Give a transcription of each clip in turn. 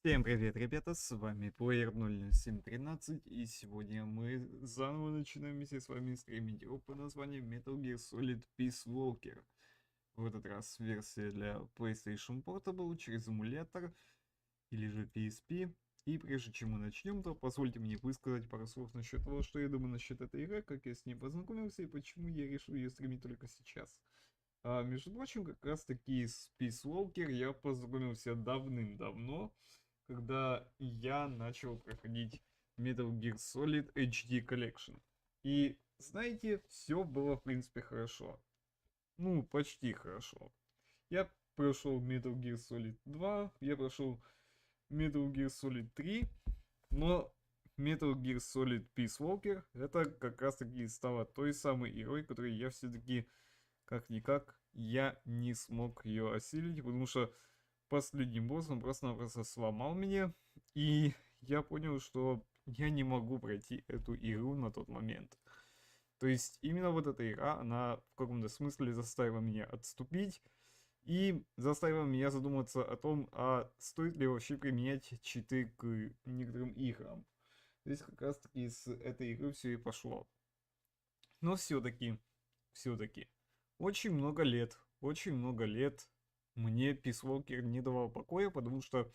Всем привет, ребята, с вами player00713, и сегодня мы заново начинаем вместе с вами стримить игру под названием Metal Gear Solid Peace Walker. В этот раз версия для PlayStation Portable через эмулятор или же PSP. И прежде чем мы начнем, то позвольте мне высказать пару слов насчет того, что я думаю насчет этой игры, как я с ней познакомился и почему я решил ее стримить только сейчас. Между прочим, как раз таки с Peace Walker я познакомился давным-давно, когда я начал проходить Metal Gear Solid HD Collection. И, знаете, все было, в принципе, хорошо. Ну, почти хорошо. Я прошел Metal Gear Solid 2, я прошел Metal Gear Solid 3, но Metal Gear Solid Peace Walker это как раз таки стало той самой игрой, которой я все-таки, как-никак, я не смог ее осилить, потому что последним боссом просто-напросто сломал меня, и я понял, что я не могу пройти эту игру на тот момент. То есть именно вот эта игра, она в каком-то смысле заставила меня отступить и заставила меня задуматься о том, а стоит ли вообще применять читы к некоторым играм. Здесь как раз таки с этой игры все и пошло. Но все-таки, очень много лет мне Peace Walker не давал покоя, потому что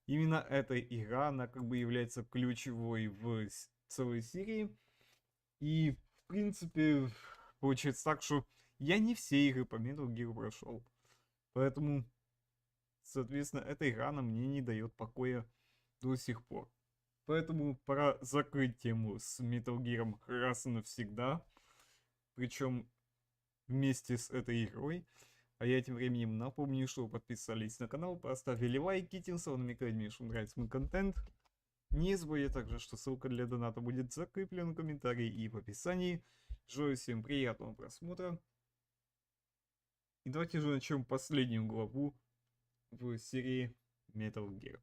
именно эта игра, она как бы является ключевой в целой серии. И, в принципе, получается так, что я не все игры по Metal Gear прошел. Поэтому, соответственно, эта игра на мне не дает покоя до сих пор. Поэтому пора закрыть тему с Metal Gear раз и навсегда. Причем вместе с этой игрой. А я тем временем напомню, что вы подписались на канал, поставили лайки, тем самым намекать мне, что нравится мой контент. Не забывайте также, что ссылка для доната будет закреплена в комментарии и в описании. Желаю всем приятного просмотра. И давайте же начнем последнюю главу в серии Metal Gear.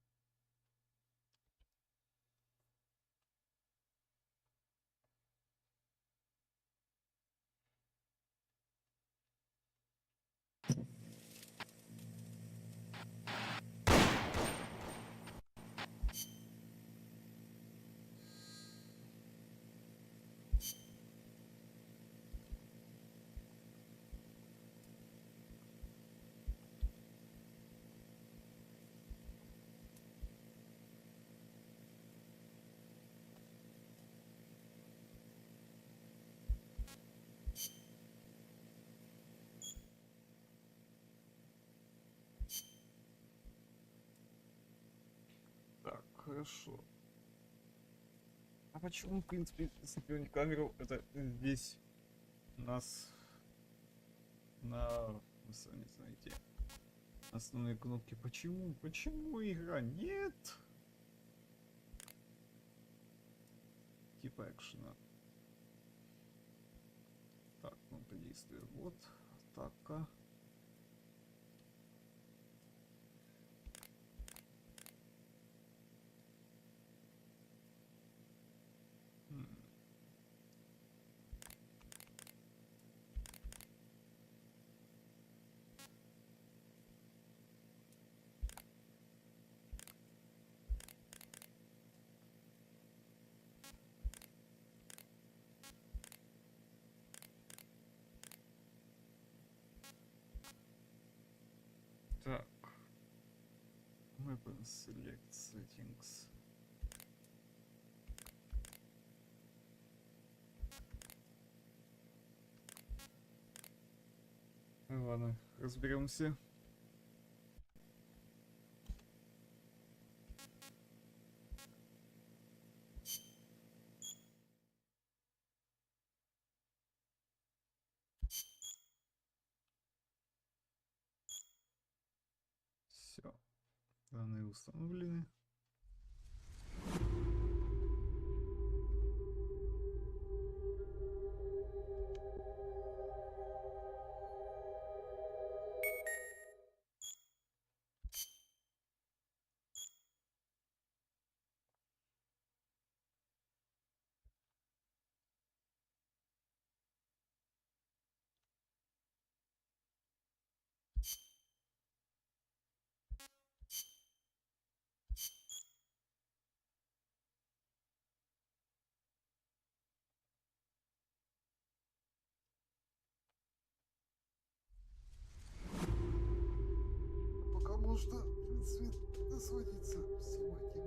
Так, хорошо. А почему, в принципе, если камеру, это здесь нас на... Вы сами знаете. Основные кнопки. Почему? Почему игра? Нет! Типа экшена. Так, кнопка действия. Вот. Атака. Так. Weapon Select Settings. Ладно, разберемся. Все. Данные установлены. можно, в принципе, насладиться всем этим.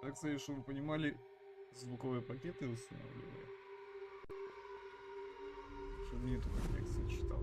Так, кстати, чтобы вы понимали, звуковые пакеты устанавливаю, чтобы не только текст читал.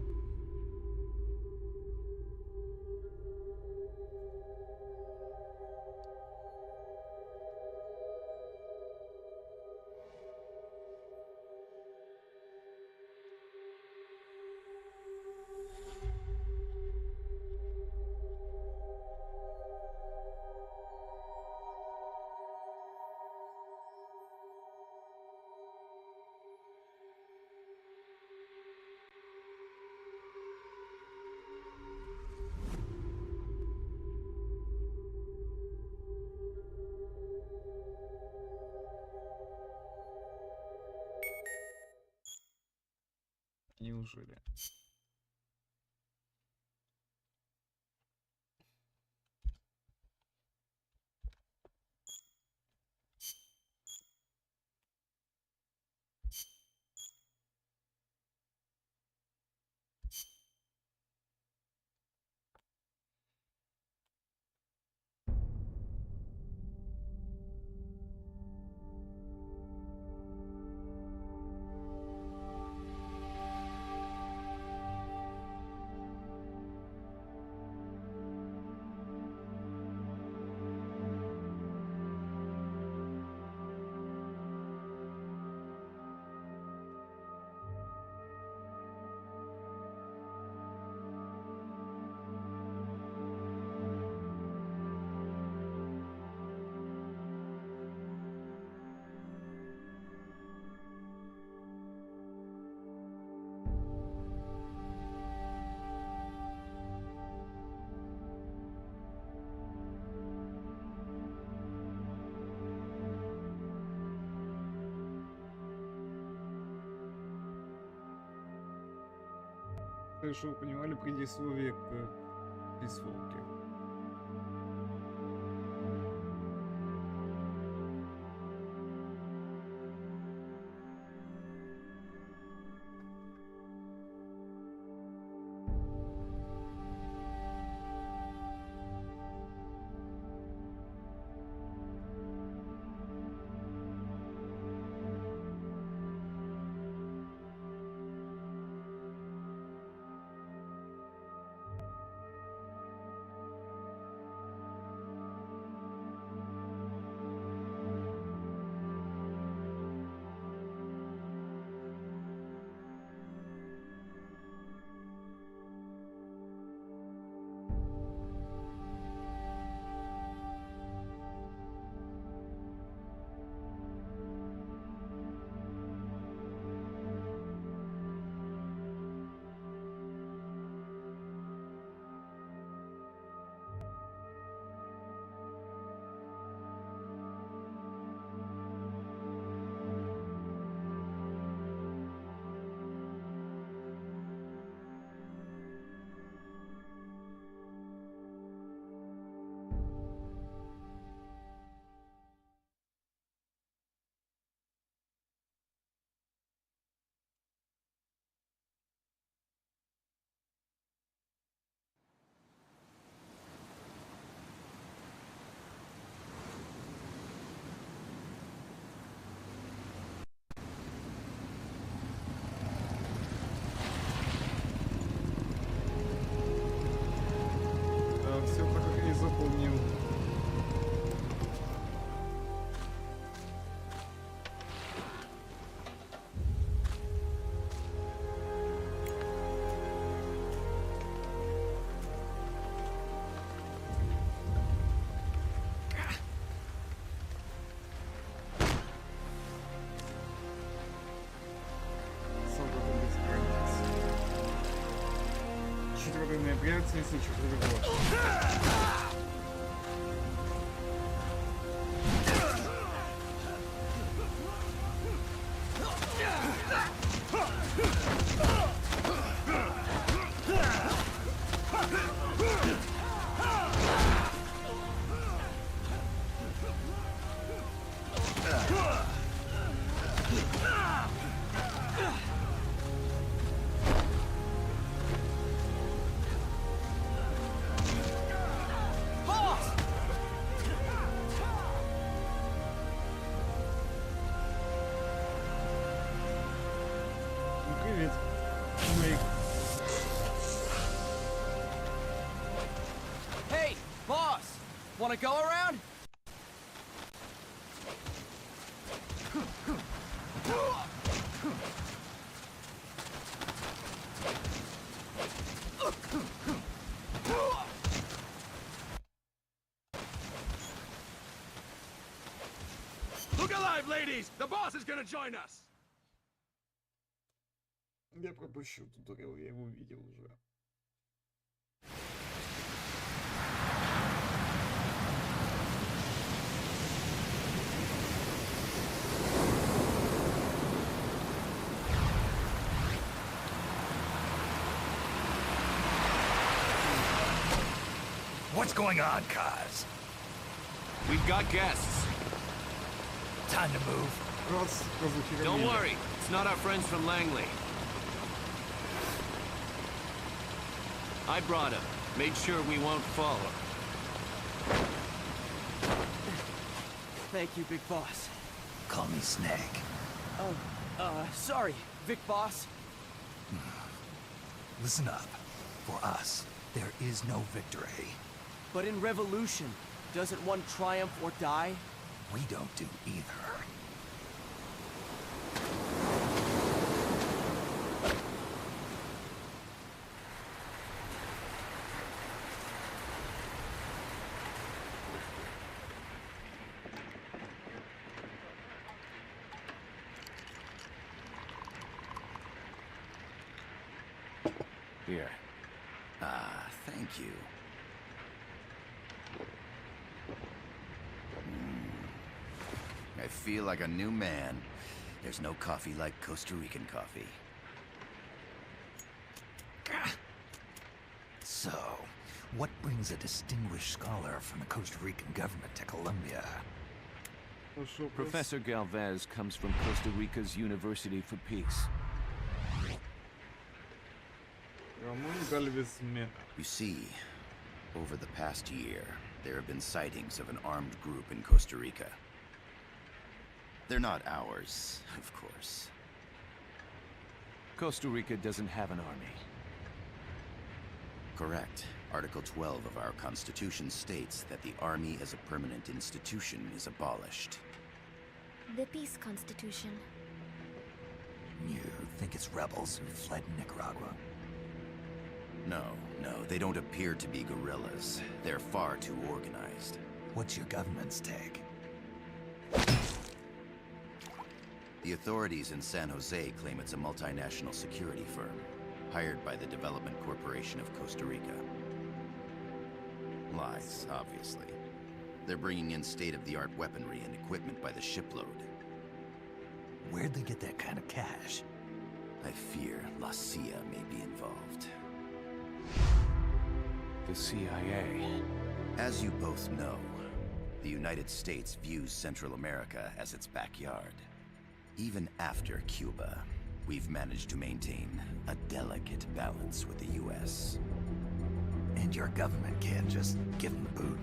Неужели? Так, чтобы вы понимали, предисловие к писволке. 4 ноября 1974 года. Привет. Hey, boss! Wanna go around? Look alive, ladies! The boss is gonna join us! Я пропущу туториал, я его видел уже. What's going on, Kaz? We've got guests. Time to move. Don't worry, it's not our friends from Langley. I brought him. Made sure we won't fall. Thank you, big boss. Call me Snake. Sorry, Vic boss. Listen up. For us, there is no victory. But in revolution, doesn't one triumph or die? We don't do either. Here. Thank you. I feel like a new man. There's no coffee like Costa Rican coffee. So, what brings a distinguished scholar from the Costa Rican government to Colombia? Professor Galvez comes from Costa Rica's University for Peace. You see, over the past year, there have been sightings of an armed group in Costa Rica. They're not ours, of course. Costa Rica doesn't have an army. Correct. Article 12 of our Constitution states that the Army as a permanent institution is abolished. The Peace Constitution. You think it's rebels who fled Nicaragua? No, they don't appear to be guerrillas. They're far too organized. What's your government's take? The authorities in San Jose claim it's a multinational security firm, hired by the Development Corporation of Costa Rica. Lies, obviously. They're bringing in state-of-the-art weaponry and equipment by the shipload. Where'd they get that kind of cash? I fear La CIA may be involved. The CIA. As you both know, the United States views Central America as its backyard. Even after Cuba, we've managed to maintain a delicate balance with the US. And your government can't just give them the boot?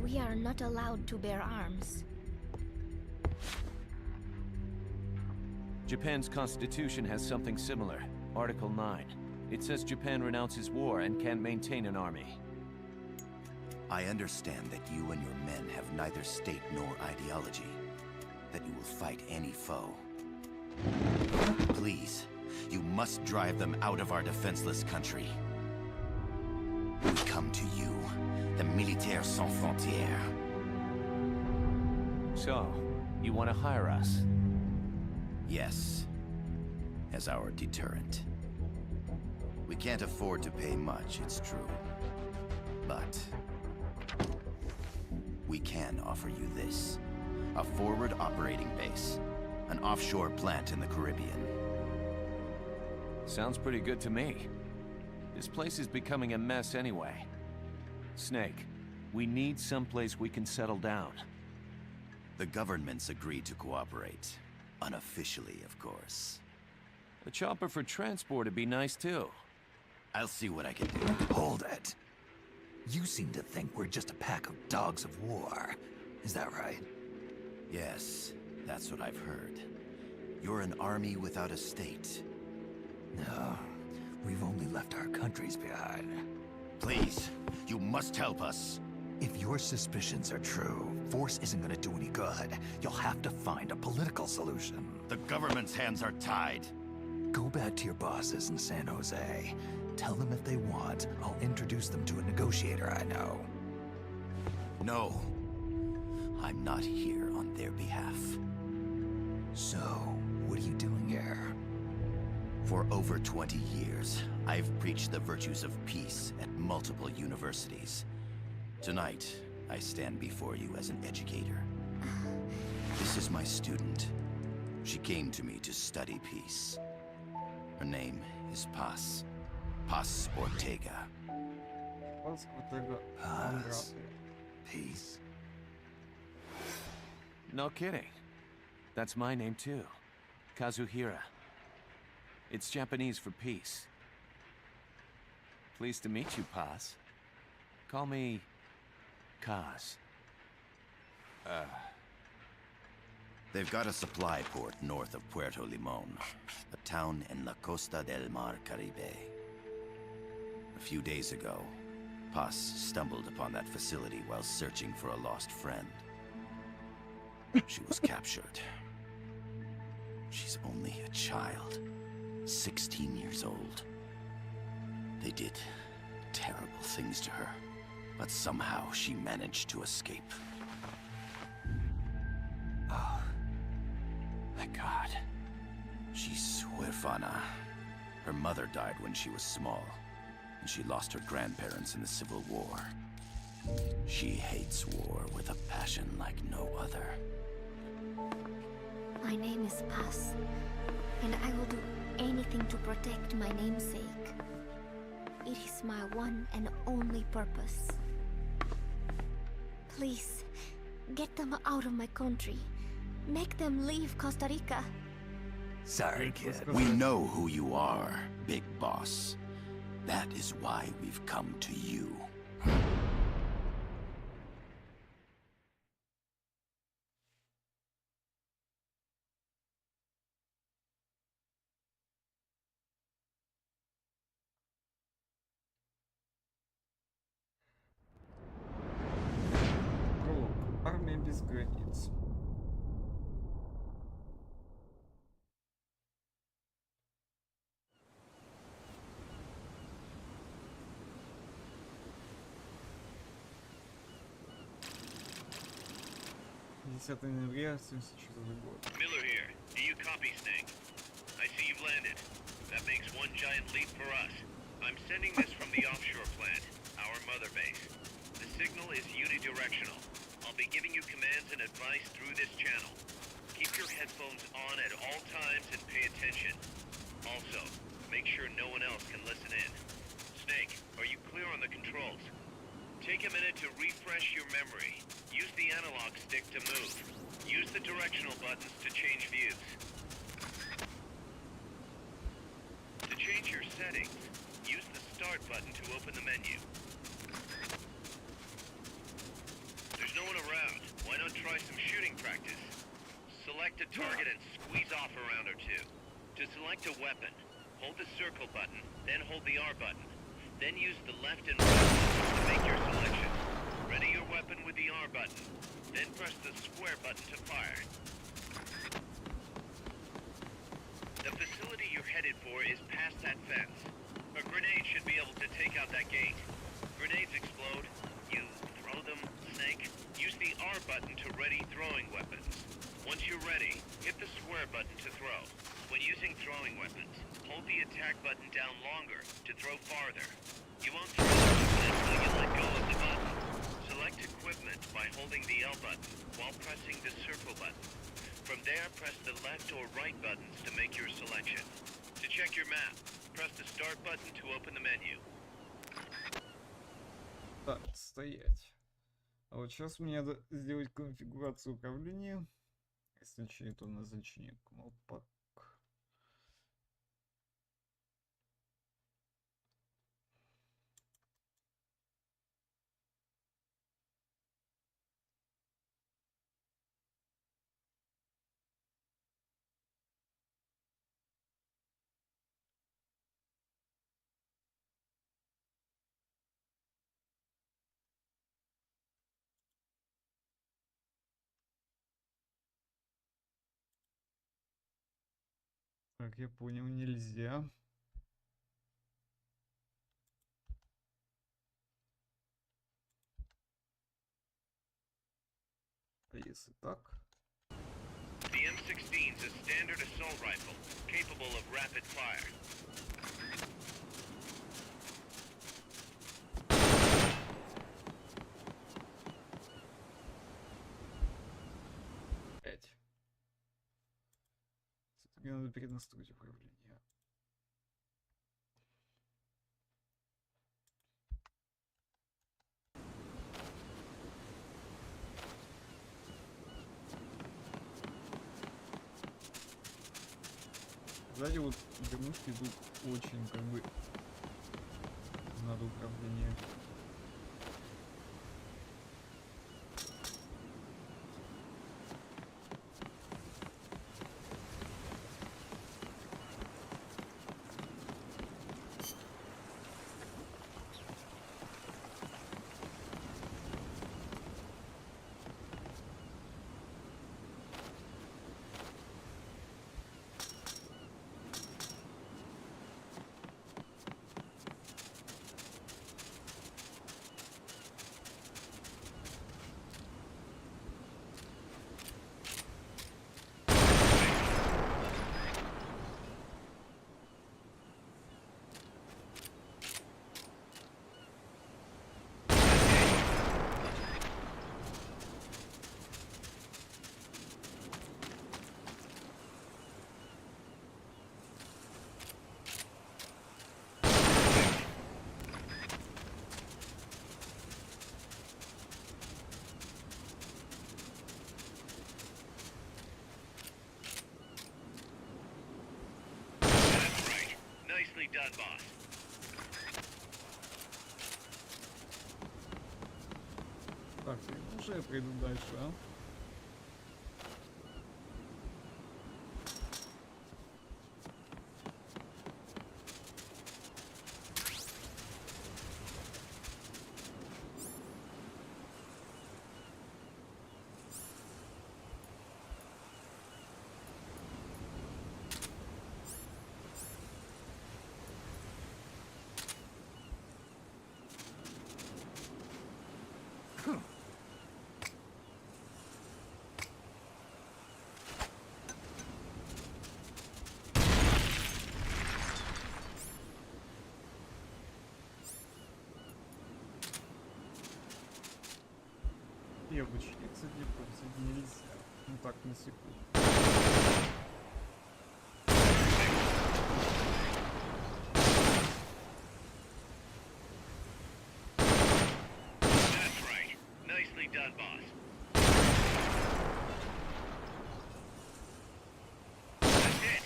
We are not allowed to bear arms. Japan's constitution has something similar. Article 9. It says Japan renounces war and can't maintain an army. I understand that you and your men have neither state nor ideology. That you will fight any foe. Please, you must drive them out of our defenseless country. We come to you, the Militaires Sans Frontières. So, you want to hire us? Yes, as our deterrent. We can't afford to pay much, it's true. But we can offer you this. A forward operating base. An offshore plant in the Caribbean. Sounds pretty good to me. This place is becoming a mess anyway. Snake, we need someplace we can settle down. The government's agreed to cooperate. Unofficially, of course. A chopper for transport would be nice too. I'll see what I can do. Hold it. You seem to think we're just a pack of dogs of war. Is that right? Yes, that's what I've heard. You're an army without a state. No, we've only left our countries behind. Please, you must help us. If your suspicions are true, force isn't gonna do any good. You'll have to find a political solution. The government's hands are tied. Go back to your bosses in San Jose. Tell them if they want, I'll introduce them to a negotiator I know. No. I'm not here on their behalf. So, what are you doing here? For over 20 years, I've preached the virtues of peace at multiple universities. Tonight, I stand before you as an educator. This is my student. She came to me to study peace. Her name is Paz. Paz Ortega. Paz. Peace. No kidding. That's my name too. Kazuhira. It's Japanese for peace. Pleased to meet you, Paz. Call me Kaz. They've got a supply port north of Puerto Limon, a town in la Costa del Mar Caribe. A few days ago, Paz stumbled upon that facility while searching for a lost friend. She was captured. She's only a child, 16 years old. They did terrible things to her, but somehow she managed to escape. Oh. Thank God. She's huérfana. Her mother died when she was small, and she lost her grandparents in the Civil War. She hates war with a passion like no other. My name is Paz, and I will do anything to protect my namesake. It is my one and only purpose. Please, get them out of my country. Make them leave Costa Rica. Sorry, kid. We know who you are, Big Boss. That is why we've come to you. Пролог. Армия без границ. ноября 1974 год. Miller here. Do you copy, Snake? I see you've landed. That makes one giant leap for us. I'm sending this from the offshore plant, our mother base. The signal is unidirectional. I'll be giving you commands and advice through this channel. Keep your headphones on at all times and pay attention. Also, make sure no one else can listen in. Snake, are you clear on the controls? Take a minute to refresh your memory. Use the analog stick to move. Use the directional buttons to change views. To change your settings, use the start button to open the menu. There's no one around. Why not try some shooting practice? Select a target and squeeze off a round or two. To select a weapon, hold the circle button, then hold the R button. Then use the left and right buttons to make your selection. Ready your weapon with the R button. Then press the square button to fire. The facility you're headed for is past that fence. A grenade should be able to take out that gate. Grenades explode. You throw them, Snake. Use the R button to ready throwing weapons. Once you're ready, hit the square button to throw. When using throwing weapons, hold the attack button down longer to throw farther. You won't throw until you let go of the button. Select equipment by holding the L button while pressing the circle button. From there, press the left or right buttons to make your selection. To check your map, press the start button to open the menu. Так, стоять. А вот сейчас мне надо сделать конфигурацию управления. Если то назначение кнопок. Как я понял, нельзя. А если так? The M16 is a standard assault rifle, capable of rapid fire. Опять. Мне надо перенастроить управление. Сзади вот игрушки тут очень как бы надо управление. Nicely done, boss. Так, уже я пройду дальше, а? Девочки, кстати, попросить нельзя. Ну так, на секунду. That's right. Nicely done, boss. That's it.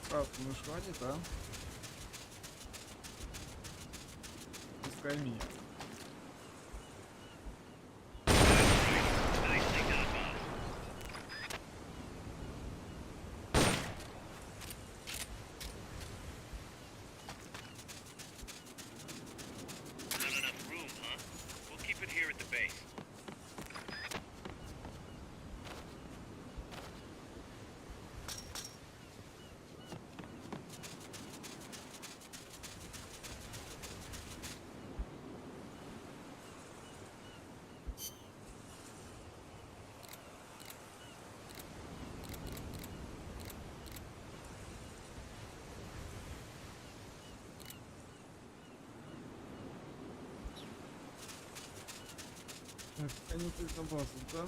Так, ну хватит, а? Пускай меня. Nicely done, boss. Not enough room, huh? We'll keep it here at the base. Так, они тут на базу, да?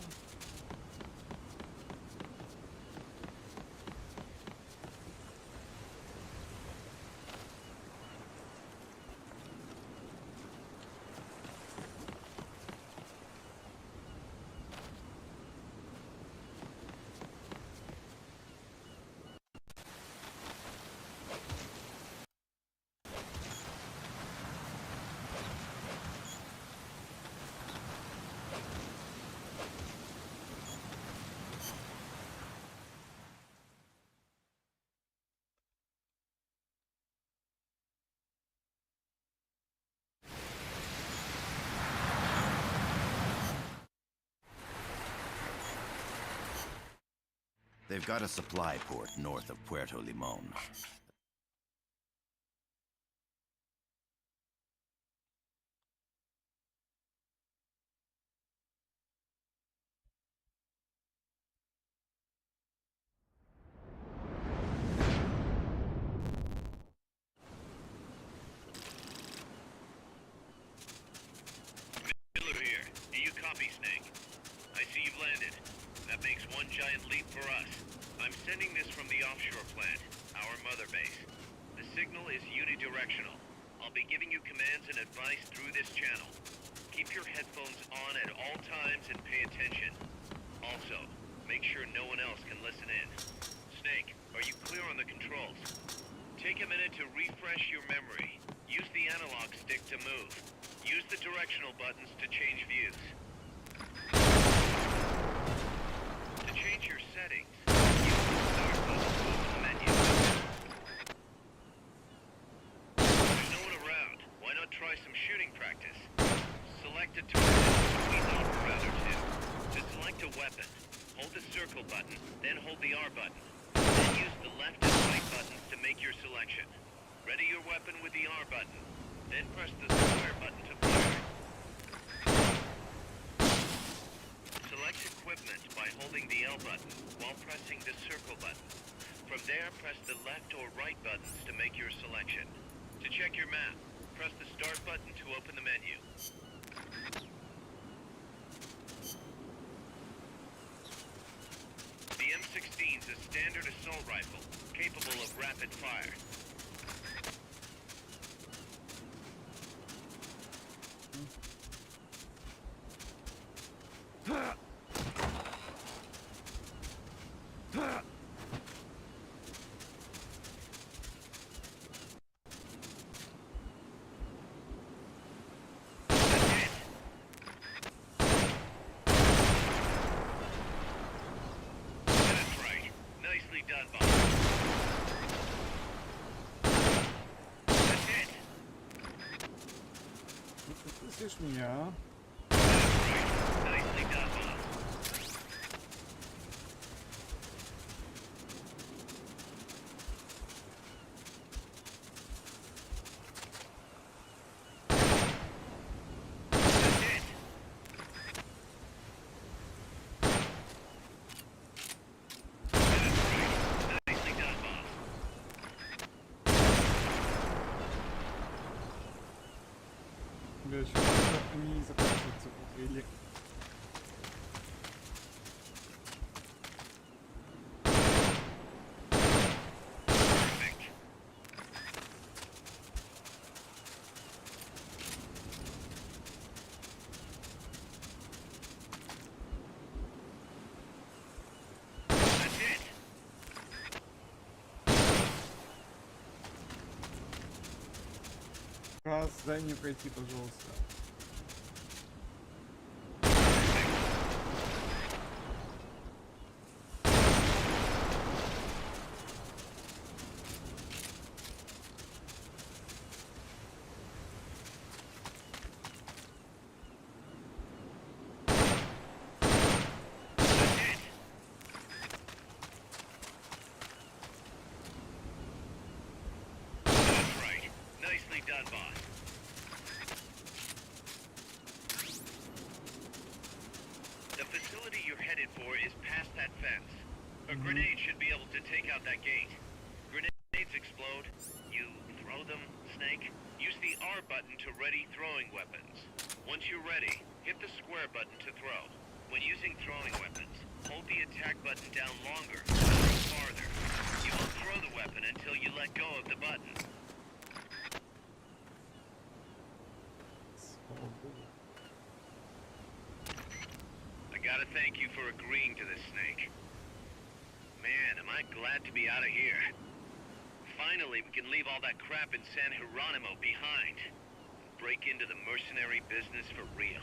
They've got a supply port north of Puerto Limon. Miller here. Do you copy, Snake? I see you've landed. That makes one giant leap for us. I'm sending this from the offshore plant, our mother base. The signal is unidirectional. I'll be giving you commands and advice through this channel. Keep your headphones on at all times and pay attention. Also, make sure no one else can listen in. Snake, are you clear on the controls? Take a minute to refresh your memory. Use the analog stick to move. Use the directional buttons to change views. To change your settings, use the start button to open the menu. There's no one around. Why not try some shooting practice? Select a target between around or two. To select a weapon, hold the circle button, then hold the R button. Then use the left and right buttons to make your selection. Ready your weapon with the R button, then press the square button to fire. Select equipment by holding the L button while pressing the circle button. From there, press the left or right buttons to make your selection. To check your map, press the start button to open the menu. The M16 is a standard assault rifle, capable of rapid fire. That's right. Nicely done, boss. That's it. Ты слышишь меня, а? That's right. Nicely done, boss. That's it. That's right. Nicely done, boss. Бля, еще они не заканчиваются в трейлере. Perfect. That's it. Раз, дай мне пройти, пожалуйста. That's it. That's right. Nicely done, boss. The facility you're headed for is past that fence. A grenade should be able to take out that gate. Grenades explode. You throw them, Snake. Use the R button to ready throwing weapons. Once you're ready, Hit the square button to throw. When using throwing weapons, hold the attack button down longer to throw farther. You won't throw the weapon until you let go of the button. I gotta thank you for agreeing to this, Snake. Man, am I glad to be out of here. Finally, we can leave all that crap in San Geronimo behind. And break into the mercenary business for real.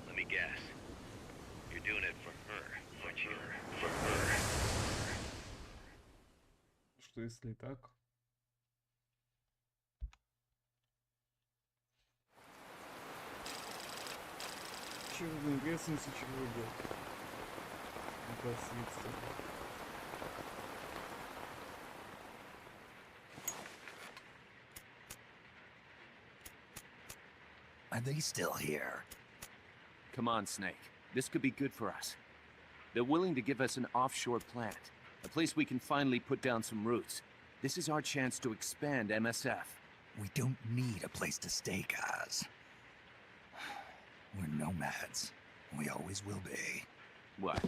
Let me guess. You're doing it for her, aren't you? For her. Что если так? Черный лесом сечевой год. Непосредственно. Are they still here? Come on, Snake. This could be good for us. They're willing to give us an offshore plant, a place we can finally put down some roots. This is our chance to expand MSF. We don't need a place to stay, guys. We're nomads. We always will be. What?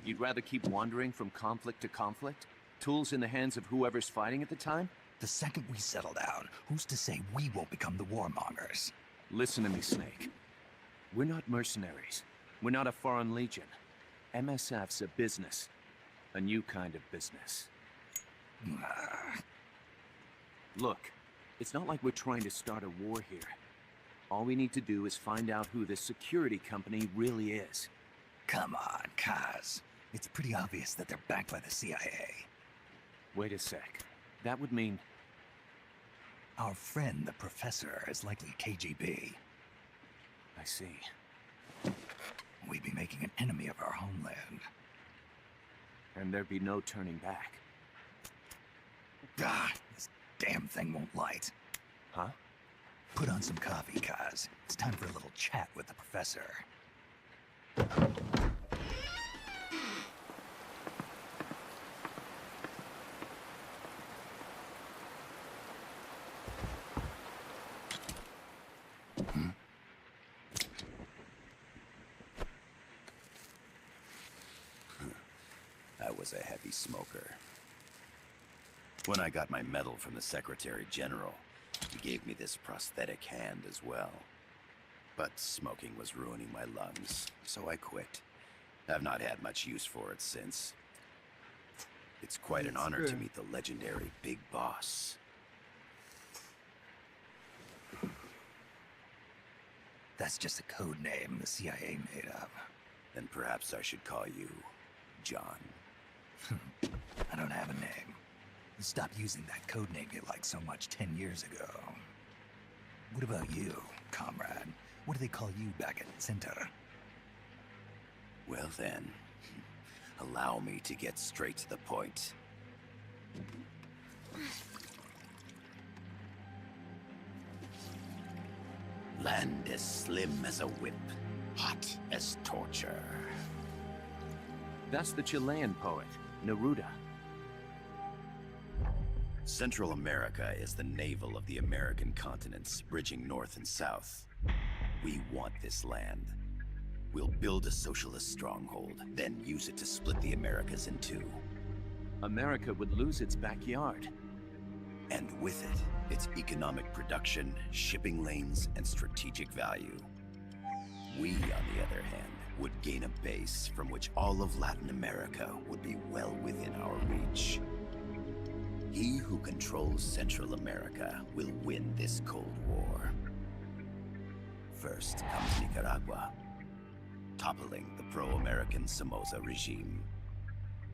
You'd rather keep wandering from conflict to conflict? Tools in the hands of whoever's fighting at the time? The second we settle down, who's to say we won't become the warmongers? Listen to me, Snake. We're not mercenaries. We're not a foreign legion. MSF's a business. A new kind of business. Look, it's not like we're trying to start a war here. All we need to do is find out who this security company really is. Come on, Kaz. It's pretty obvious that they're backed by the CIA. Wait a sec. That would mean... Our friend, the professor, is likely KGB. I see. We'd be making an enemy of our homeland. And there'd be no turning back. Ah, this damn thing won't light. Huh? Put on some coffee, Kaz. It's time for a little chat with the professor. I was a heavy smoker. When I got my medal from the Secretary General, he gave me this prosthetic hand as well. But smoking was ruining my lungs, so I quit. I've not had much use for it since. It's quite an honor to meet the legendary Big Boss. That's just a code name the CIA made up. Then perhaps I should call you John. I don't have a name. Stop using that code name you liked so much 10 years ago. What about you, comrade? What do they call you back at Center? Well then, allow me to get straight to the point. Land as slim as a whip, hot as torture. That's the Chilean poet, Neruda. Central America is the navel of the American continents, bridging north and south. We want this land. We'll build a socialist stronghold, then use it to split the Americas in two. America would lose its backyard. And with it, its economic production, shipping lanes, and strategic value. We, on the other hand, would gain a base from which all of Latin America would be well within our reach. He who controls Central America will win this Cold War. First comes Nicaragua, toppling the pro-American Somoza regime.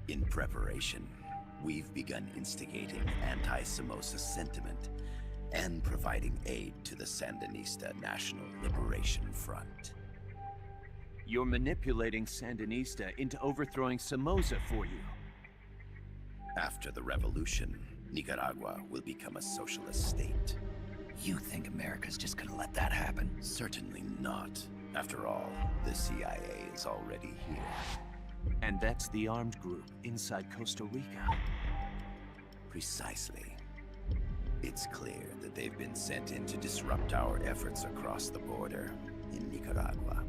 In preparation, we've begun instigating anti-Somoza sentiment and providing aid to the Sandinista National Liberation Front. You're manipulating Sandinista into overthrowing Somoza for you. After the revolution, Nicaragua will become a socialist state. You think America's just gonna let that happen? Certainly not. After all, the CIA is already here. And that's the armed group inside Costa Rica. Precisely. It's clear that they've been sent in to disrupt our efforts across the border. in Nicaragua.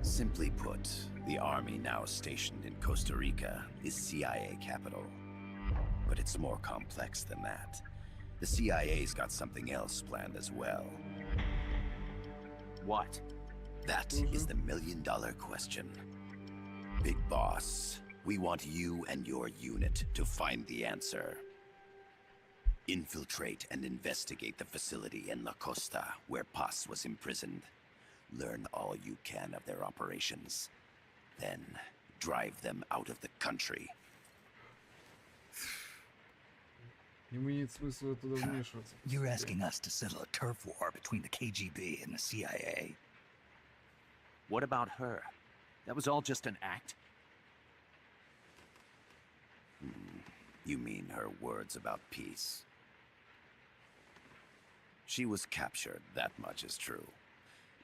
Simply put, the army now stationed in Costa Rica is CIA capital. But it's more complex than that. The CIA's got something else planned as well. What? That is the million-dollar question. Big Boss, we want you and your unit to find the answer. Infiltrate and investigate the facility in La Costa, where Paz was imprisoned. Learn all you can of their operations. Then, drive them out of the country. Ему нет смысла туда вмешиваться. You're asking us to settle a turf war between the KGB and the CIA? What about her? That was all just an act? You mean her words about peace? She was captured, that much is true.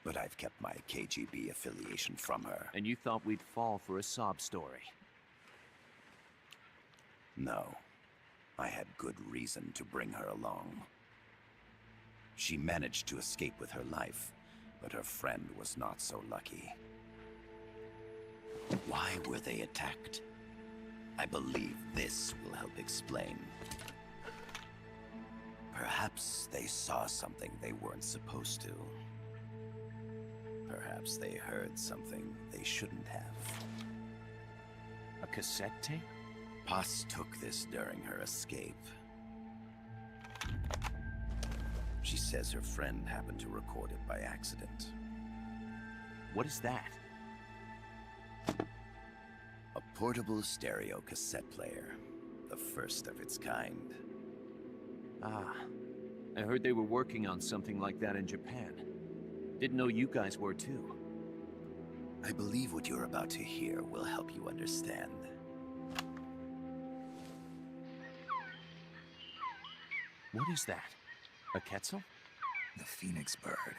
But I've kept my KGB affiliation from her. And you thought we'd fall for a sob story? No. I had good reason to bring her along. She managed to escape with her life, but her friend was not so lucky. Why were they attacked? I believe this will help explain. Perhaps they saw something they weren't supposed to. Perhaps they heard something they shouldn't have. A cassette tape? Paz took this during her escape. She says her friend happened to record it by accident. What is that? A portable stereo cassette player. The first of its kind. Ah, I heard they were working on something like that in Japan. Didn't know you guys were too. I believe what you're about to hear will help you understand. What is that? A Quetzal? The phoenix bird.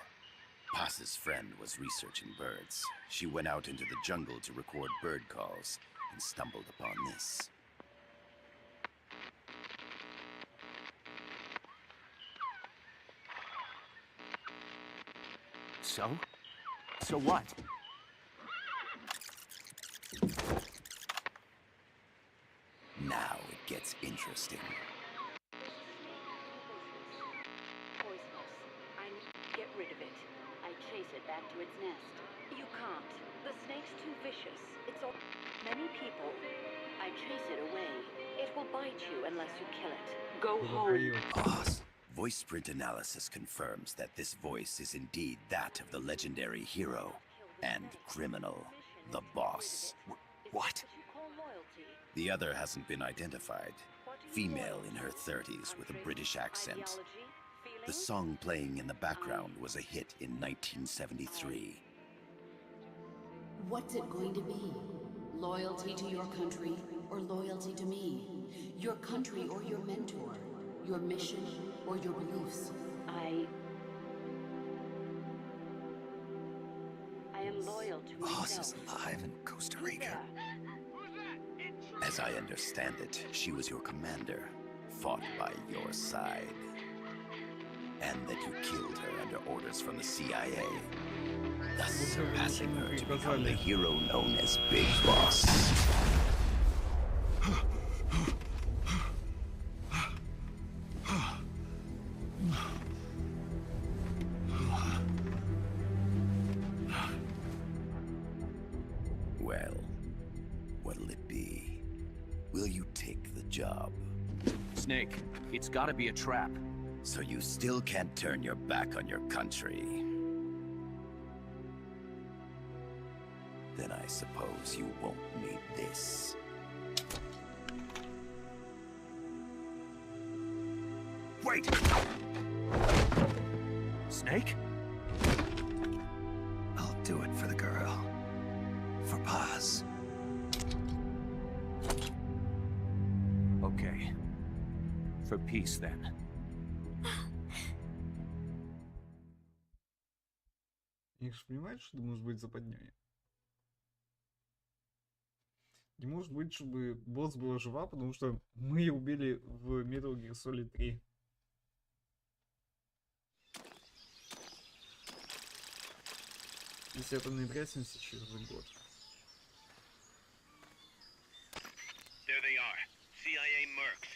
Paz's friend was researching birds. She went out into the jungle to record bird calls and stumbled upon this. So? So what? Now it gets interesting. Poisonous. I need to get rid of it. I chase it back to its nest. You can't. The snake's too vicious. It's all... Many people. I chase it away. It will bite you unless you kill it. Go Куда home. поел? Boss. Voice print analysis confirms that this voice is indeed that of the legendary hero and criminal, the Boss. What? The other hasn't been identified. Female in her 30s with a British accent. The song playing in the background was a hit in 1973. What's it going to be? Loyalty to your country or loyalty to me? Your country or your mentor? Your mission or your beliefs? I am loyal to Boss myself. is alive in Costa Rica. As I understand it, she was your commander, fought by your side. And that you killed her under orders from the CIA, thus surpassing her to become the hero known as Big Boss. Well, what'll it be? Will you take the job? Snake, it's gotta be a trap. So you still can't turn your back on your country? Then I suppose you won't need this. Wait! Snake? I'll do it for the girl. For Paz. Okay. For peace, then. Их же понимаешь, что это может быть западней. Не может быть, чтобы босс была жива, потому что мы ее убили в Metal Gear Solid 3. 10 ноября 1974 год. There they are. CIA mercs.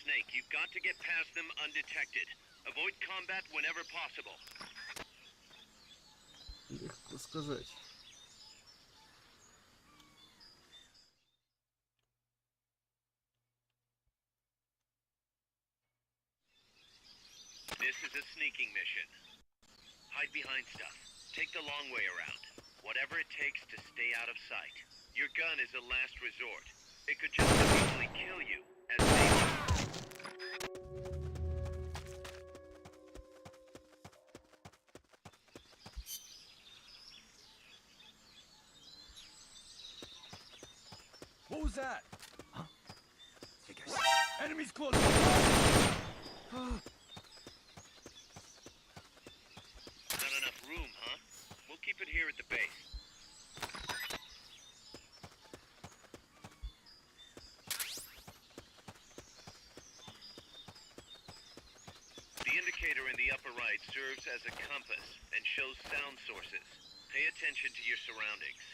Snake, you've got to get past them undetected. Avoid combat whenever possible. Легко сказать. This is a sneaking mission. Hide behind stuff. Take the long way around. Whatever it takes to stay out of sight. Your gun is a last resort. It could just as easily kill you as save you. What was that? Huh? Enemies close. Not enough room, huh? We'll keep it here at the base. The indicator in the upper right serves as a compass and shows sound sources. Pay attention to your surroundings.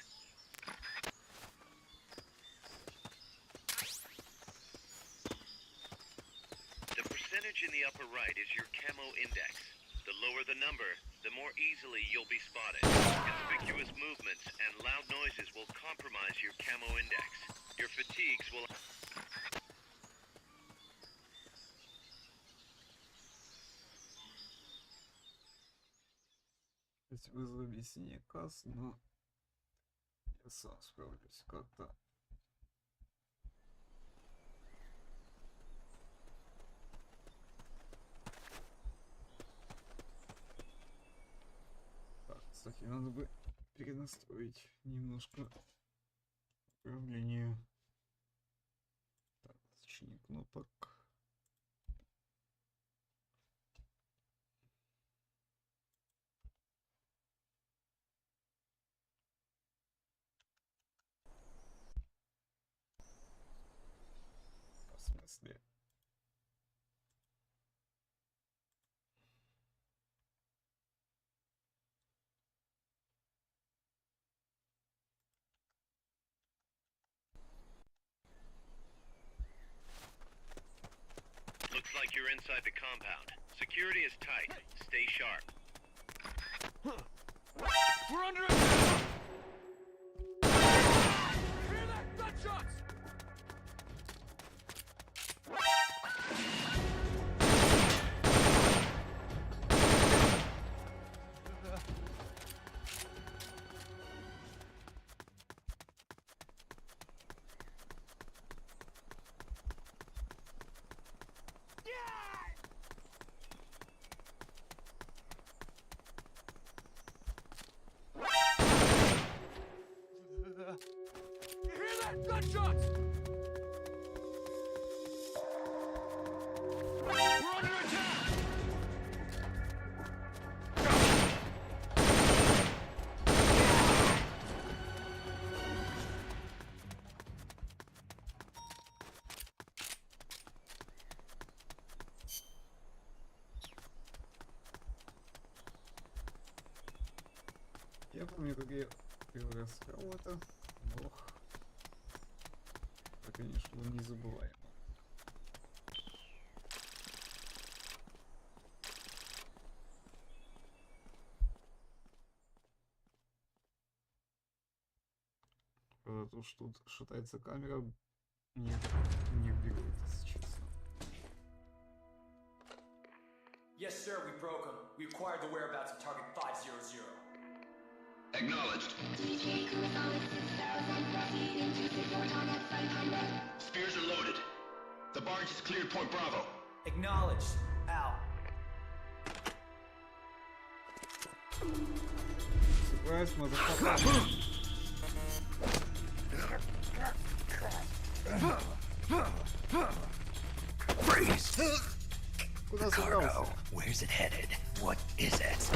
The percentage in the upper right is your camo index. The lower the number, the more easily you'll be spotted. Conspicuous movements and loud noises will compromise your camo index. Your fatigues will... То есть вызвал объяснение касс, но я сам справлюсь как-то. Так, кстати, надо бы перенастроить немножко управление. Так, значение кнопок. В смысле? Looks like you're inside the compound. Security is tight. Stay sharp. We're under attack! Hear that? Gunshots! You hear that? Gunshots! We're under attack! Я помню, как я первый раз сказал это, но это, конечно, незабываемо. Про то, что тут шатается камера, не берет, если честно. Yes, sir, we broke them. We acquired the whereabouts of target 500. Acknowledged. Spears are loaded. The barge has cleared Point Bravo. Acknowledged. Out. Surprise, motherfucker. Freeze! Куда Cargo. собрался? Where's it headed? What is it?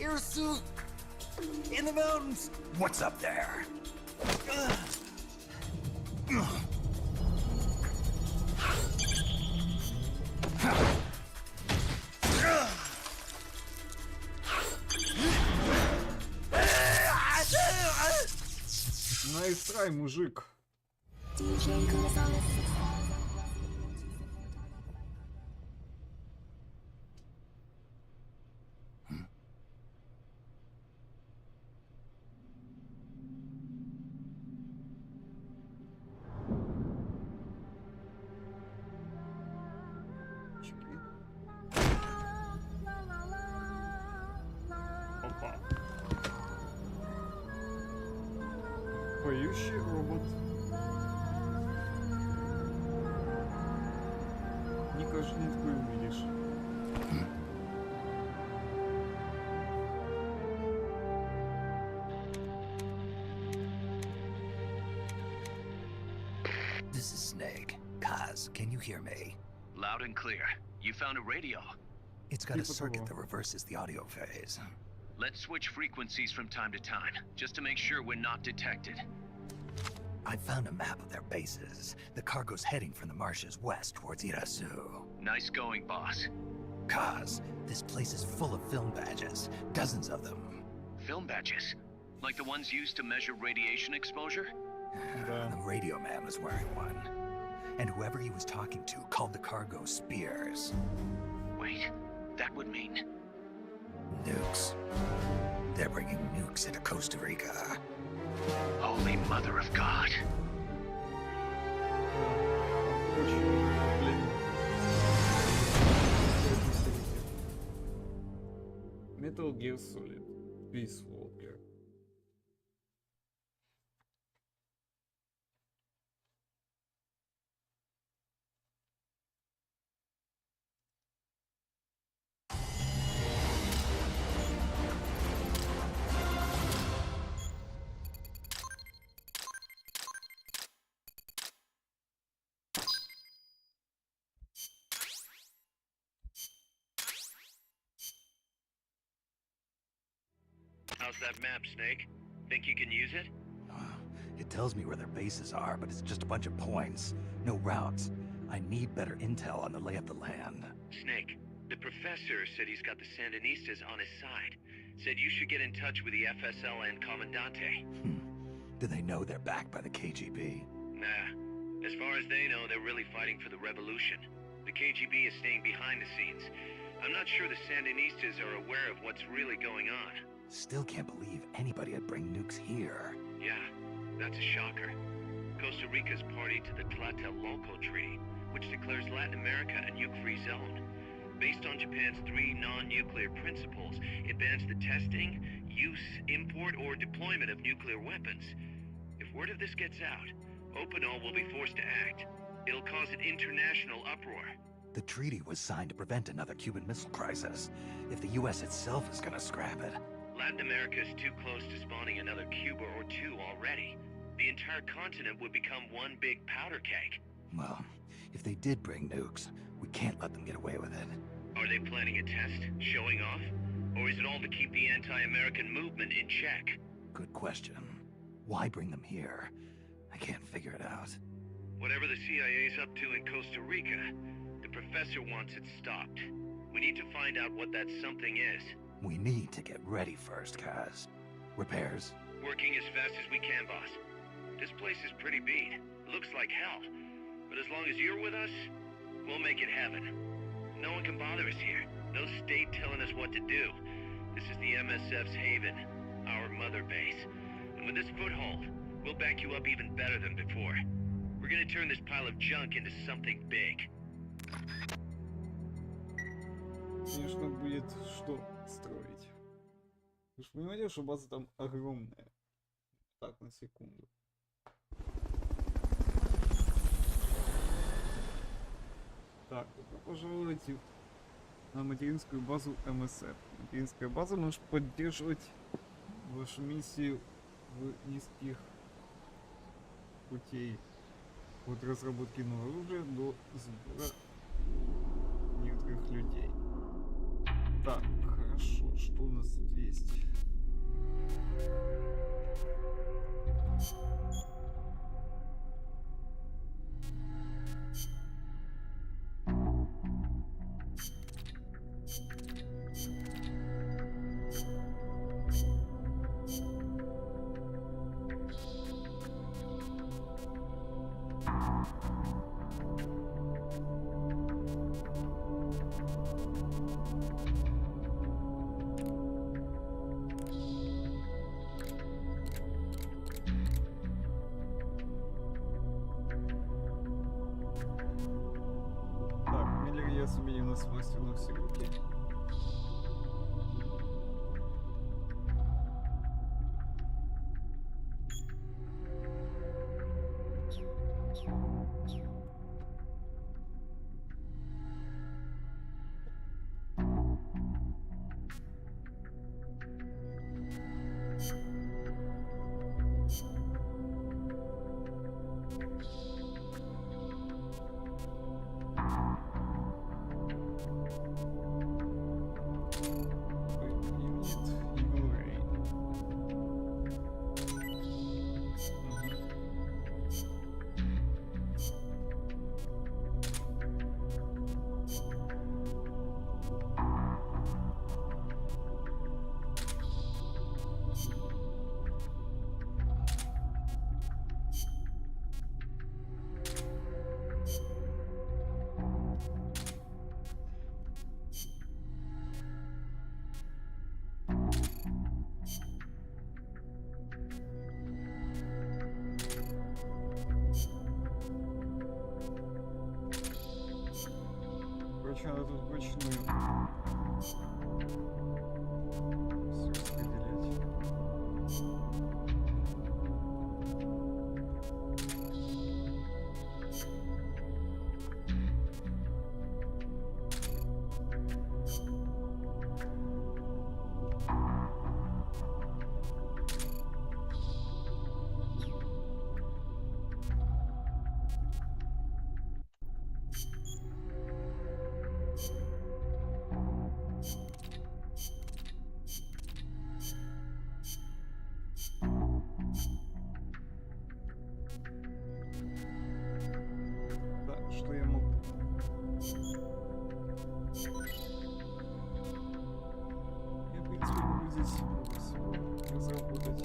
Air suit! In the mountains! What's up there? Давай, мужик. Опа. Поющий робот. Не каждый день такой увидишь. This is Snake. Kaz, can you hear me? Loud and clear. You found a radio. It's got a Типа circuit того. that reverses the audio phase. Let's switch frequencies from time to time, just to make sure we're not detected. I found a map of their bases. The cargo's heading from the marshes west towards Irasu. Nice going, boss. Kaz, this place is full of film badges. Dozens of them. Film badges? Like the ones used to measure radiation exposure? The radio man was wearing one. And whoever he was talking to called the cargo spears. Wait, that would mean... Nukes. They're bringing nukes into Costa Rica. Holy Mother of God. Metal Gear Solid Peace Walker. How's that map, Snake? Think you can use it? It tells me where their bases are, but it's just a bunch of points. No routes. I need better intel on the lay of the land. Snake, the professor said he's got the Sandinistas on his side. Said you should get in touch with the FSL and Commandante. Do they know they're backed by the KGB? Nah. As far as they know, they're really fighting for the revolution. The KGB is staying behind the scenes. I'm not sure the Sandinistas are aware of what's really going on. Still can't believe anybody would bring nukes here. Yeah, that's a shocker. Costa Rica's party to the Tlatelolco Treaty, which declares Latin America a nuke-free zone. Based on Japan's 3 non-nuclear principles, it bans the testing, use, import, or deployment of nuclear weapons. If word of this gets out, Opinol will be forced to act. It'll cause an international uproar. The treaty was signed to prevent another Cuban Missile Crisis. If the U.S. itself is gonna scrap it... Latin America is too close to spawning another Cuba or two already. The entire continent would become one big powder keg. Well, if they did bring nukes, we can't let them get away with it. Are they planning a test, showing off? Or is it all to keep the anti-American movement in check? Good question. Why bring them here? I can't figure it out. Whatever the CIA's up to in Costa Rica, the professor wants it stopped. We need to find out what that something is. We need to get ready first, Kaz. Repairs? Working as fast as we can, boss. This place is pretty beat. Looks like hell. But as long as you're with us, we'll make it heaven. No one can bother us here. No state telling us what to do. This is the MSF's haven, our mother base. And with this foothold, we'll back you up even better than before. We're gonna turn this pile of junk into something big. Конечно, будет что строить. Вы же понимаете, что база там огромная. Так, на секунду. Так, добро пожаловать на материнскую базу МСФ. Материнская база может поддерживать вашу миссию в низких путей от разработки нового оружия до сбора некоторых людей. Так, хорошо, что у нас тут есть? я заменил на свойства на все руки. Короче, надо тут вручную все распределять. Да, что я могу? Я, в принципе, могу здесь много всего разработать.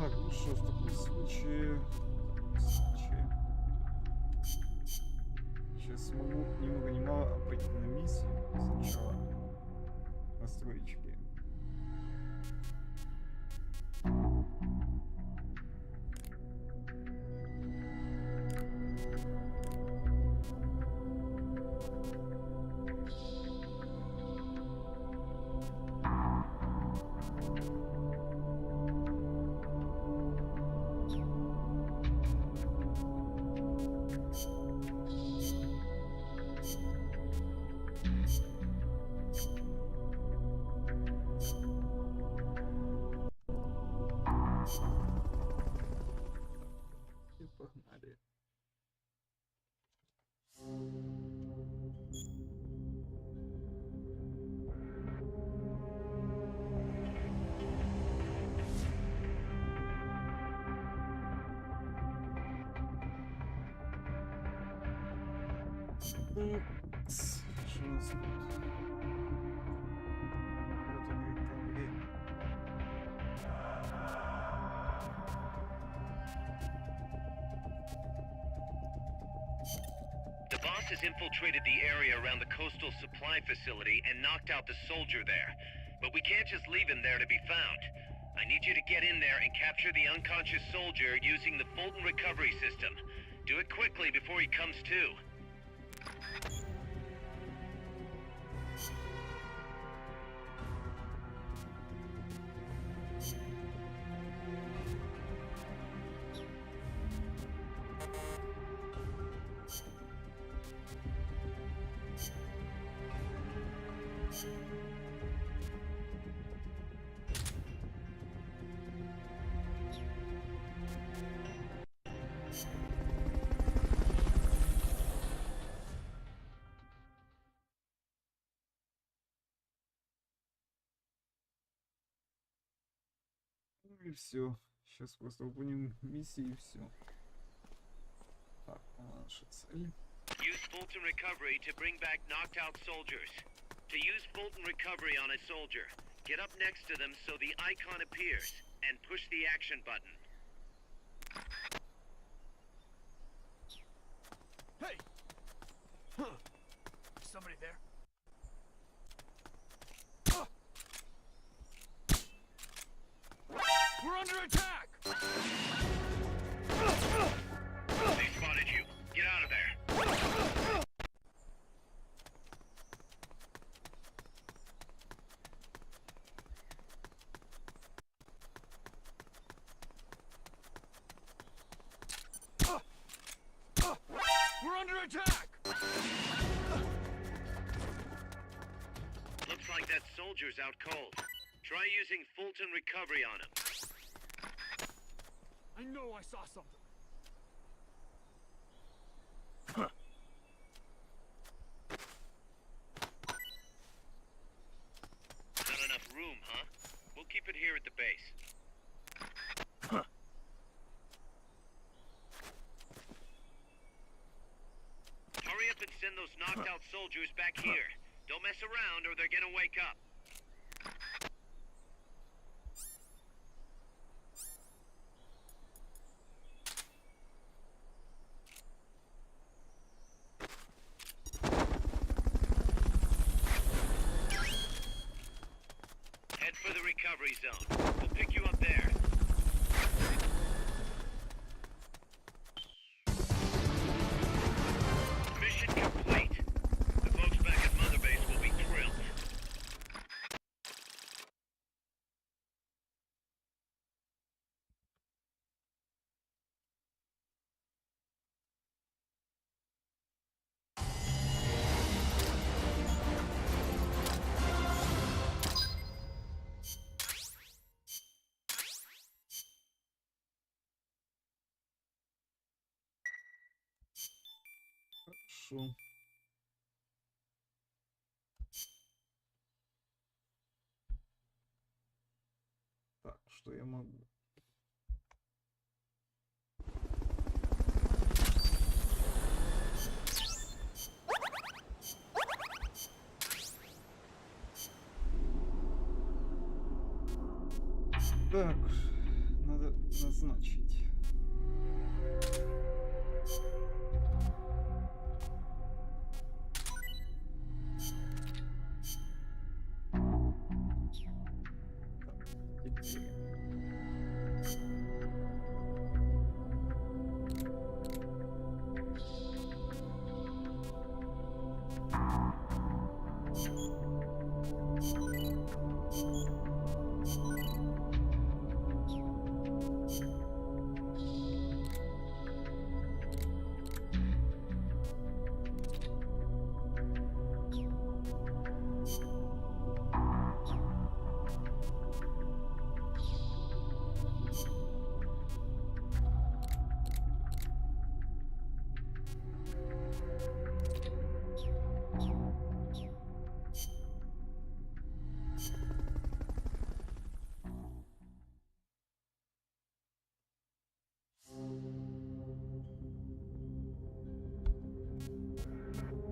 Так, ну что, в таком случае... Сейчас смогу ни много ни мало пойти на миссию. Сначала настроечки. И погнали. Так, что у нас тут? Вот он, экран времени. The boss has infiltrated the area around the coastal supply facility and knocked out the soldier there. But we can't just leave him there to be found. I need you to get in there and capture the unconscious soldier using the Fulton recovery system. Do it quickly before he comes to. И все. Сейчас просто выполним миссии и все. Так, наша цель. Use Fulton Recovery to bring back knocked out soldiers. To use Fulton Recovery on a soldier, get up next to them so the icon appears, and push the action button. Hey! Somebody there? We're under attack! They spotted you. Get out of there. We're under attack! Looks like that soldier's out cold. Try using Fulton Recovery on him. I know I saw something. Not enough room, huh? We'll keep it here at the base. Hurry up and send those knocked out soldiers back here. Don't mess around or they're gonna wake up. Head for the recovery zone. We'll pick you up there. Mission complete. The folks back at Mother Base will be thrilled. Хорошо. Так, что я могу? Так, надо назначить.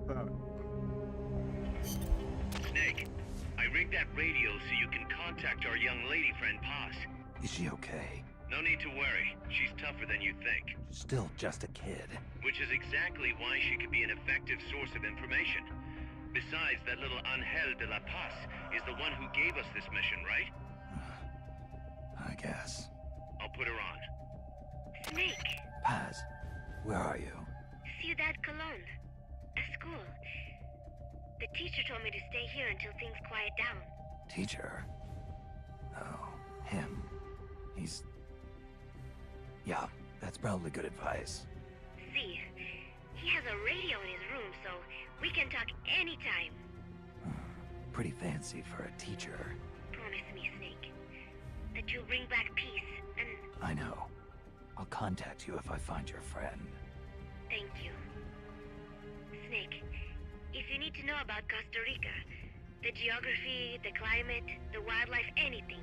Так, Snake, I rigged that radio so you can contact our young lady friend Paz. Is she okay? No need to worry. She's tougher than you think. Still just a kid. Which is exactly why she could be an effective source of information. Besides, that little Angel de la Paz is the one who gave us this mission, right? I guess. I'll put her on. Snake, Paz, where are you? Ciudad Colon. A school. The teacher told me to stay here until things quiet down. Teacher? Oh, him. He's... Yeah, that's probably good advice. See, he has a radio in his room, so we can talk anytime. Pretty fancy for a teacher. Promise me, Snake, that you'll bring back peace, and I know. I'll contact you if I find your friend. thank you. Snake, if you need to know about Costa Rica, the geography, the climate, the wildlife, anything,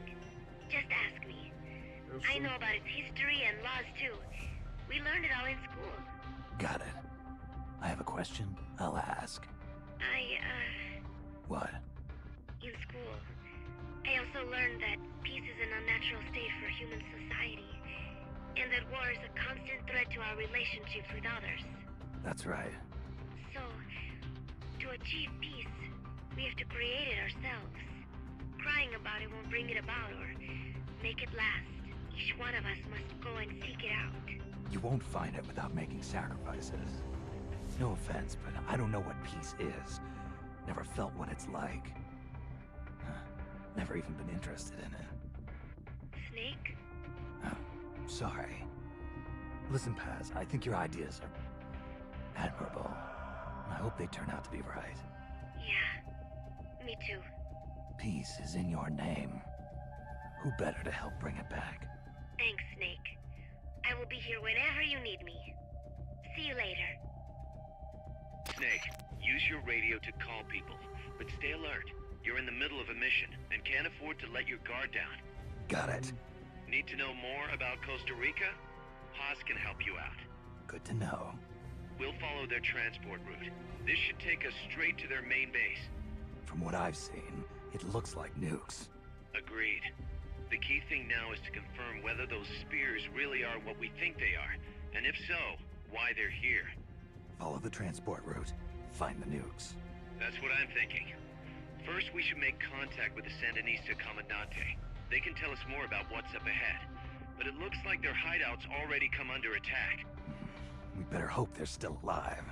just ask me. Хорошо. know about its history and laws too. We learned it all in school. Got it. I have a question. I'll ask. What? In school, I also learned that peace is an unnatural state for human society, and that war is a constant threat to our relationships with others. That's right. So, to achieve peace, we have to create it ourselves. Crying about it won't bring it about or make it last. Each one of us must go and seek it out. You won't find it without making sacrifices. No offense, but I don't know what peace is. Never felt what it's like. Never even been interested in it. Snake? Oh, sorry. Listen, Paz, I think your ideas are admirable. I hope they turn out to be right. Yeah, me too. Peace is in your name. Who better to help bring it back? Thanks, Snake. I will be here whenever you need me. See you later. Snake, use your radio to call people, but stay alert. You're in the middle of a mission and can't afford to let your guard down. Got it. Need to know more about Costa Rica? Haas can help you out. Good to know. We'll follow their transport route. This should take us straight to their main base. From what I've seen, it looks like nukes. Agreed. The key thing now is to confirm whether those spears really are what we think they are, and if so, why they're here. Follow the transport route. Find the nukes. That's what I'm thinking. First, we should make contact with the Sandinista Comandante. They can tell us more about what's up ahead. But it looks like their hideout's already come under attack. We better hope they're still alive.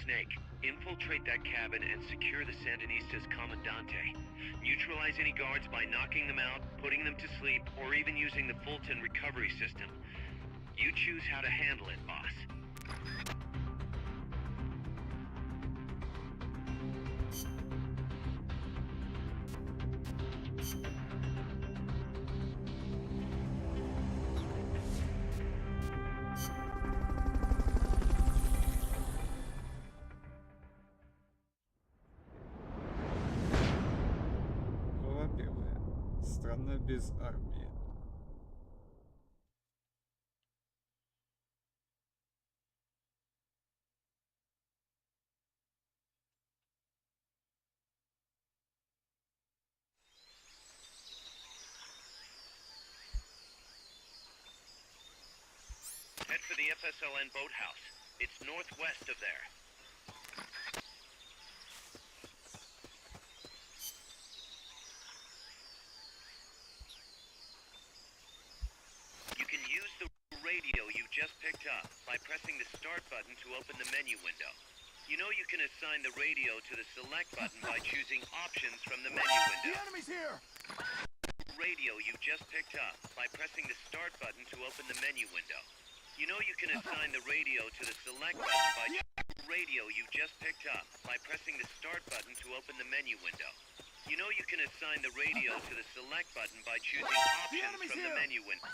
Snake, infiltrate that cabin and secure the Sandinista's Comandante. Neutralize any guards by knocking them out, putting them to sleep, or even using the Fulton recovery system. You choose how to handle it, boss. Глава 1. Страна без армии. Head for the FSLN boathouse. It's northwest of there. You can use the radio you just picked up by pressing the start button to open the menu window. You know you can assign the radio to the select button by choosing options from the menu window. The enemy's here! Radio you just picked up by pressing the start button to open the menu window. You know you can assign the radio to the select button by radio you just picked up by pressing the start button to open the menu window. You know you can assign the radio to the select button by choosing options from the menu window.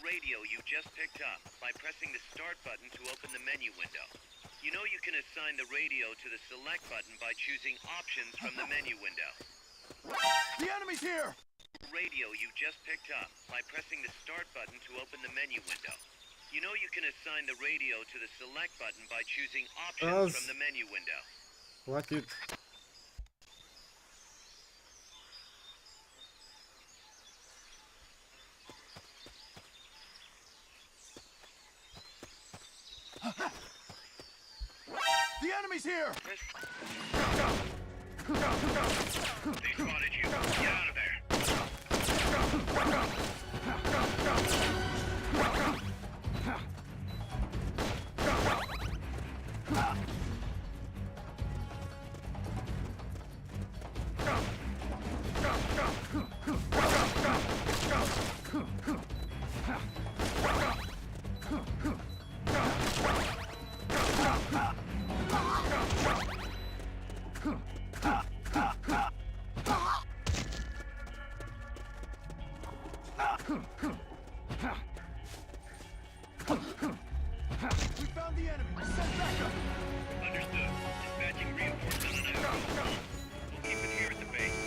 Radio you just picked up by pressing the start button to open the menu window. You know you can assign the radio to the select button by choosing options from the menu window. The enemy's here! Radio you just picked up by pressing the start button to open the menu window. You know you can assign the radio to the select button by choosing options from the menu window. Хватит. The enemy's here! They spotted you. Get out of there. We found the enemy! Send backup! Understood. Dispatching reinforcements now. We'll keep it here at the base.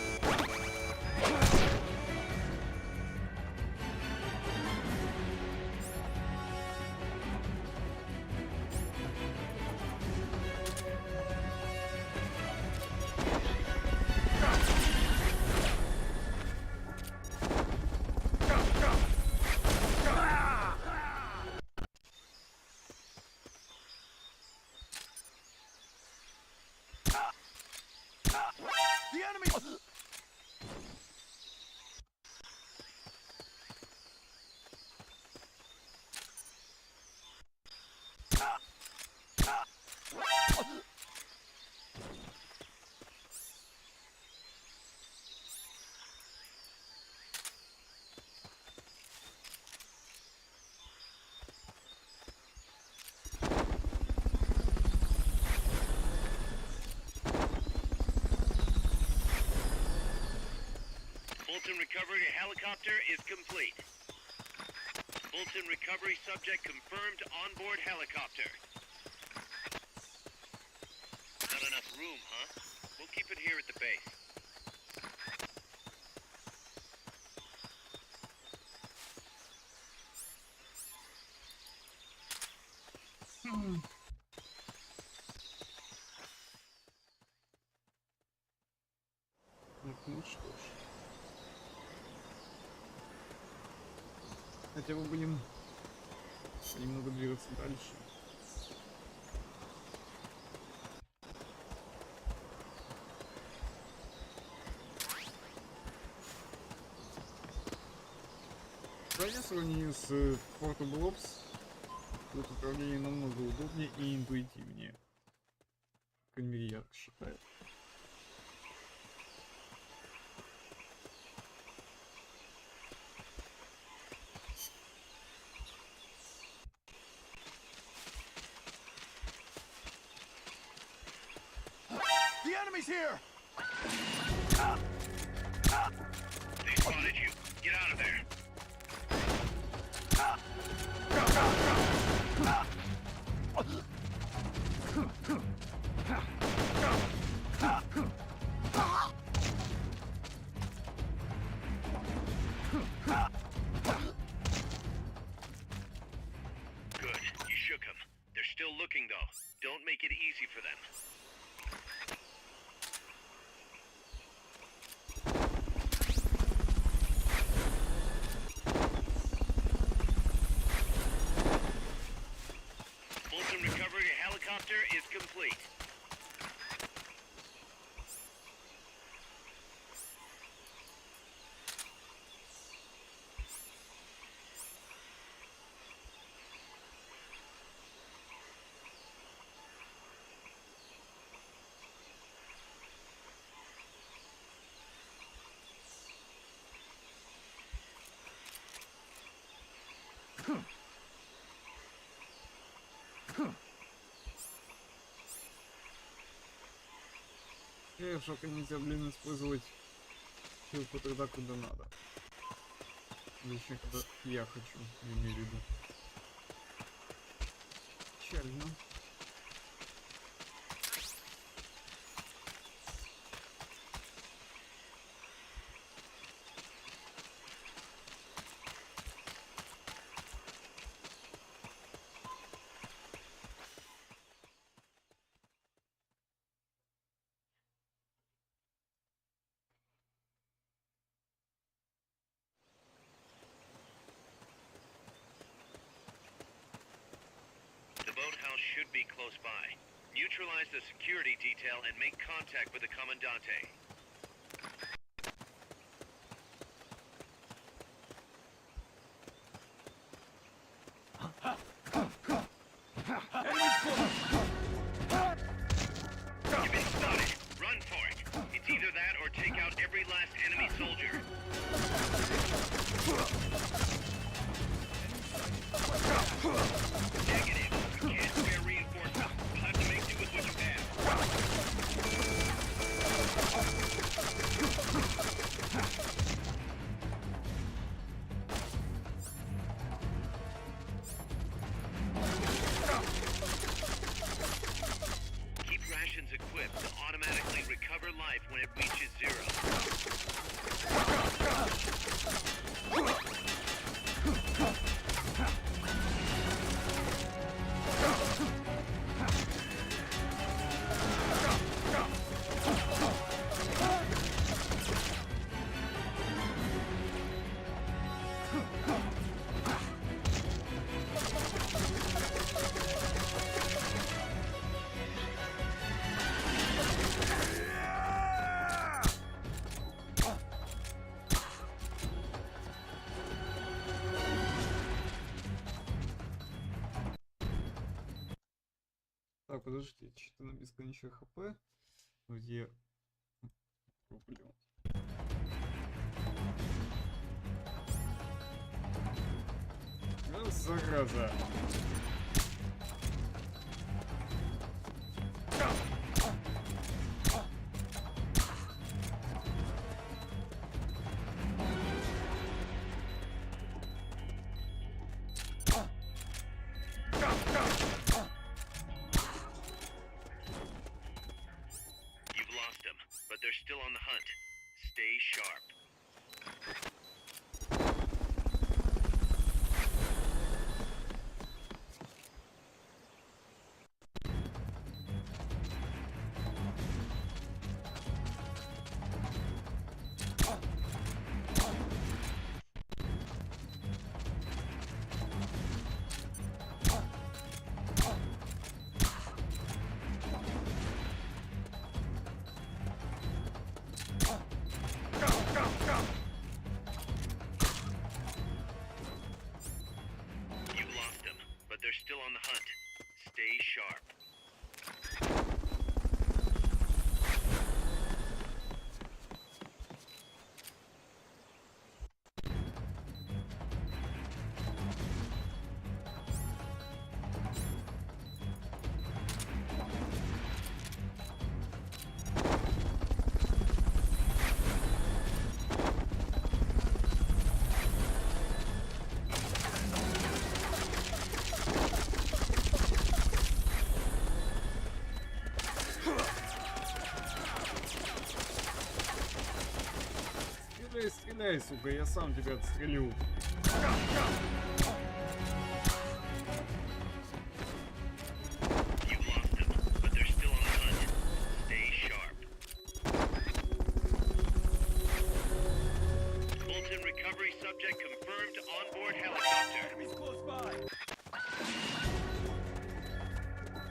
Fulton recovery helicopter is complete. Fulton recovery subject confirmed onboard helicopter. Not enough room, huh? We'll keep it here at the base. Ну что ж. Хотя бы будем немного двигаться дальше. Хотя в сравнении с Portable Ops, тут управление намного удобнее и интуитивнее. Конвейер считает. The enemy's here! They spotted you. Get out of there. Good. You shook them. They're still looking, though. Don't make it easy for them. Fulton recovery helicopter is complete. Шока нельзя, блин, использовать только тогда, куда надо. Точнее, когда я хочу, я имею в виду. Печально. Boathouse should be close by. Neutralize the security detail and make contact with the Commandante. You've been spotted. Run for it. It's either that or take out every last enemy soldier. Negative. You can't spare reinforcements. We'll have to make do with what you have. Keep rations equipped to automatically recover life when it reaches zero. Так, подождите, что-то на бесконечное хп. Где рублю. Ну, зараза. on the hunt. Stay sharp. Стреляй, стреляй, сука, я сам тебя отстрелю. You've lost them, but they're still on the hunt. Stay sharp. Fulton recovery subject confirmed onboard helicopter. Enemies close by.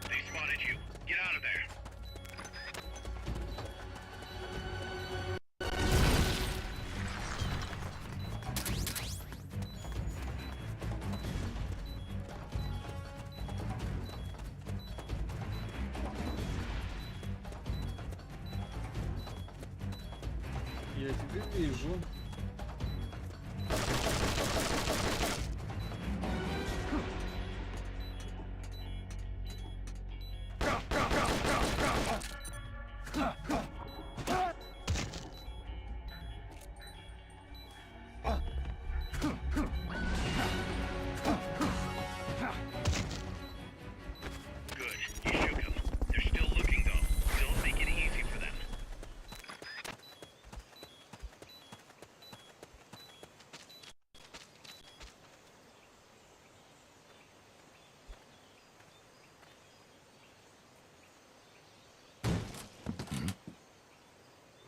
They spotted you. Get out of there. Я тебя вижу. Good. You shook them. They're still looking though. Don't make it easy for them.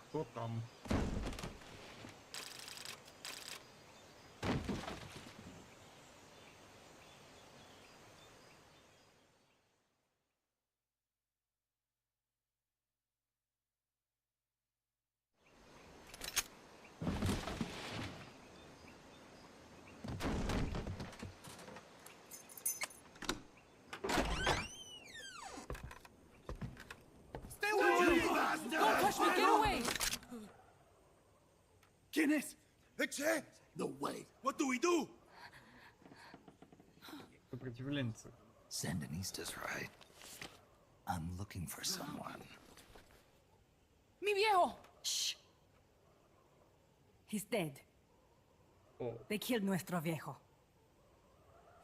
Кто там? Don't touch me! Get away! ¿Quién es? ¿Eche? No way. What do we do? Сопротивленцы. Sandinistas, right? I'm looking for someone. Mi viejo! Shh. He's dead. Oh. They killed nuestro viejo.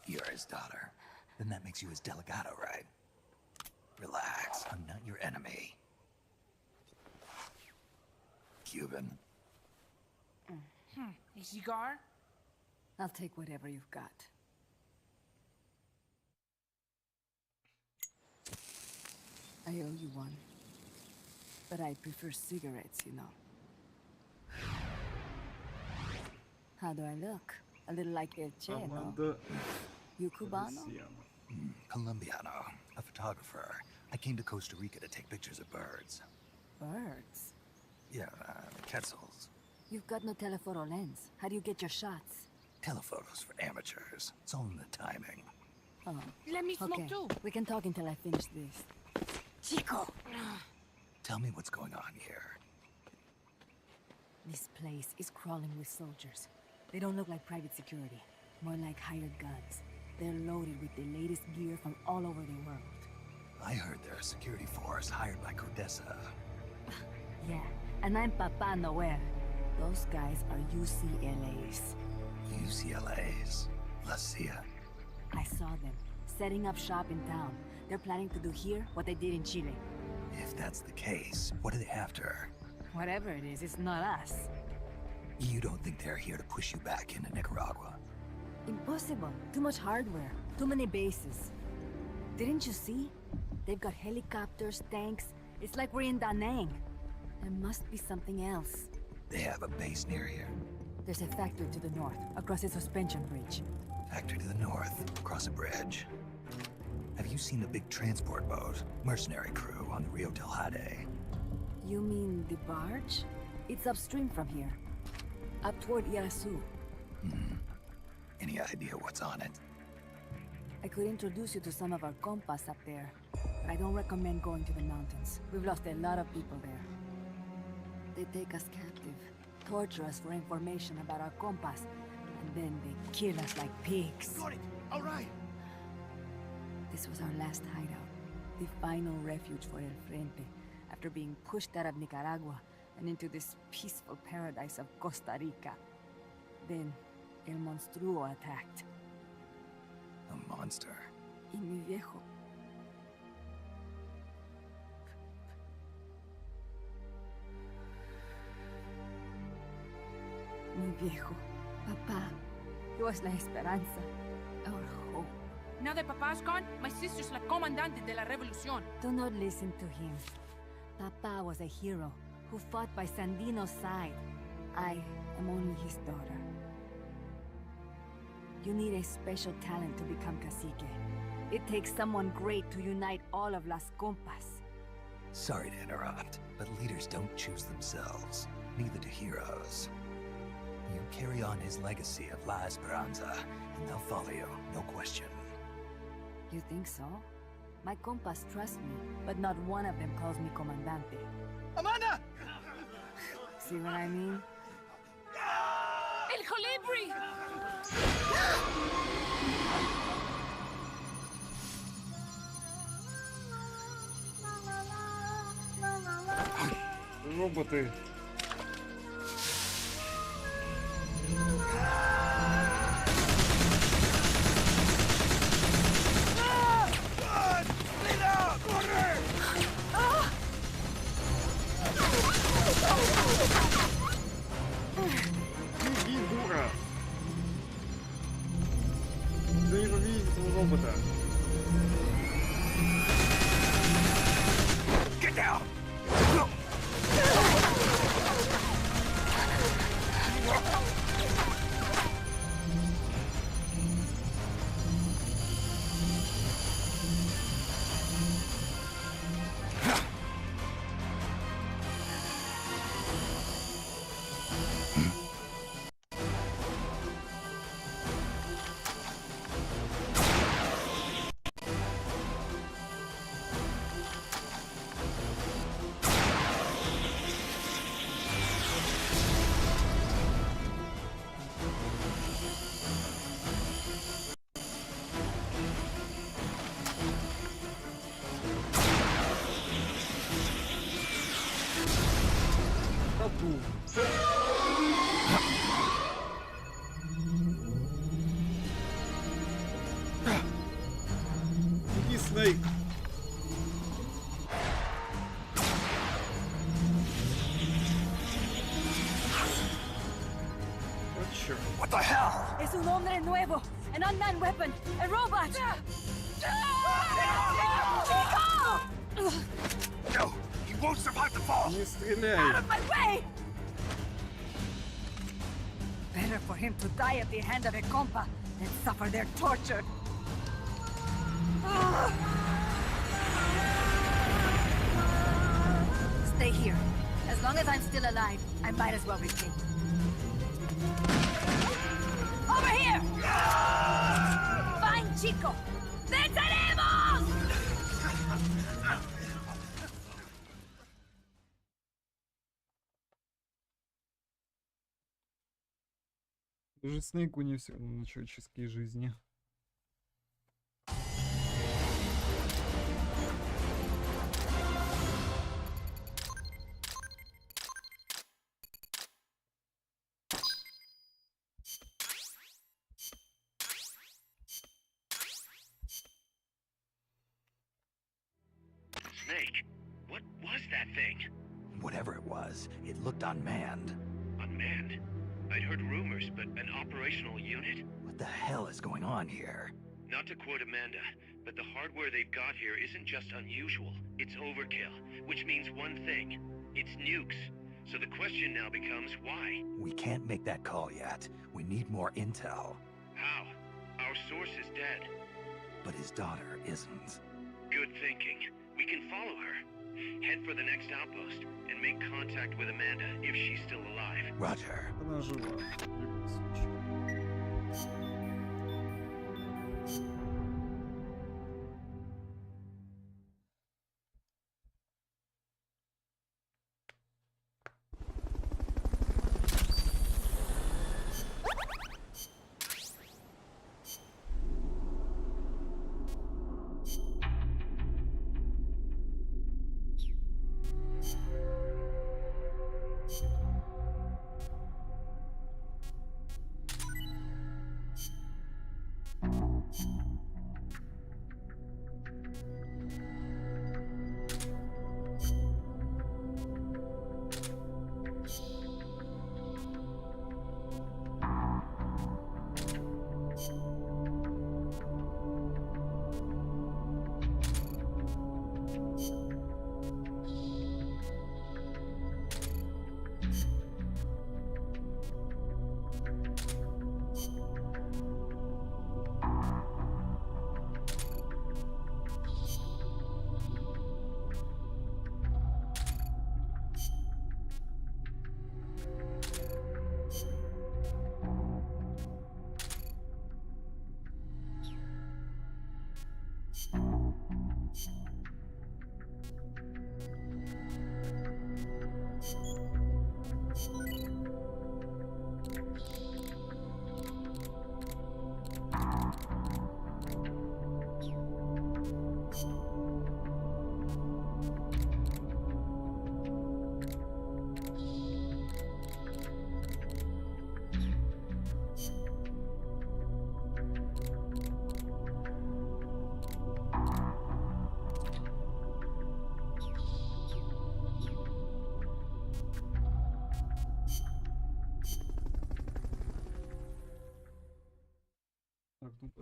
You're his daughter. Then that makes you his delegado, right? Relax, I'm not your enemy. Cuban. A cigar? I'll take whatever you've got. I owe you one. But I prefer cigarettes, you know. How do I look? A little like El Che, no? Команда You Cubano? Россиян. Colombiano, a photographer. I came to Costa Rica to take pictures of birds. Birds? Yeah, quetzals. You've got no telephoto lens. How do you get your shots? Telephotos for amateurs. It's all in the timing. Oh, Let me smoke okay. too. We can talk until I finish this. Chico! Tell me what's going on here. This place is crawling with soldiers. They don't look like private security, more like hired guns. They're loaded with the latest gear from all over the world. I heard they're a security force hired by Codesa. Yeah, and I'm Papa Noel. Those guys are UCLA's. UCLA's. La CIA. I saw them, setting up shop in town. They're planning to do here what they did in Chile. If that's the case, what are they after? Whatever it is, it's not us. You don't think they're here to push you back into Nicaragua? Impossible. Too much hardware. Too many bases. Didn't you see? They've got helicopters, tanks. It's like we're in Da Nang. There must be something else. They have a base near here. There's a factory to the north, across a suspension bridge. Factory to the north, across a bridge. Have you seen the big transport boat, mercenary crew on the Rio del Jade? You mean the barge? It's upstream from here. Up toward Irasu. Any idea what's on it? I could introduce you to some of our compas up there, but I don't recommend going to the mountains. We've lost a lot of people there. They take us captive, torture us for information about our compas, and then they kill us like pigs. Got it. All right. This was our last hideout, the final refuge for El Frente, after being pushed out of Nicaragua and into this peaceful paradise of Costa Rica. Then, El Monstruo attacked. A monster. Y mi viejo. Mi viejo. Papá. He was la esperanza. Our hope. Now that Papa's gone, my sister's la comandante de la revolución. Do not listen to him. Papa was a hero who fought by Sandino's side. I am only his daughter. You need a special talent to become cacique. It takes someone great to unite all of Las Compas. Sorry to interrupt, but leaders don't choose themselves. Neither do heroes. You carry on his legacy of La Esperanza, and they'll follow you, no question. You think so? My compas trust me, but not one of them calls me comandante. Amanda! See what I mean? El Colibri! Роботы. Беги, дура! Ты не победишь этого робота. Get down! Тату. Беги, Снейк. Вот чёрт. What the hell? Es un hombre nuevo, an unmanned weapon, a robot! No, he won't survive the fall! Не Out стреляй. of my way! Better for him to die at the hand of a compa than suffer their torture. Stay here. As long as I'm still alive, I might as well retreat. Over here! Fine, chico! ¡Venceremos! Даже Снейку не все равно на человеческие жизни. Snake, what was that thing? Whatever it was, it looked unmanned. Unmanned? I'd heard rumors, but an operational unit? What the hell is going on here? Not to quote Amanda, but the hardware they've got here isn't just unusual, it's overkill, which means one thing. It's nukes. So the question now becomes why? We can't make that call yet. We need more intel. How? Our source is dead. But his daughter isn't. Good thinking. We can follow her. Head for the next outpost and make contact with Amanda if she's still alive. Roger. Она жива. В любом случае.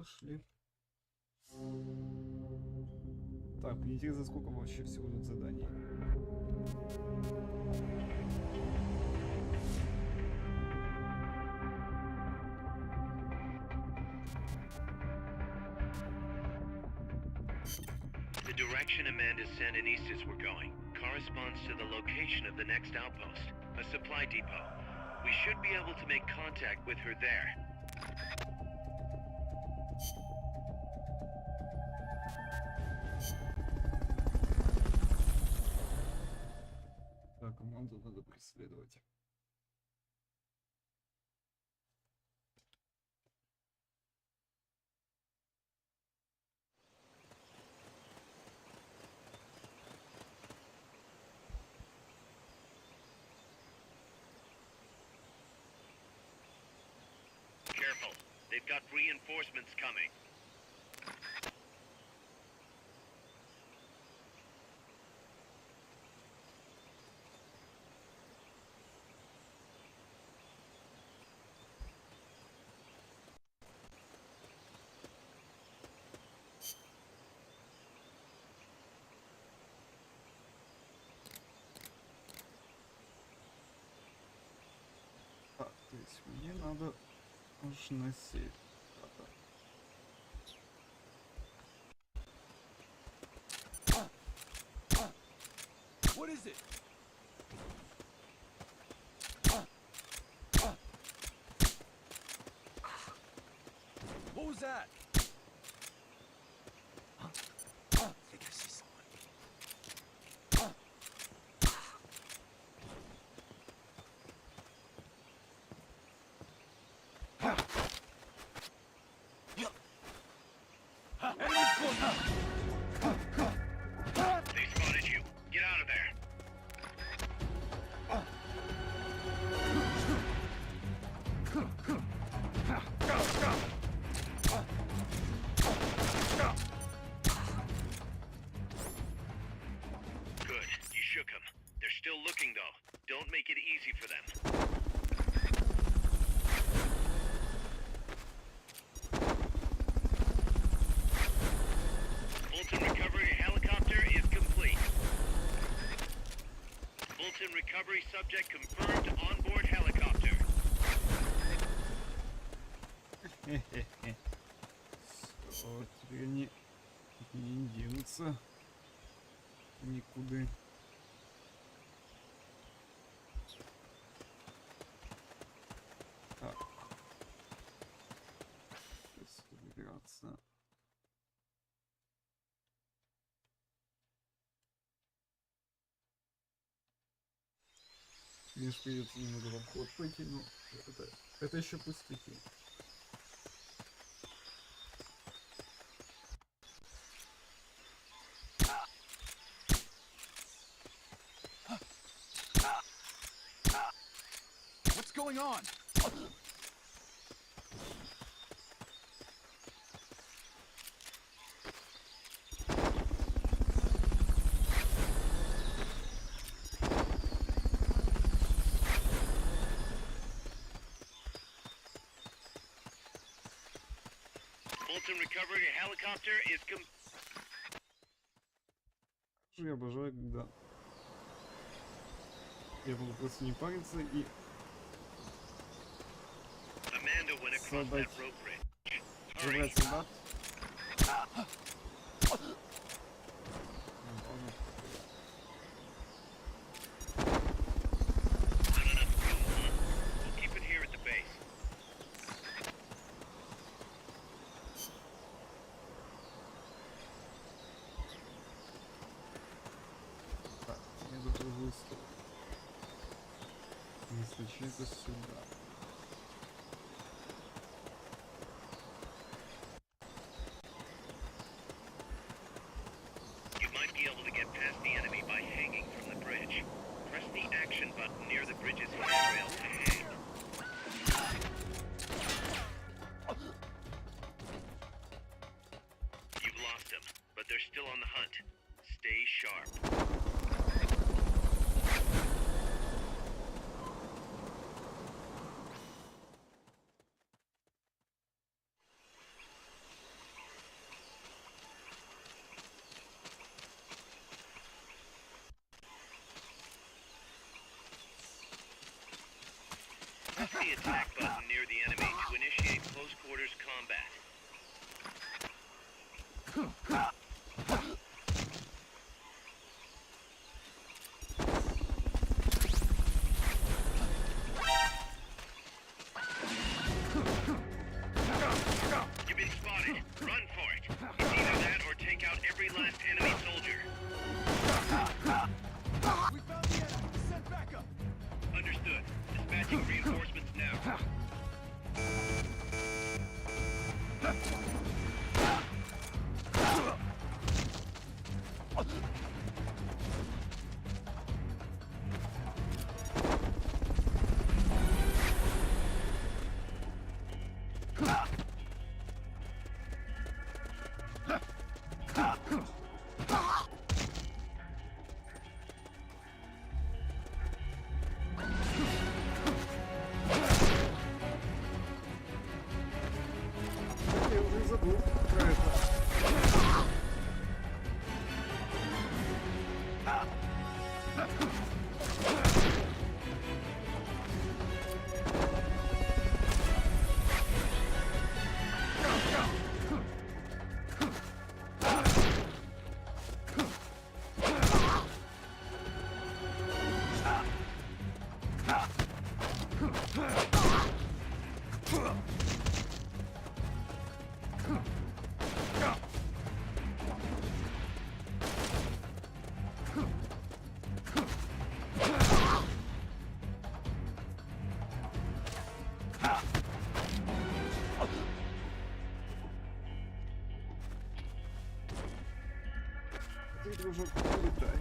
Пошли. Так, мне интересно, сколько вообще всего тут заданий. The direction Amanda's Sandinistas were going corresponds to the location of the next outpost, a supply depot. We should be able to make contact with her there. Так, команду надо преследовать. Careful. They've got reinforcements coming. Так, то есть мне надо аж на север. What is it? What was that? I think I see someone. Enemies close up! They spotted you. Get out of there. Good. You shook them. They're still looking, though. Don't make it easy for them. Fulton recovery helicopter is complete. Fulton recovery subject confirmed onboard helicopter. Хе-хе-хе. Всё, теперь они не денутся никуда. Так. Сейчас выбираться. Конечно, придется немного в обход пойти, но это еще пустяки. What's going on? Fulton recovery helicopter is Я обожаю, когда я могу просто не париться и Amanda went across that rope bridge. забрать солдат. Not enough room, huh? We'll keep it here at the base. Так, мне в другую сторону. Если чего-то сюда. You might be able to get past the enemy by hanging from the bridge. Press the action button near the bridge's handrail to hang. You've lost them, but they're still on the hunt. Stay sharp. attack button near the enemy to initiate close quarters combat. You've been spotted. Run for it. It's either that or take out every last enemy soldier. We found the enemy. Send backup. Understood. Dispatching reinforcements now. Я уже забыл про это. Ты, дружок, улетай.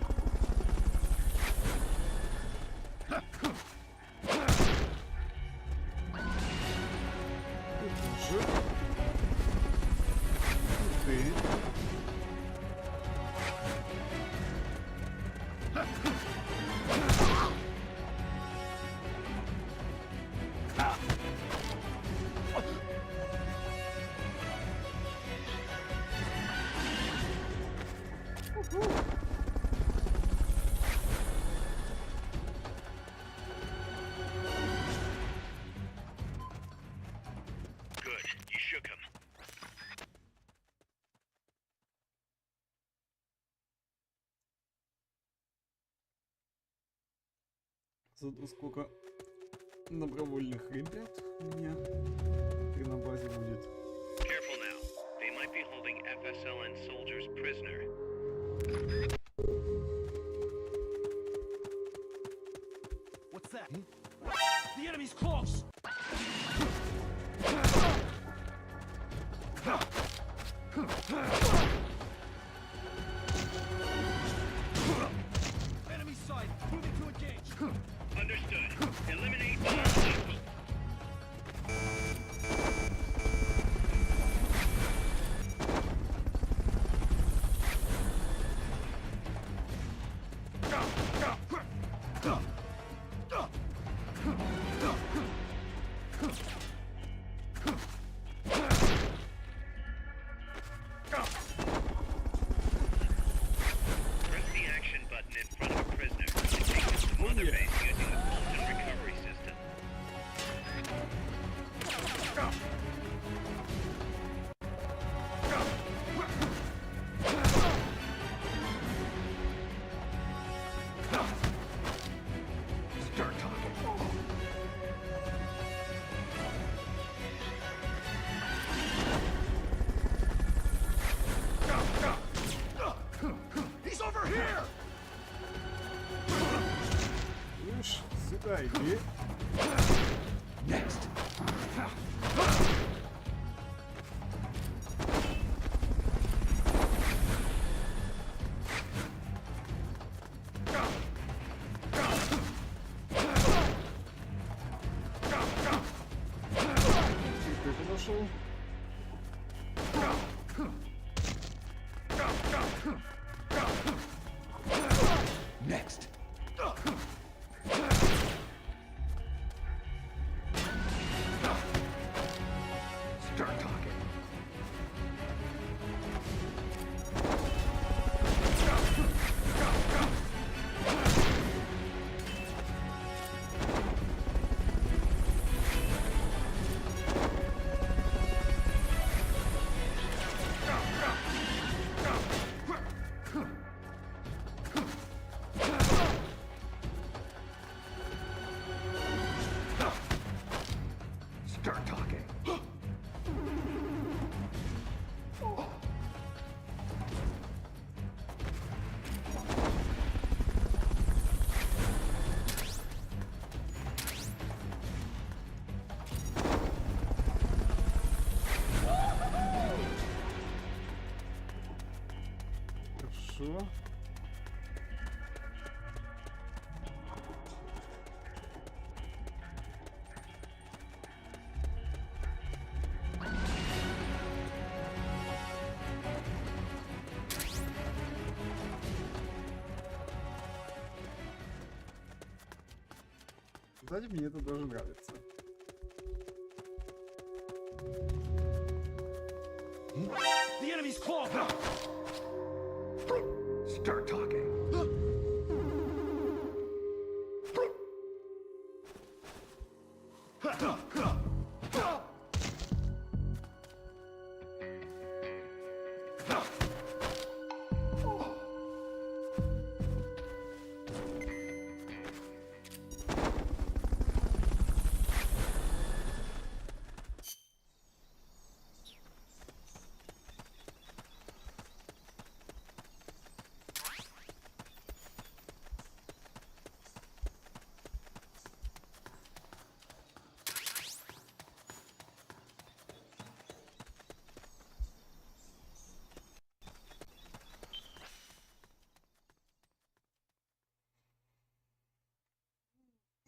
Ты тоже. Ты. Good. You shook him. Зато сколько добровольных ребят у меня на базе будет. Careful now. They might be holding FSLN soldiers prisoner. What's that? The enemy's close. Enemy sight. Moving to engage. Understood. Eliminate all lethal. Press the action button in front of a prisoner and take them to mother base using the Fulton recovery system. Start talking. He's over here. Слышь, сюда иди. Next. И ты подошел. Next. Start talking. Хорошо. Кстати, мне это даже нравится. The enemy's claw! Start talking.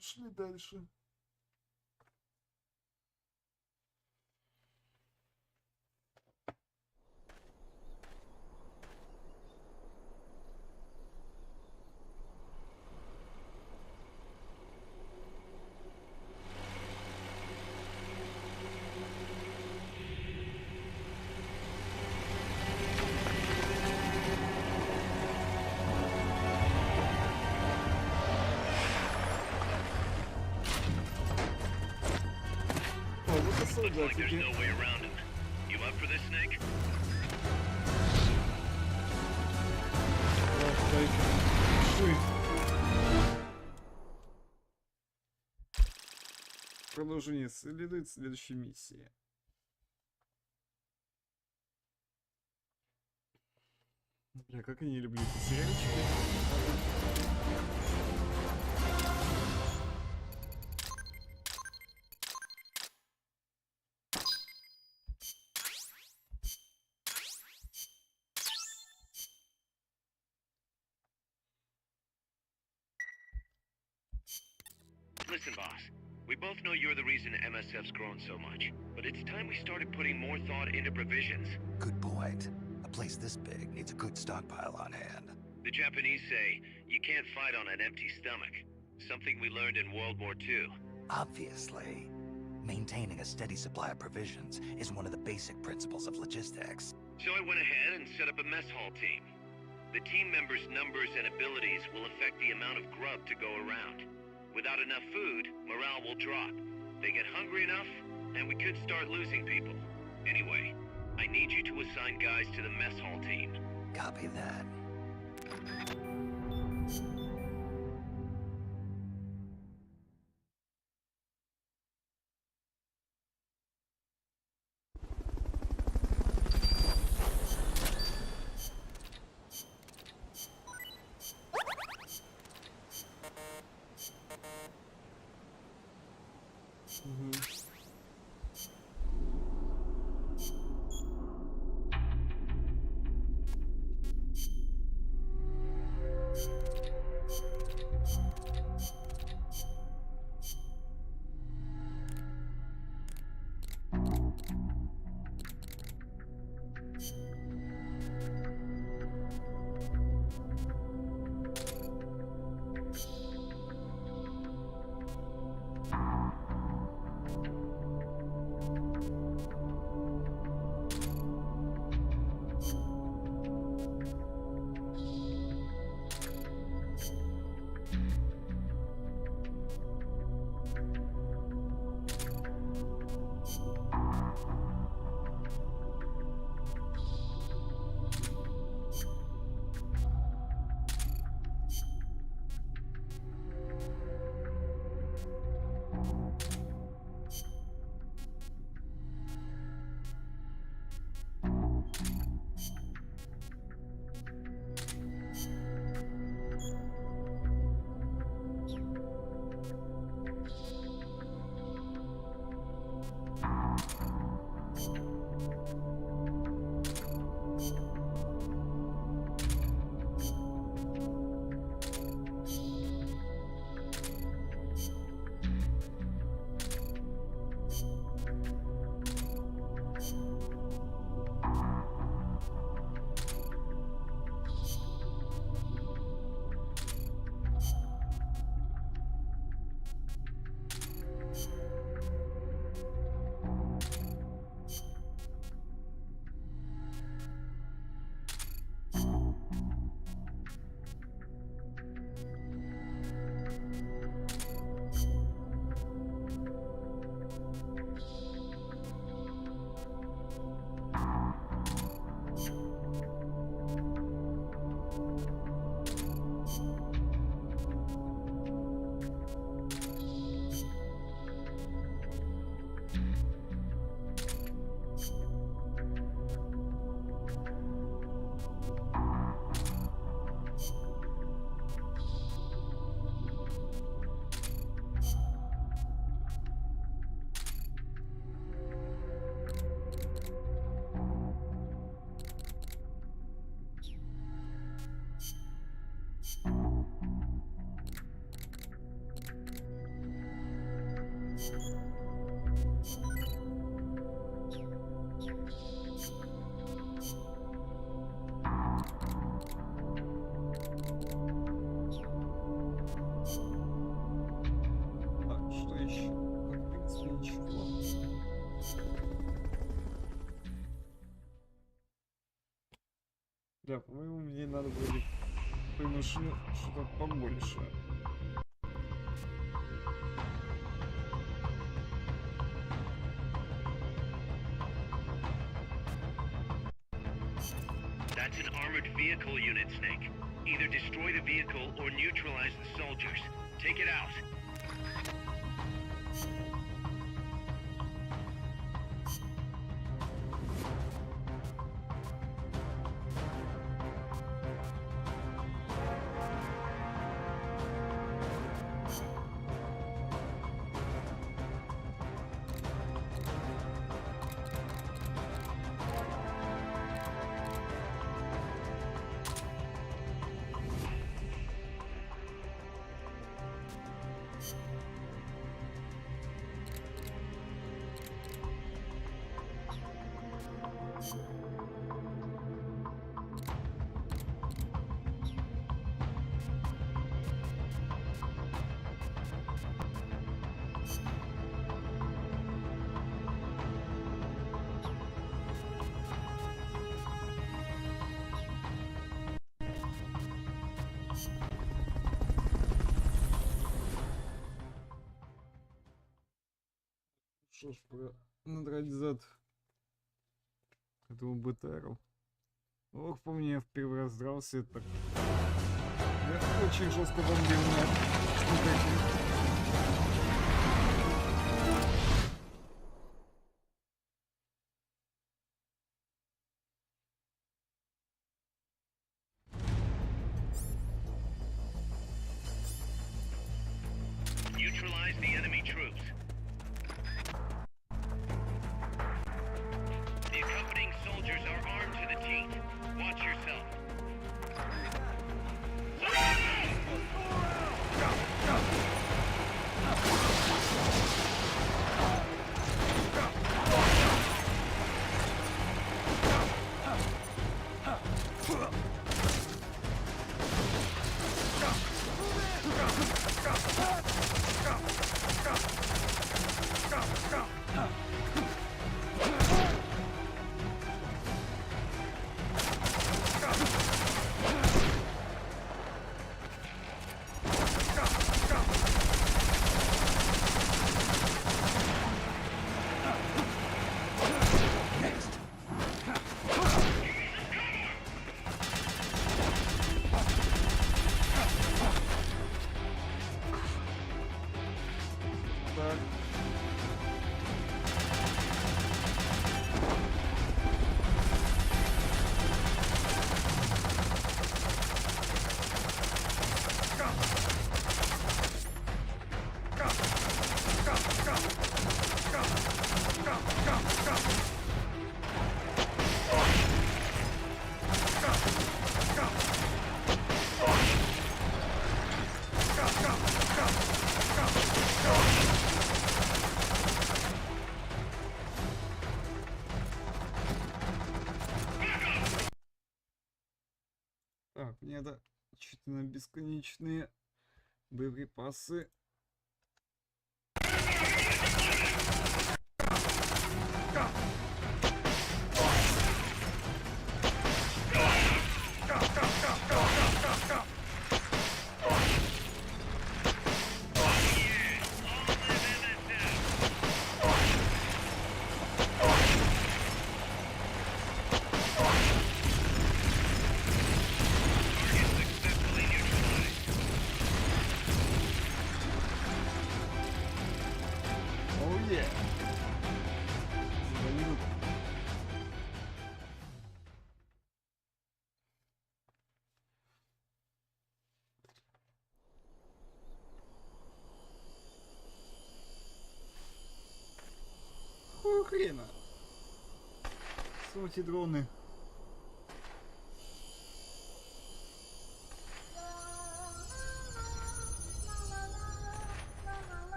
Шли дальше. Looks like there's no way around him. You up for this, Snake? Продолжение следует в следующей миссии. Бля, как я не люблю эти сериальчики. Listen, boss. We both know you're the reason MSF's grown so much, but it's time we started putting more thought into provisions. Good point. A place this big needs a good stockpile on hand. The Japanese say, you can't fight on an empty stomach. Something we learned in World War II. Obviously. Maintaining a steady supply of provisions is one of the basic principles of logistics. So I went ahead and set up a mess hall team. The team members' numbers and abilities will affect the amount of grub to go around. Without enough food, morale will drop. They get hungry enough, and we could start losing people. Anyway, I need you to assign guys to the mess hall team. Copy that. Хотя, по-моему, мне надо будет той машины что-то побольше. That's an armored vehicle unit, Snake. Either destroy the vehicle or neutralize the soldiers. Take it out. Что ж, пора надрать зад этому БТРу. Ох, по мне в первый раз дрался, так... Я очень жестко бомбил на штуках. Neutralize the enemy troops. The accompanying soldiers are armed to the teeth. Watch yourself. Так, мне надо чуть на бесконечные боеприпасы. Какого хрена? Что эти дроны?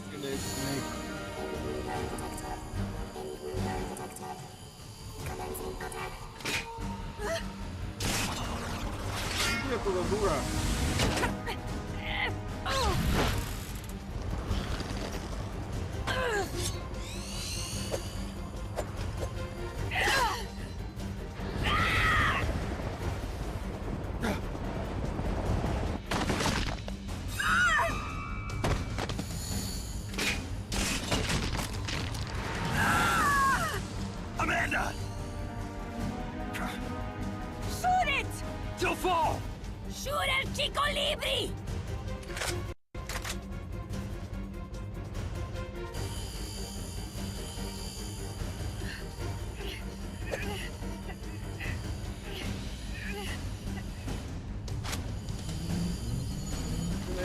Стреляет Снейк. туда, дура! Amanda! Shoot it! She'll fall! Shoot el chico libri!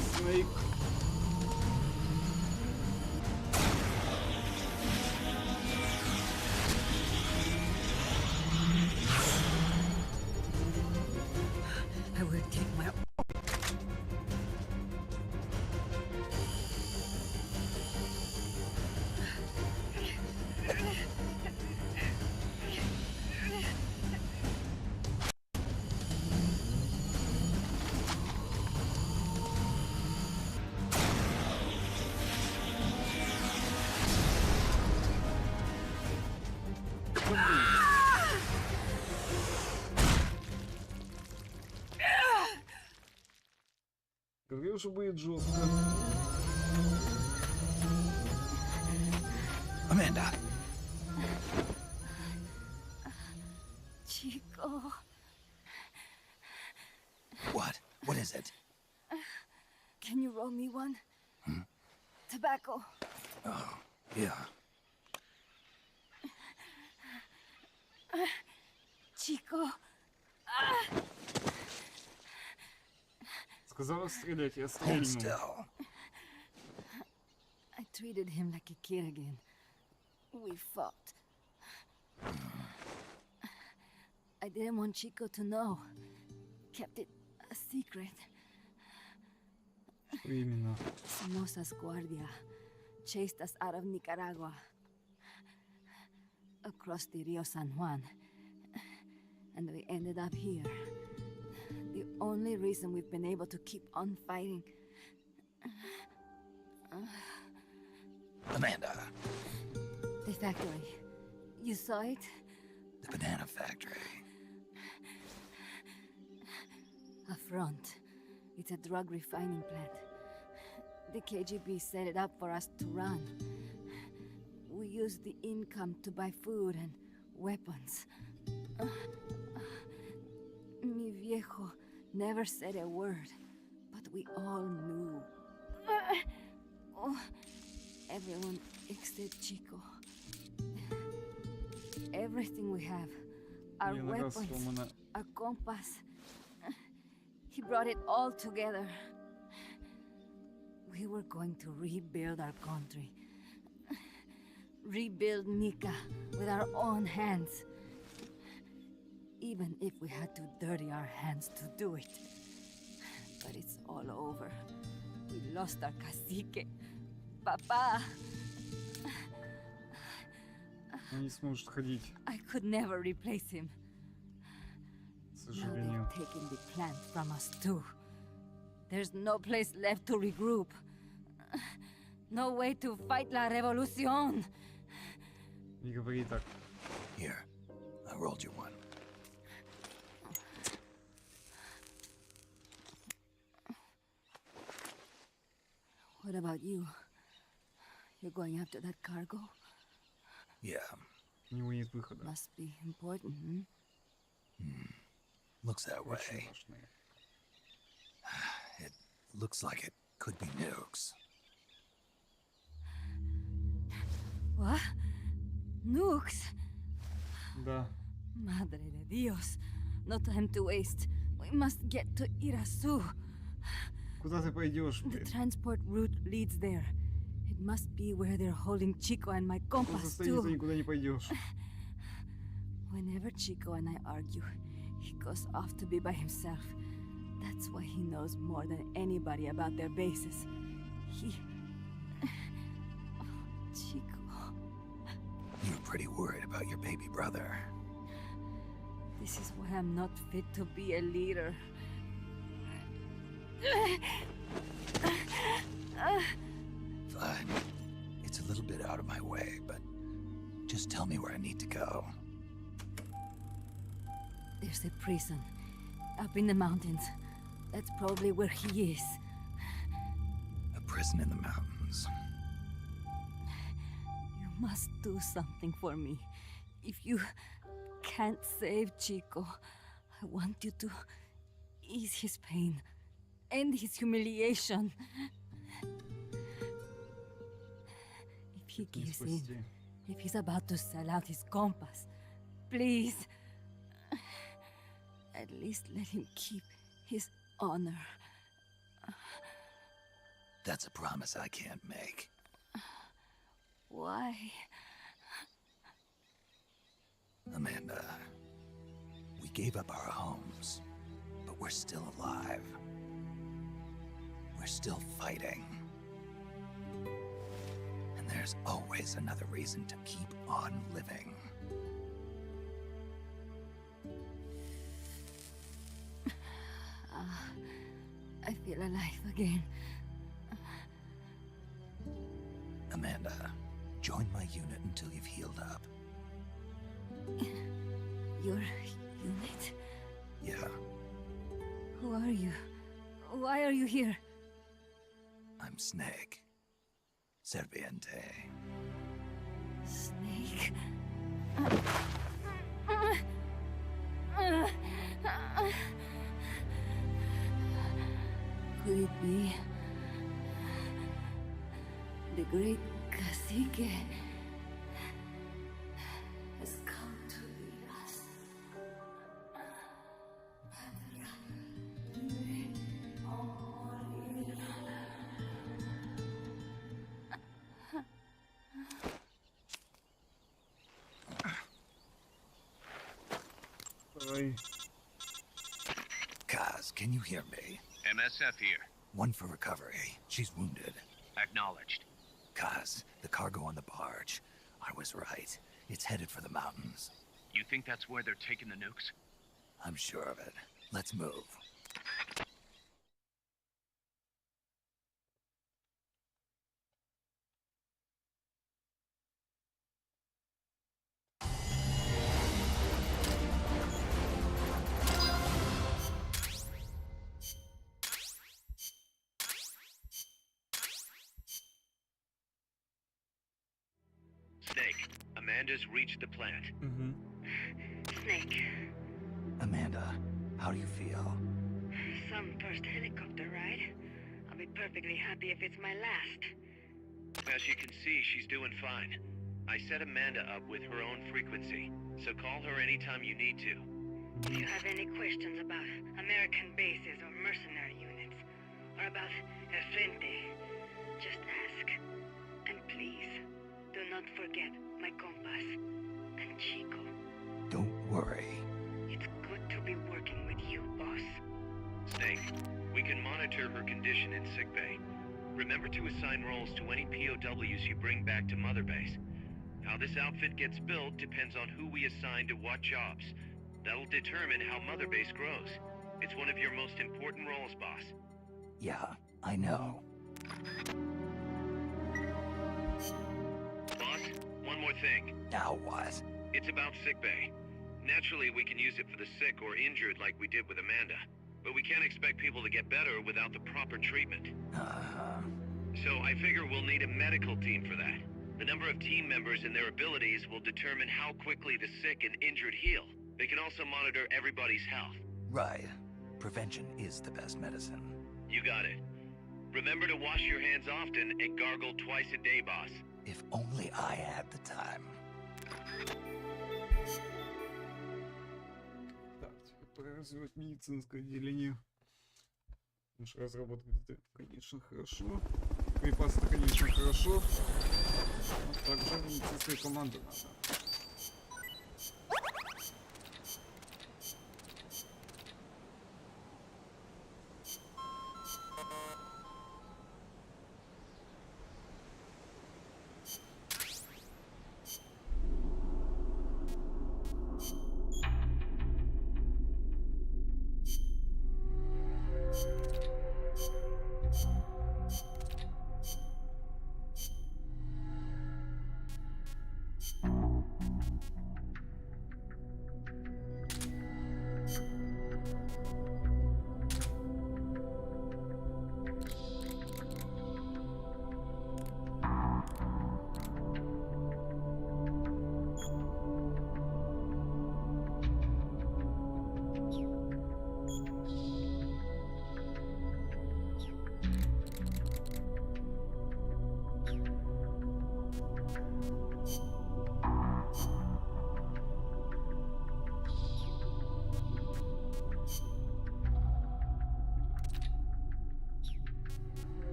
Snake. I will take my... Говорил, что будет жестко. Amanda! Chico. What? What is it? Can you roll me one? Tobacco. Oh, yeah. Chico. Сказала стрелять, я Hold стрельну. still. I treated him like a kid again. We fought. I didn't want Chico to know. Kept it a secret. Что именно? Somoza's Guardia chased us out of Nicaragua, across the Rio San Juan, and we ended up here. The only reason we've been able to keep on fighting. Amanda. The factory. You saw it? The banana factory. A front. It's a drug refining plant. The KGB set it up for us to run. We used the income to buy food and weapons. Mi viejo never said a word, but we all knew. Oh, everyone except Chico. Everything we have, our Мне нога weapons, сломана. our compass. He brought it all together. We were going to rebuild our country. Rebuild Nika with our own hands. Even if we had to dirty our hands to do it. But it's all over. We lost our cacique. Papa. Он не сможет ходить, I could never replace him. к Now сожалению. they've taken the plant from us too. There's no place left to regroup. No way to fight la revolución. Не говори так. Here, I rolled you one. What about you? You're going after that cargo? Yeah. У него нет выхода. Must be important, Looks that way. Очень важные. It looks like it could be nukes. What? Nukes? Да. Madre de Dios. No time to waste. We must get to Irasu. Куда ты пойдешь, The блядь? transport route leads there. It must be where they're holding Chico and my В compass состоянии ты too. никуда не пойдешь. Whenever Chico and I argue, he goes off to be by himself. That's why he knows more than anybody about their bases. He... Oh, Chico... You're pretty worried about your baby brother. This is why I'm not fit to be a leader. Fine. It's a little bit out of my way, but just tell me where I need to go. There's a prison up in the mountains. That's probably where he is. A prison in the mountains. You must do something for me. If you can't save Chico, I want you to ease his pain, end his humiliation. If he gives in, if he's about to sell out his compass, please, at least let him keep his honor. That's a promise I can't make. Why? Amanda, we gave up our homes, but we're still alive. We're still fighting. And there's always another reason to keep on living. I feel alive again. Amanda, join my unit until you've healed up. Your unit? Yeah. Who are you? Why are you here? I'm Snake. Serviente. Snake? Could it be the great cacique has come to lead us? Bye. Kaz, can you hear me? MSF here. One for recovery. She's wounded. Acknowledged. Kaz, the cargo on the barge. I was right. It's headed for the mountains. You think that's where they're taking the nukes? I'm sure of it. Let's move. Snake, Amanda's reached the plant. Snake, Amanda, how do you feel? some first helicopter ride. I'll be perfectly happy if it's my last. As you can see, she's doing fine. I set Amanda up with her own frequency, so call her anytime you need to. If you have any questions about American bases or mercenary units, or about El Frente, just ask. And please, do not forget my compass and Chico. Don't worry. It's good to be working with you, boss. Snake, we can monitor her condition in sickbay. Remember to assign roles to any POWs you bring back to Mother Base. How this outfit gets built depends on who we assign to what jobs. That'll determine how Mother Base grows. It's one of your most important roles, boss. Yeah, I know. Boss, one more thing. Now what? It's about sickbay. Naturally, we can use it for the sick or injured like we did with Amanda. But we can't expect people to get better without the proper treatment. So I figure we'll need a medical team for that. The number of team members and their abilities will determine how quickly the sick and injured heal. They can also monitor everybody's health. Right. Prevention is the best medicine. You got it. Remember to wash your hands often and gargle twice a day, boss. If only I had the time. Так, теперь пора развивать медицинское отделение. Потому что разработка это, конечно, хорошо. Припасы, конечно, хорошо. Но также медицинская команда надо.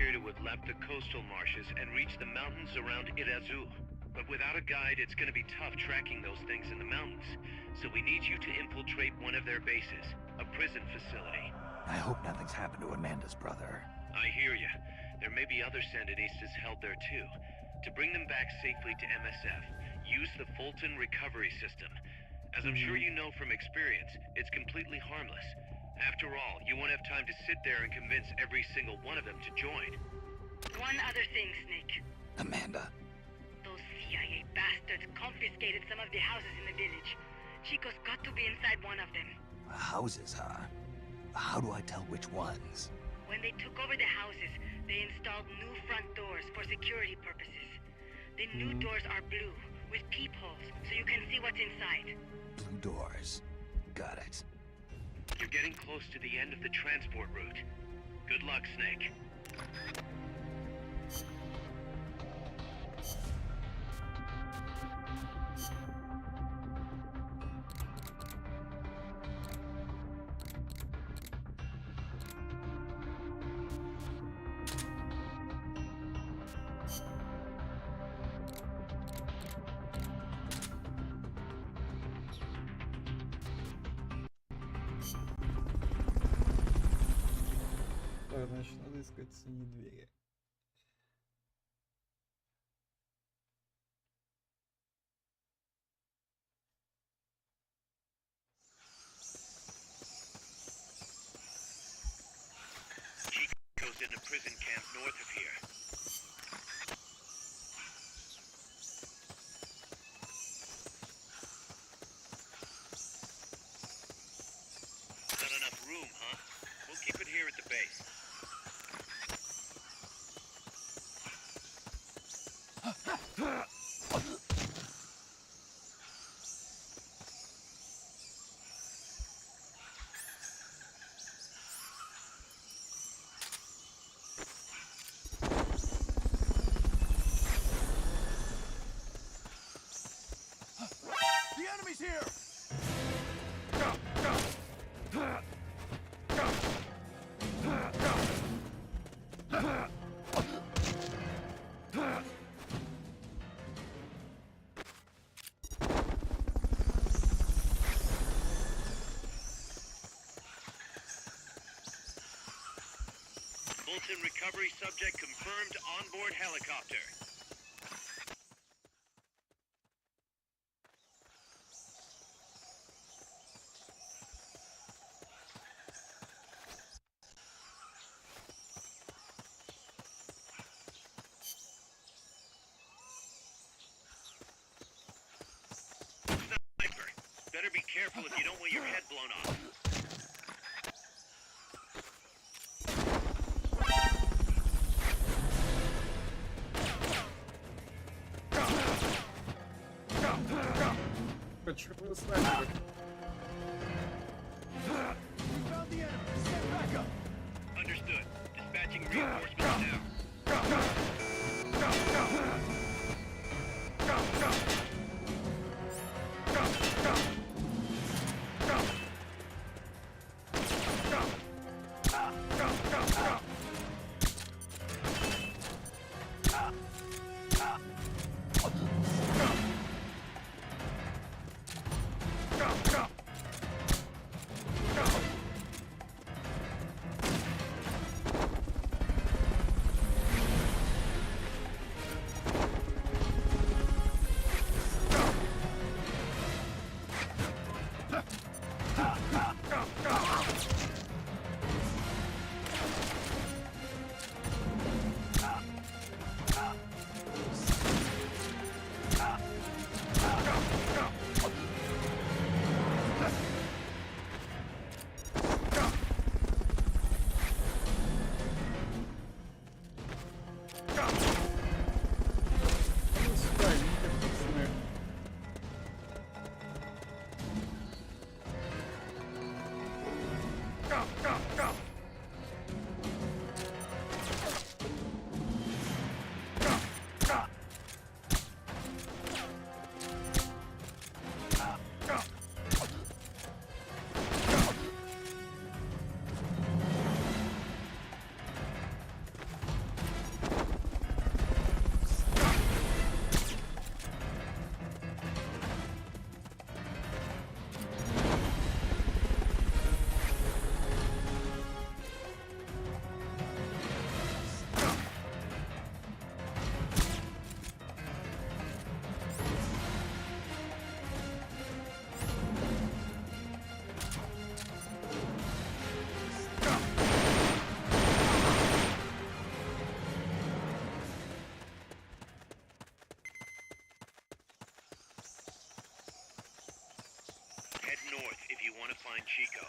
appear to have left the coastal marshes and reached the mountains around Irazu. But without a guide, it's gonna be tough tracking those things in the mountains. So we need you to infiltrate one of their bases, a prison facility. I hope nothing's happened to Amanda's brother. I hear ya. There may be other Sandinistas held there too. To bring them back safely to MSF, use the Fulton recovery system. As I'm sure you know from experience, it's completely harmless. After all, you won't have time to sit there and convince every single one of them to join. One other thing, Snake. Amanda. Those CIA bastards confiscated some of the houses in the village. Chico's got to be inside one of them. Houses, huh? How do I tell which ones? When they took over the houses, they installed new front doors for security purposes. The new doors are blue, with peepholes, so you can see what's inside. Blue doors. Got it. You're getting close to the end of the transport route. Good luck, Snake. Так, значит, надо искать синие двери. Chico's in a prison camp north of here. Not enough room, huh? We'll keep it here at the base. The enemy's here! Fulton recovery subject confirmed onboard helicopter. Sniper, better be careful if you don't want your head blown off. Почему снайпер? Found the enemy! Stand back up! Understood. Dispatching reinforcements now. if you want to find Chico.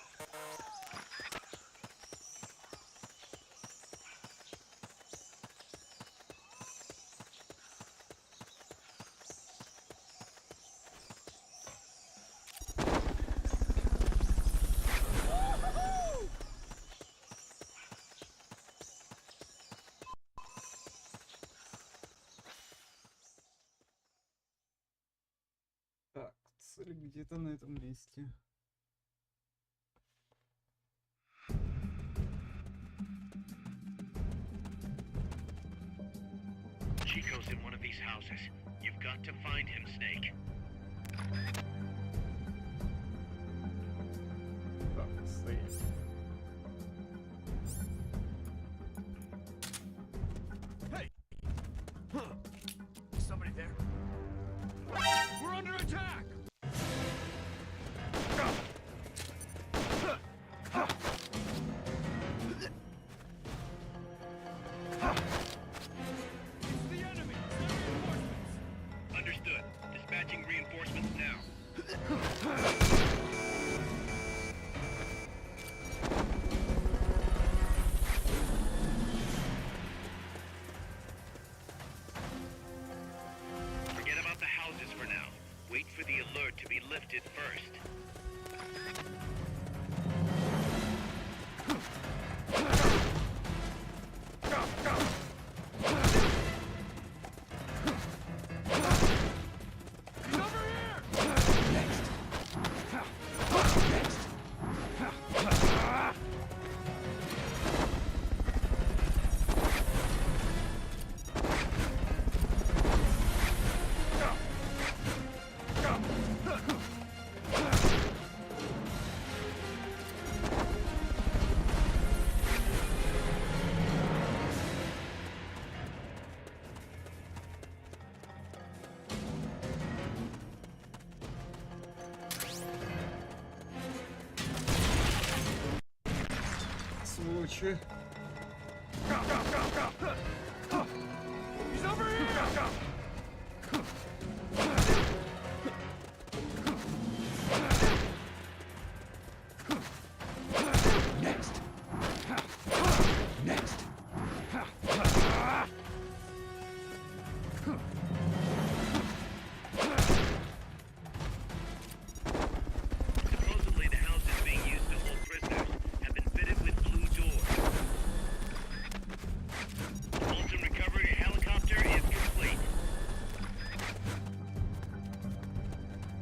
Так, цель где-то на этом месте. Chico's in one of these houses. You've got to find him, Snake. Так, стоять. Hey! Somebody there? We're under attack! It's the enemy! Send reinforcements! Understood. Dispatching reinforcements now. Forget about the houses for now. Wait for the alert to be lifted first. He's over here! Сволочи. He's over here! Next. Next. Supposedly the houses being used to hold prisoners have been fitted with blue doors. Bolton recovery helicopter is complete.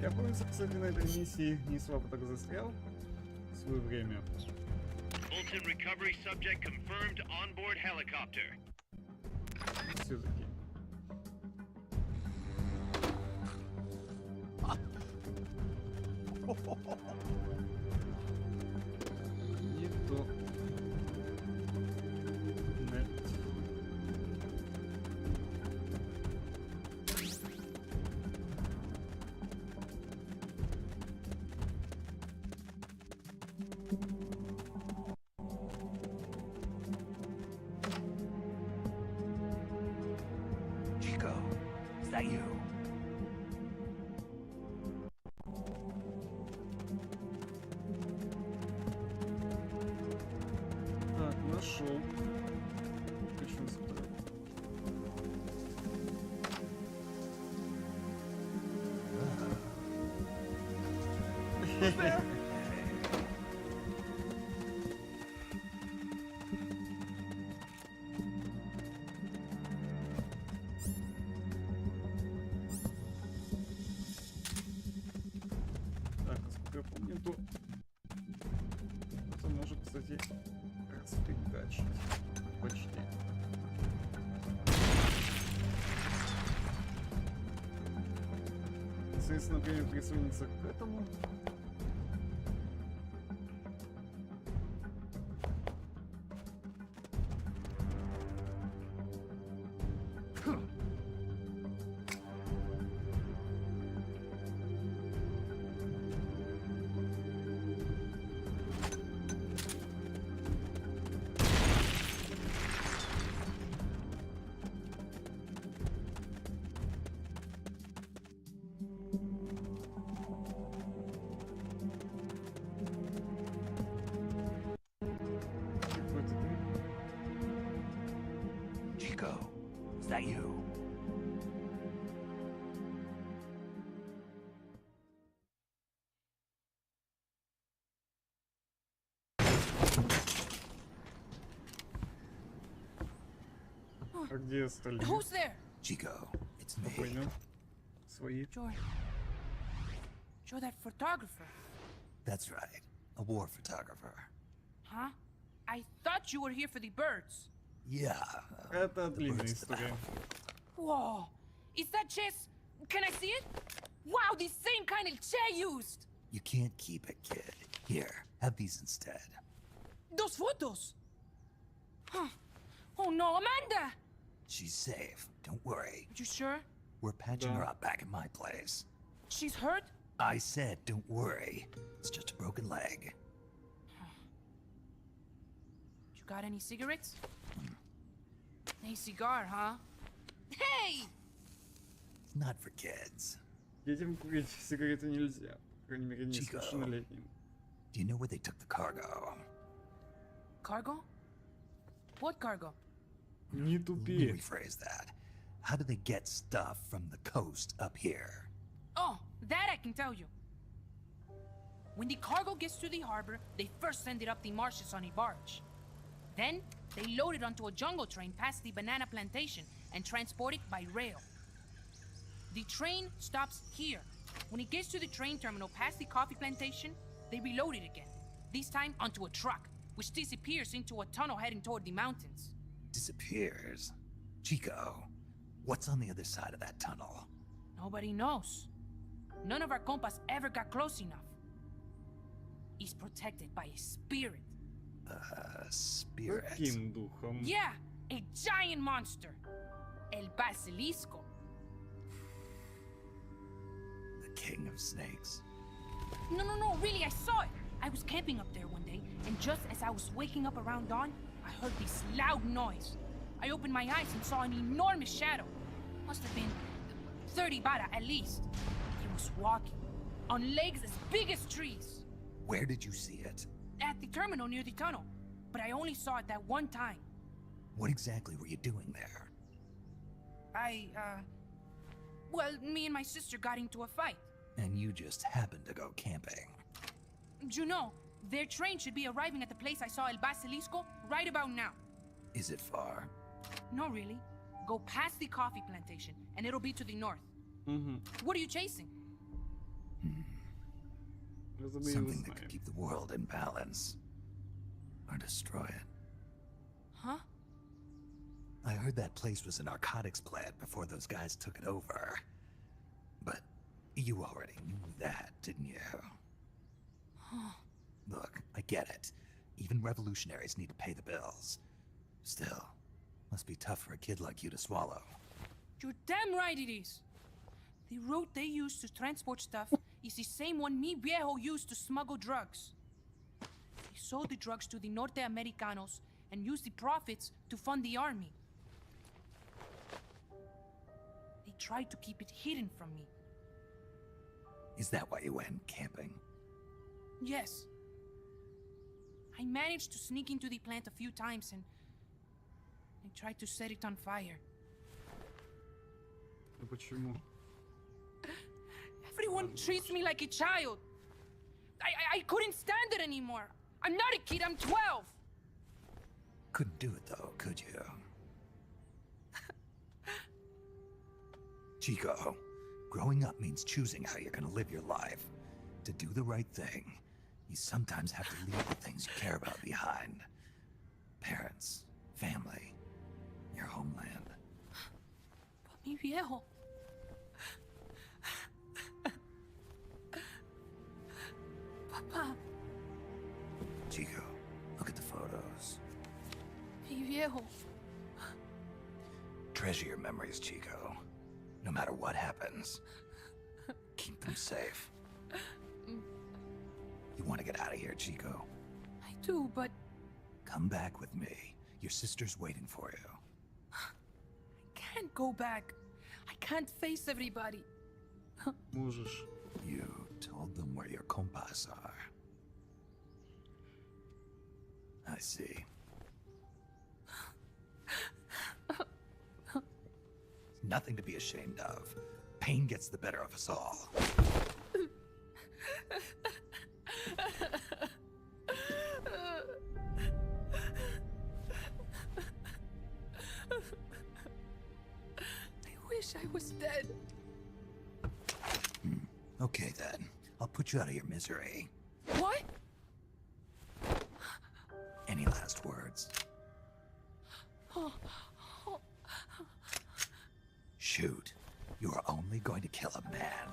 Я помню, кстати, на этой миссии не слабо так застрял в свое время. Bolton recovery subject confirmed onboard helicopter. Все-таки. Не то. Нет. Chico, is that you? Так, нашел. Почему забрал? Так, насколько я помню, то это может, кстати, расфигачить. Почти. Соответственно, например, присоединиться к этому. Chico, is that you? А где остальные? Who's there? Chico, it's me. Понял. Свои. You're that photographer. That's right, a war photographer. Huh? I thought you were here for the birds. Yeah. Это the длинная birds to the история. battlefield. Whoa. Is that chess? Can I see it? Wow, the same kind of chair used. You can't keep it, kid. Here, have these instead. Those photos. Huh. Oh no, Amanda! She's safe, don't worry. You sure? We're patching her up back at my place. She's hurt? I said, don't worry. It's just a broken leg. You got any cigarettes? A cigar, huh? Hey! It's not for kids. Детям курить сигареты нельзя. По крайней мере, Chico. несовершеннолетним. Do you know where they took the cargo? Cargo? What cargo? Не Let me тупи. rephrase that. How do they get stuff from the coast up here? Oh, that I can tell you. When the cargo gets to the harbor, they first send it up the marshes on a barge. Then, they load it onto a jungle train past the banana plantation and transport it by rail. The train stops here. When it gets to the train terminal past the coffee plantation, they reload it again. This time onto a truck, which disappears into a tunnel heading toward the mountains. Disappears. Chico, what's on the other side of that tunnel? Nobody knows. None of our compas ever got close enough. He's protected by a spirit. Spirit. Каким духом? Yeah, a giant monster. El Basilisco. The king of snakes. No, really, I saw it. I was camping up there one day, and just as I was waking up around dawn, I heard this loud noise. I opened my eyes and saw an enormous shadow. Must have been 30 bara at least. He was walking, on legs as big as trees. Where did you see it? At the terminal near the tunnel, but I only saw it that one time. What exactly were you doing there? Well, me and my sister got into a fight. And you just happened to go camping. You know, their train should be arriving at the place I saw El Basilisco right about now. Is it far? No, really. Go past the coffee plantation, and it'll be to the north. Угу. What are you chasing? Something that could keep the world in balance. Or destroy it. Huh? I heard that place was a narcotics plant before those guys took it over. But you already knew that, didn't you? Look, I get it. Even revolutionaries need to pay the bills. Still, must be tough for a kid like you to swallow. You're damn right it is. The route they use to transport stuff is the same one mi viejo used to smuggle drugs. He sold the drugs to the Norte Americanos and used the profits to fund the army. They tried to keep it hidden from me. Is that why you went camping? Yes. I managed to sneak into the plant a few times and I tried to set it on fire. А почему? Everyone treats me like a child. I couldn't stand it anymore. I'm not a kid, I'm 12. Couldn't do it though, could you? Chico, growing up means choosing how you're gonna live your life. To do the right thing, you sometimes have to leave the things you care about behind. Parents, family, your homeland. But mi viejo. Papa, Chico, look at the photos. mi viejo. Treasure your memories, Chico. No matter what happens, keep them safe. You want to get out of here, Chico? I do, but Come back with me. Your sister's waiting for you. I can't go back. I can't face everybody. Можешь. You told them where your compas are. I see. Nothing to be ashamed of. Pain gets the better of us all. I wish I was dead. Okay then. I'll put you out of your misery. What? Any last words? Shoot. You are only going to kill a man.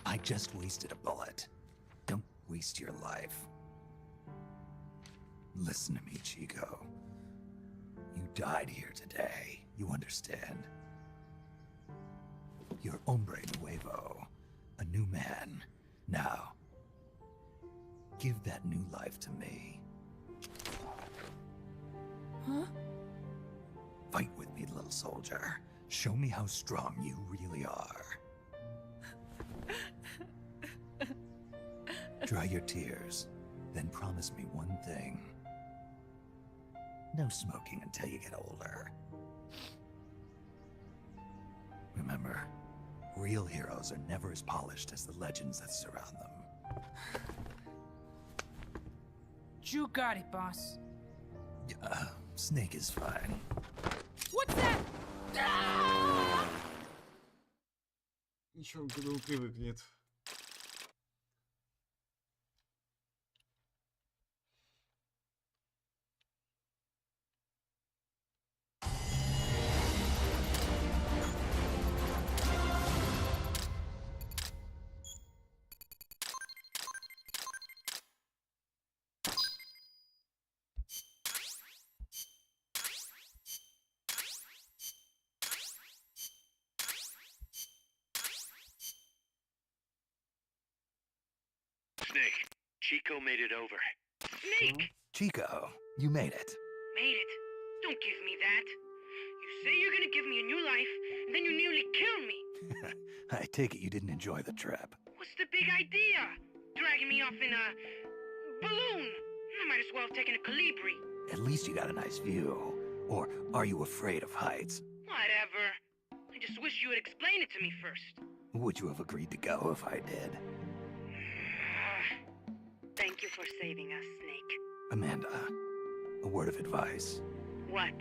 I just wasted a bullet. Don't waste your life. Listen to me, Chico. You died here today. You understand? You're hombre nuevo. A new man. Now, give that new life to me. Huh? Fight with me, little soldier. Show me how strong you really are. Dry your tears, then promise me one thing. No smoking until you get older. Remember, real heroes are never as polished as the legends that surround them. You got it, boss. Snake is fine. What's that? Ah! Ничего, он к этому привыкнет. Snake, Chico made it over. Snake! Chico, you made it. Made it. Don't give me that. You say you're gonna give me a new life, and then you nearly kill me. I take it you didn't enjoy the trip. What's the big idea? Dragging me off in a balloon. I might as well have taken a Calibri. At least you got a nice view. Or are you afraid of heights? Whatever. I just wish you would explain it to me first. Would you have agreed to go if I did? Thank you for saving us, Snake. Amanda, a word of advice. What?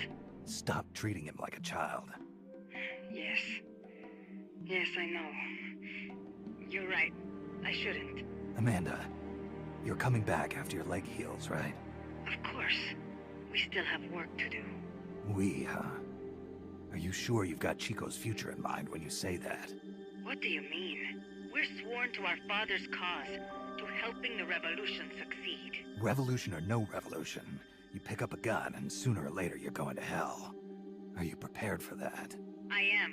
Stop treating him like a child. Yes. Yes, I know. You're right. I shouldn't. Amanda, you're coming back after your leg heals, right? Of course. We still have work to do. We, huh? Are you sure you've got Chico's future in mind when you say that? What do you mean? We're sworn to our father's cause, to helping the revolution succeed. Revolution or no revolution, you pick up a gun and sooner or later you're going to hell. Are you prepared for that? I am.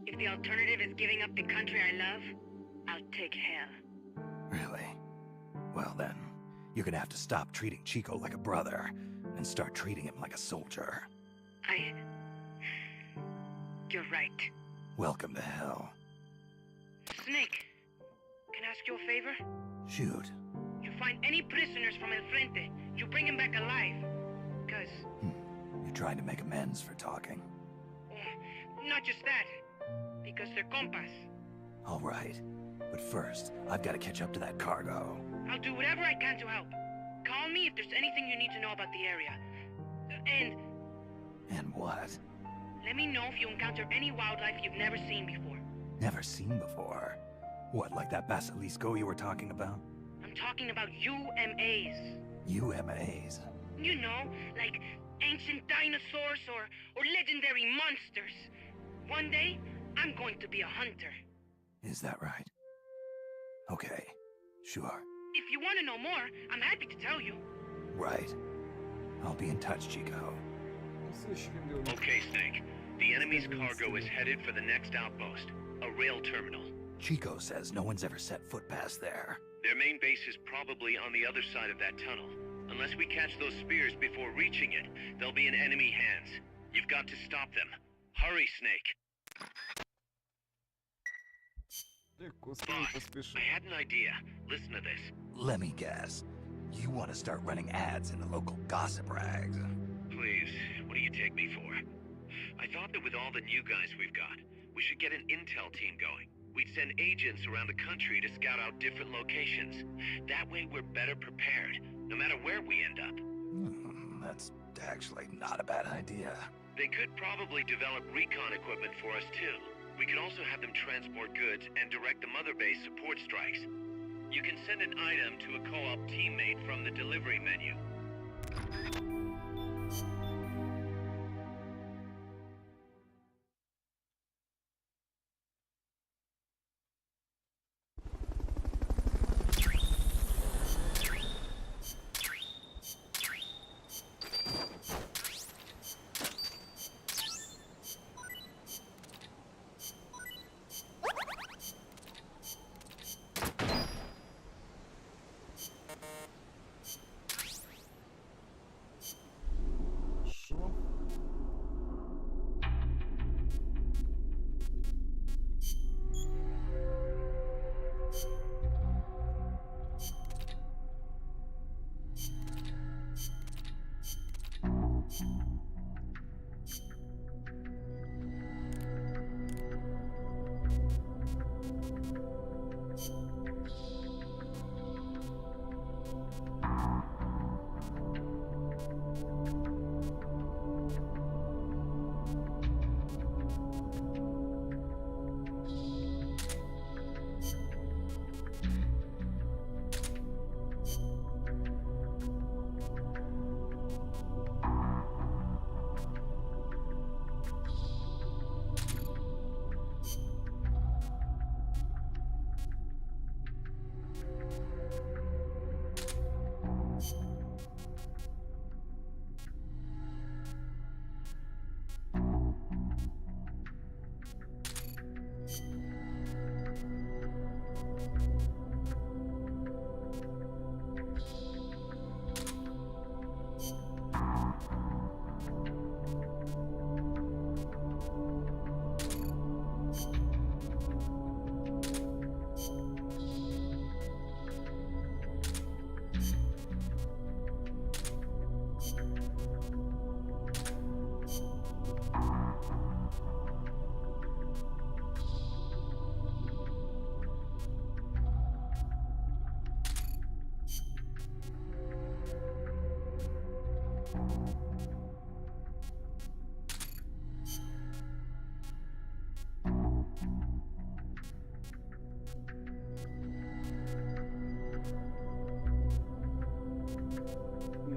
If the alternative is giving up the country I love, I'll take hell. Really? Well then, you're gonna have to stop treating Chico like a brother and start treating him like a soldier. You're right. Welcome to hell. Snake, can I ask you a favor? Shoot. You find any prisoners from El Frente, you bring them back alive. Cause... You're trying to make amends for talking. Not just that. Because they're compas. All right. But first, I've got to catch up to that cargo. I'll do whatever I can to help. Call me if there's anything you need to know about the area. And what? Let me know if you encounter any wildlife you've never seen before. Never seen before? What, like that basilisco you were talking about? I'm talking about UMAs. UMAs? You know, like ancient dinosaurs or legendary monsters. One day, I'm going to be a hunter. Is that right? Okay, sure. If you want to know more, I'm happy to tell you. Right. I'll be in touch, Chico. Okay, Snake. The enemy's cargo is headed for the next outpost, a rail terminal. Chico says no one's ever set foot past there. Their main base is probably on the other side of that tunnel. Unless we catch those spears before reaching it, they'll be in enemy hands. You've got to stop them. Hurry, Snake. Легко с ним поспешил. I had an idea. Listen to this. Let me guess. You want to start running ads in the local gossip rags? Please, what do you take me for? I thought that with all the new guys we've got, we should get an intel team going. We'd send agents around the country to scout out different locations. That way we're better prepared, no matter where we end up. That's actually not a bad idea. They could probably develop recon equipment for us too. We could also have them transport goods and direct the mother base support strikes. You can send an item to a co-op teammate from the delivery menu. Хорошо.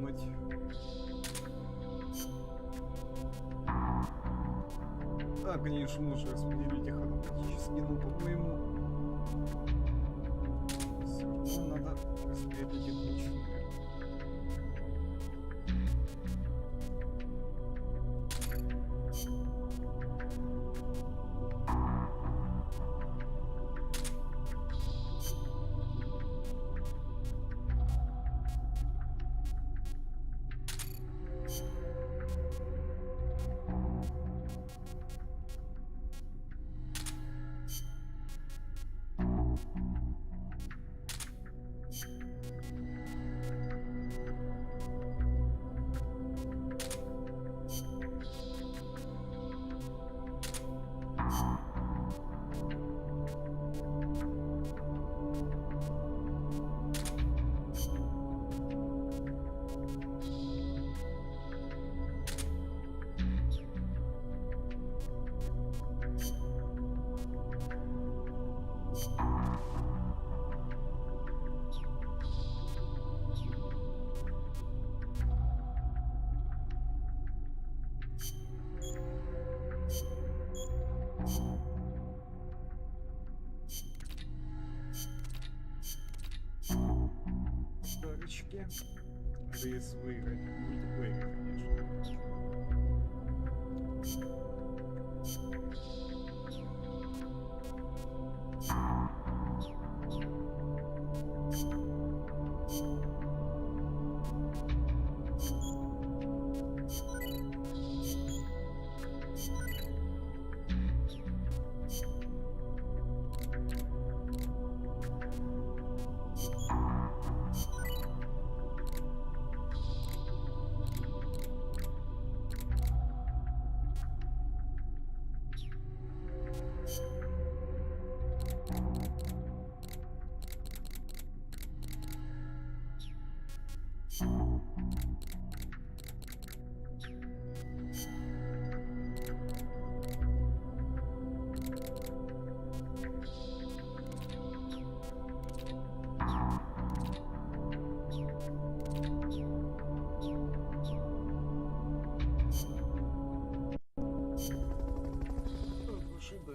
Мать. А, конечно, можно распределить их автоматически, но, по-моему, все равно надо распределить их вручную. Старочки. ДС выиграть. Мультиплеер, конечно.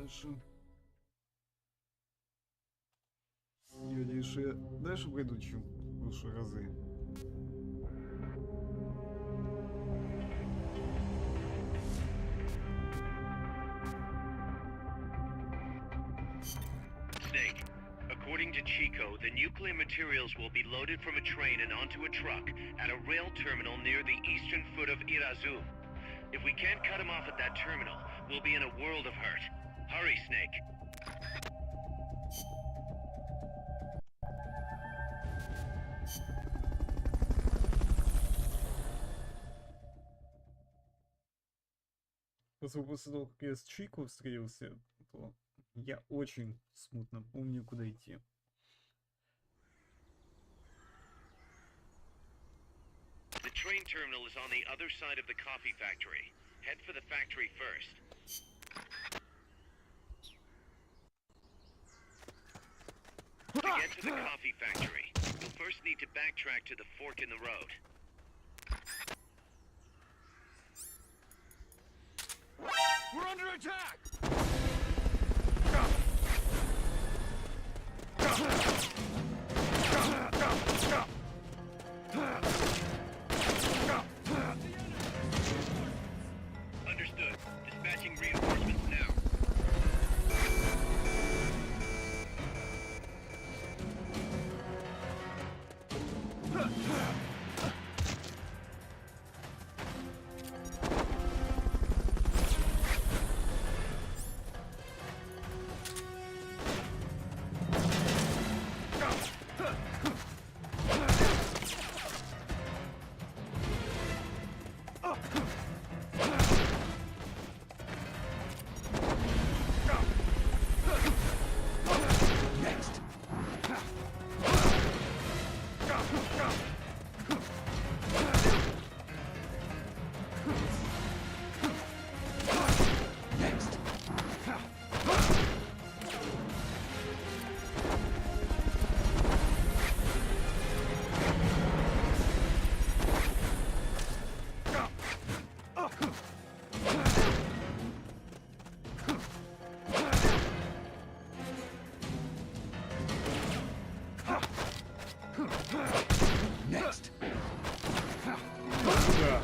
дальше. Я дальше пройду, чем в прошлые разы. Snake, according to Chico, the nuclear materials will be loaded from a train and onto a truck at a rail terminal near the eastern foot of Irazu. If we can't cut him off at that terminal, we'll be in a world of hurt. Hurry, Snake. После того, как я с Чико встретился, то я очень смутно помню, куда идти. The train terminal is on the other side of the coffee factory. Head for the factory first. To get to the coffee factory, you'll first need to backtrack to the fork in the road. We're under attack! Understood. Dispatching reinforcements now. Next! Да.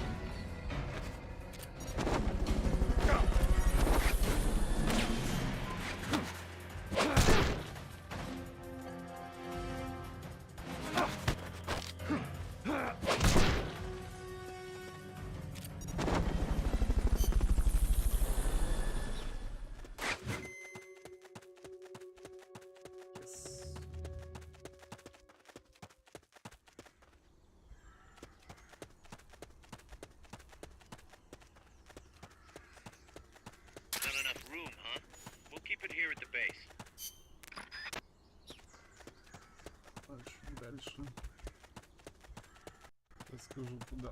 Yes. Not enough room, huh? We'll keep it here at the base. Дальше. Расскажу куда.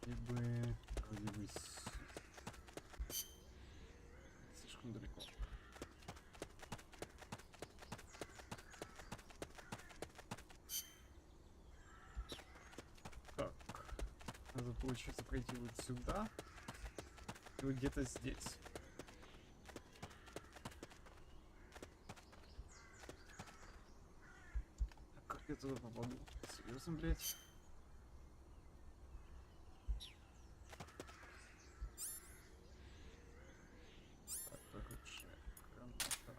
Вроде бы слишком далеко. Так, надо получается пройти вот сюда и вот где-то здесь. А как я туда попаду? Серьезно, блядь? Так, лучше граната.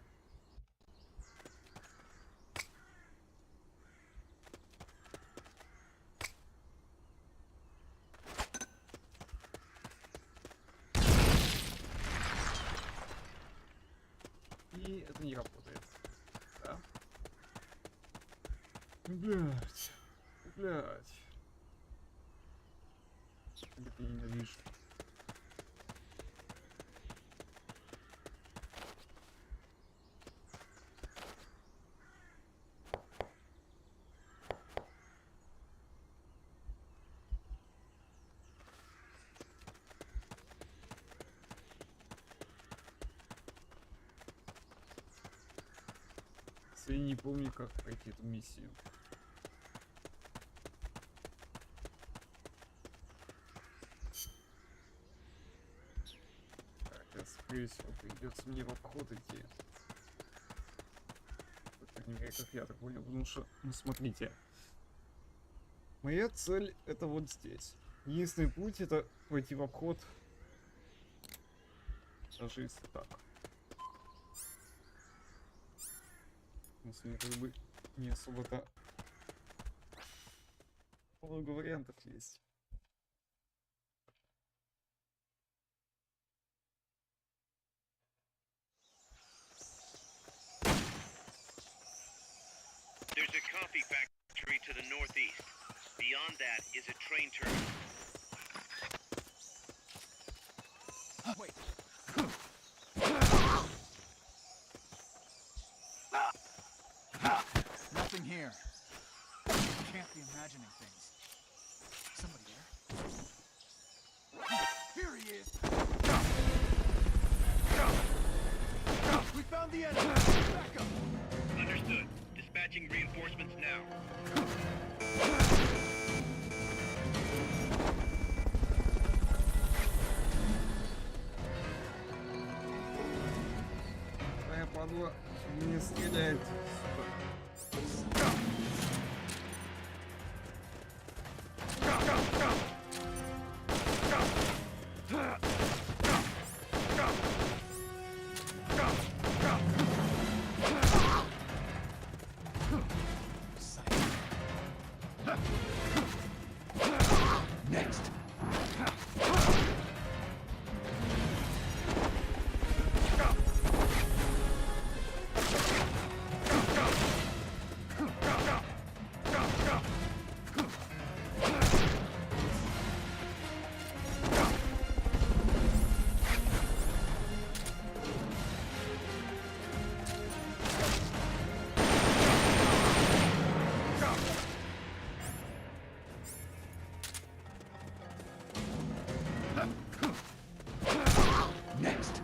И это не работает. Да? Блять. Блять. Как ты ненавижу. Я не помню, как пройти эту миссию. Так, сейчас Скорее всего, придется мне в обход идти. По крайней мере, как я так понял. Потому что, ну смотрите. Моя цель это вот здесь. Единственный путь это пойти в обход. Даже если так. В смысле, как бы не особо-то много вариантов есть. There's a coffee factory to the northeast. Beyond that is a train terminal. Wait. Nothing here. Can't be imagining things. Somebody there? Here he is! We found the enemy! Back up! Understood. Dispatching reinforcements now. Твоя падла не стреляет. Next! Next!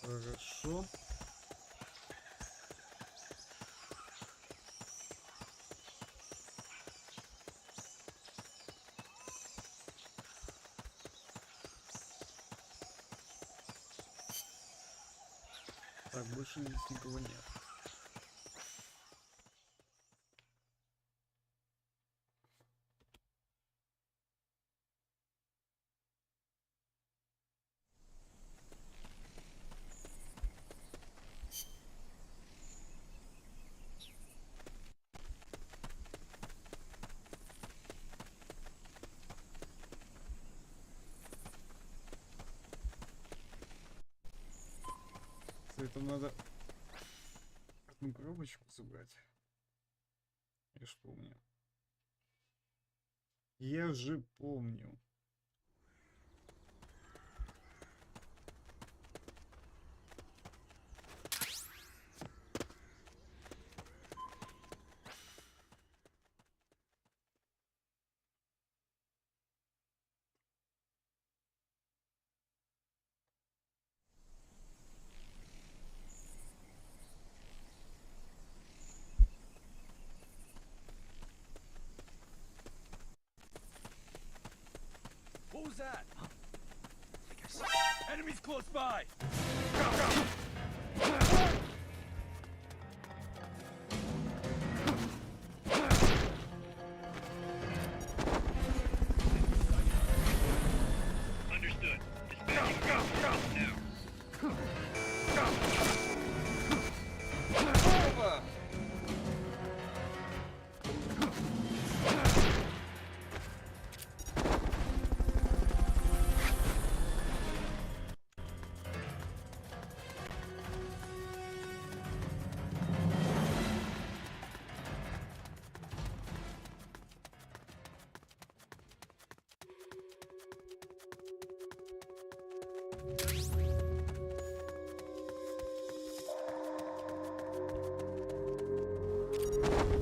Хорошо. Так, больше здесь никого нет. Это надо одну коробочку забрать. Я ж помню. Я же помню. What was that? Enemies close by! Understood. Dispatching reinforcements now. Опа!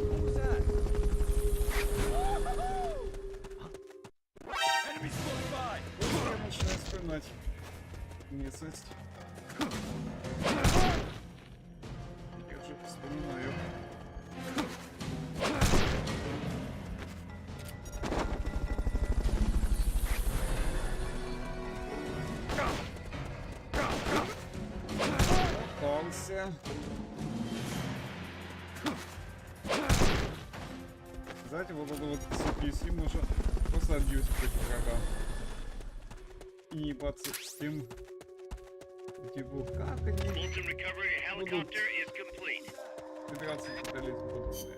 What was that? знать местность. Я же вспоминаю. Попался. Знаете, вот это вот CPC можно просто абьюзить против врага. И не ебаться с тем, типа, как они будут собираться тотализм подобное.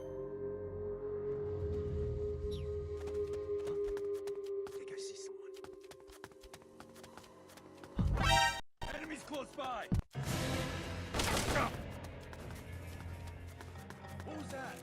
Enemies close by. What was that?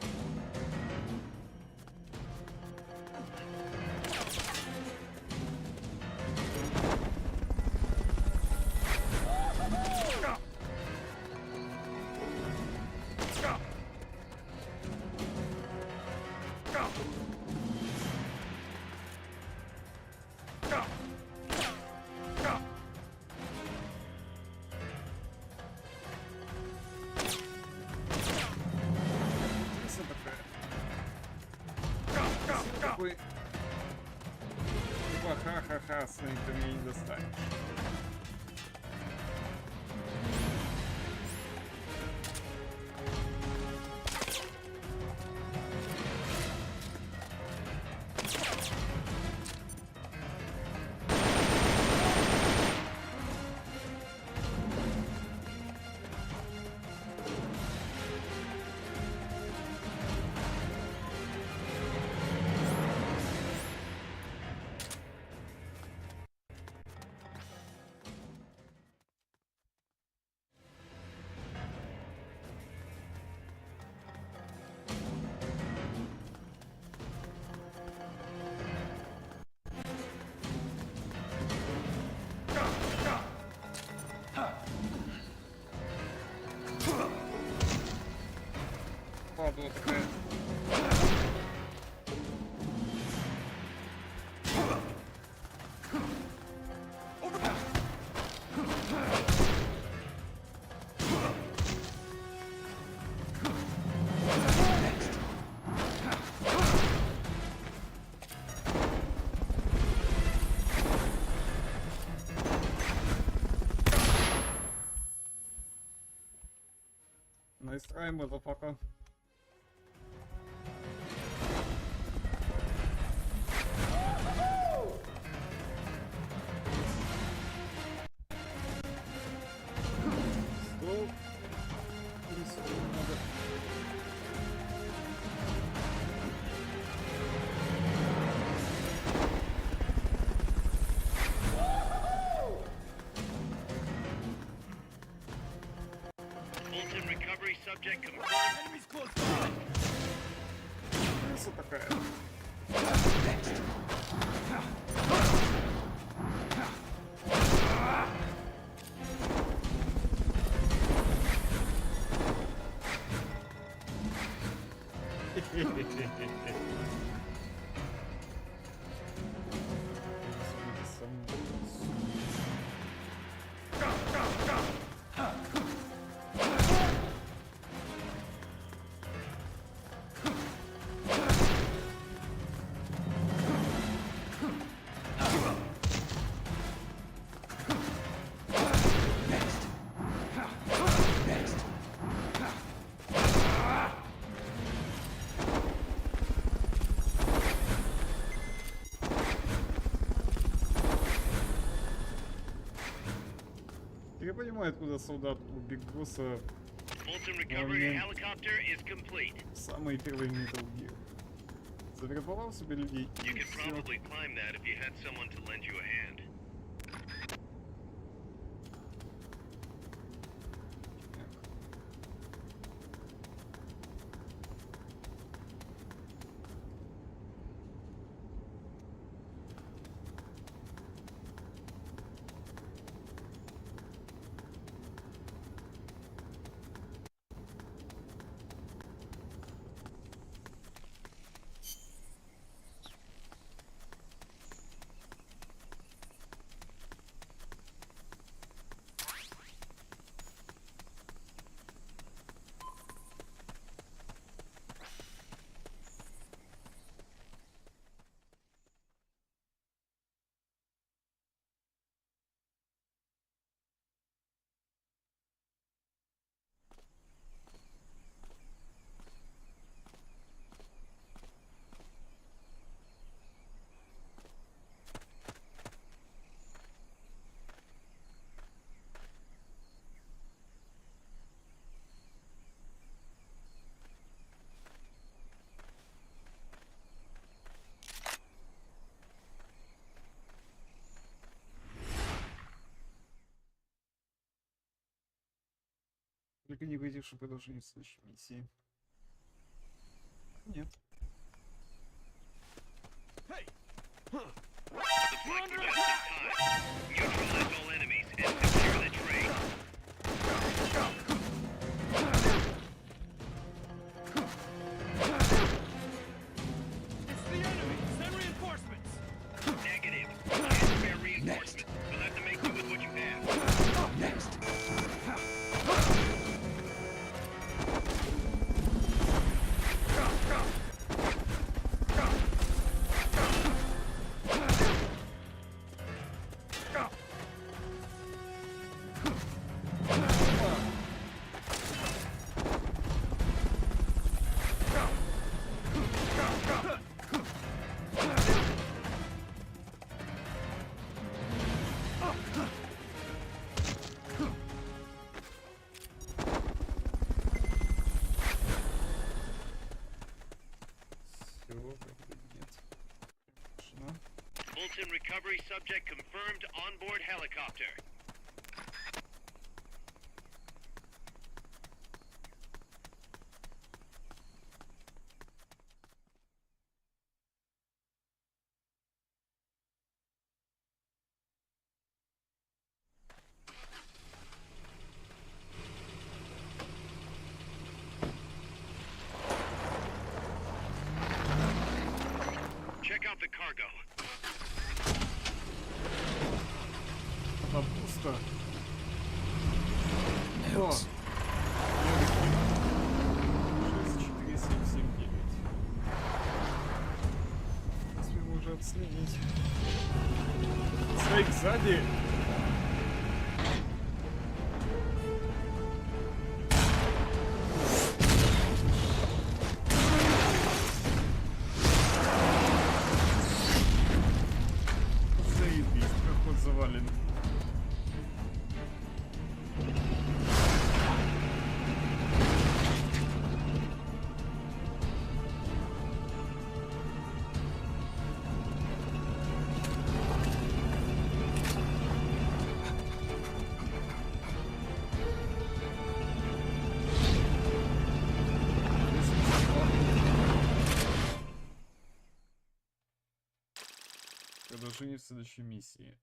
Такой... Типа, ха-ха-ха, Снейк, ты меня не достанешь. Падла такая. Nice try, motherfucker. Стоп. Надо. Fulton recovery subject confirmed. Enemies close by. Крыса такая. Я понимаю, откуда солдат у Биг Босса Fulton recovery helicopter is complete. самый первый Metal Gear. Завербовал себе людей и You could всё. probably climb that if you had someone to lend you a hand. Только не говорите, что продолжение в следующей миссии. Нет. Looks like we're just in time. Neutralize all enemies and secure the train. It's the enemy! Send reinforcements! Negative. Can't spare reinforcements. We'll have to make do with what you have. Next. Fulton recovery subject confirmed onboard helicopter. Check out the cargo. Там пусто. О! 64779. Если можно отследить. Снейк сзади. Заебись, проход завален. Продолжение в следующей миссии.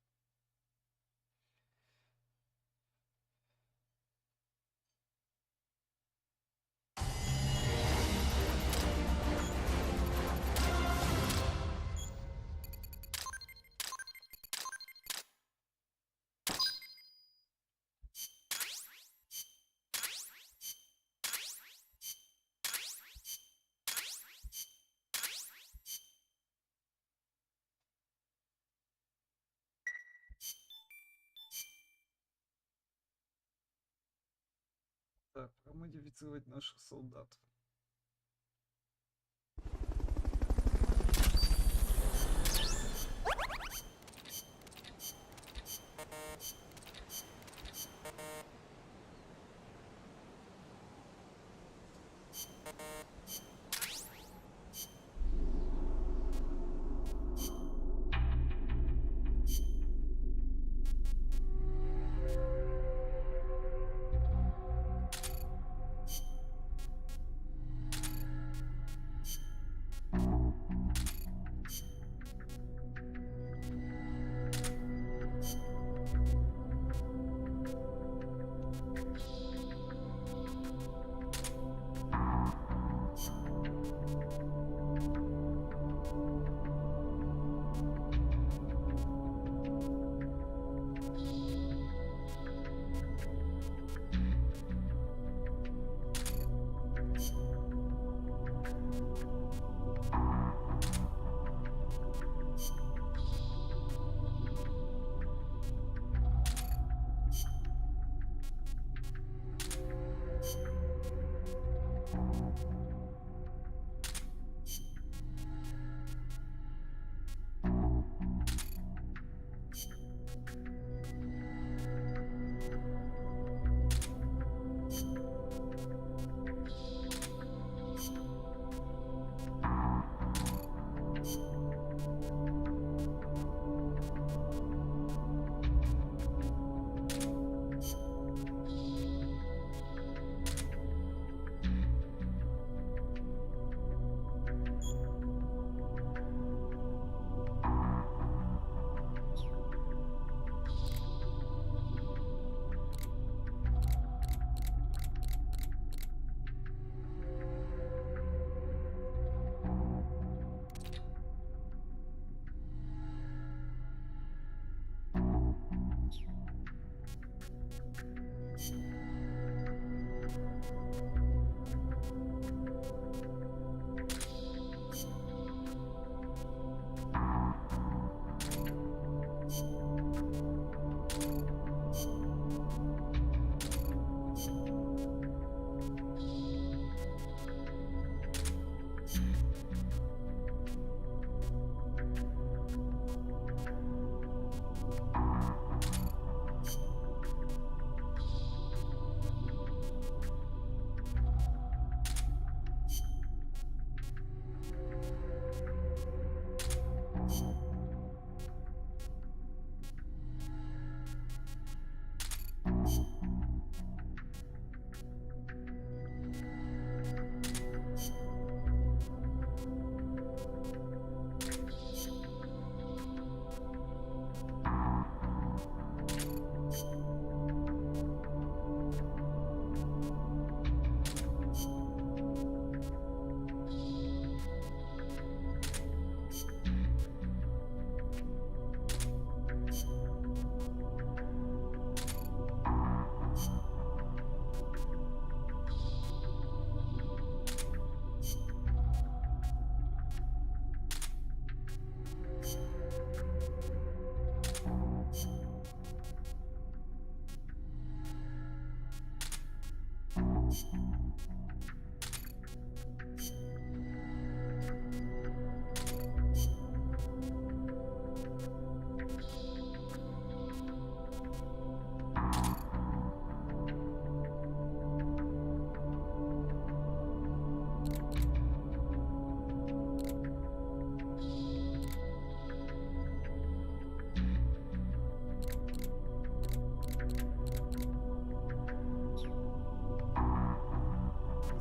Так, промодифицировать наших солдат.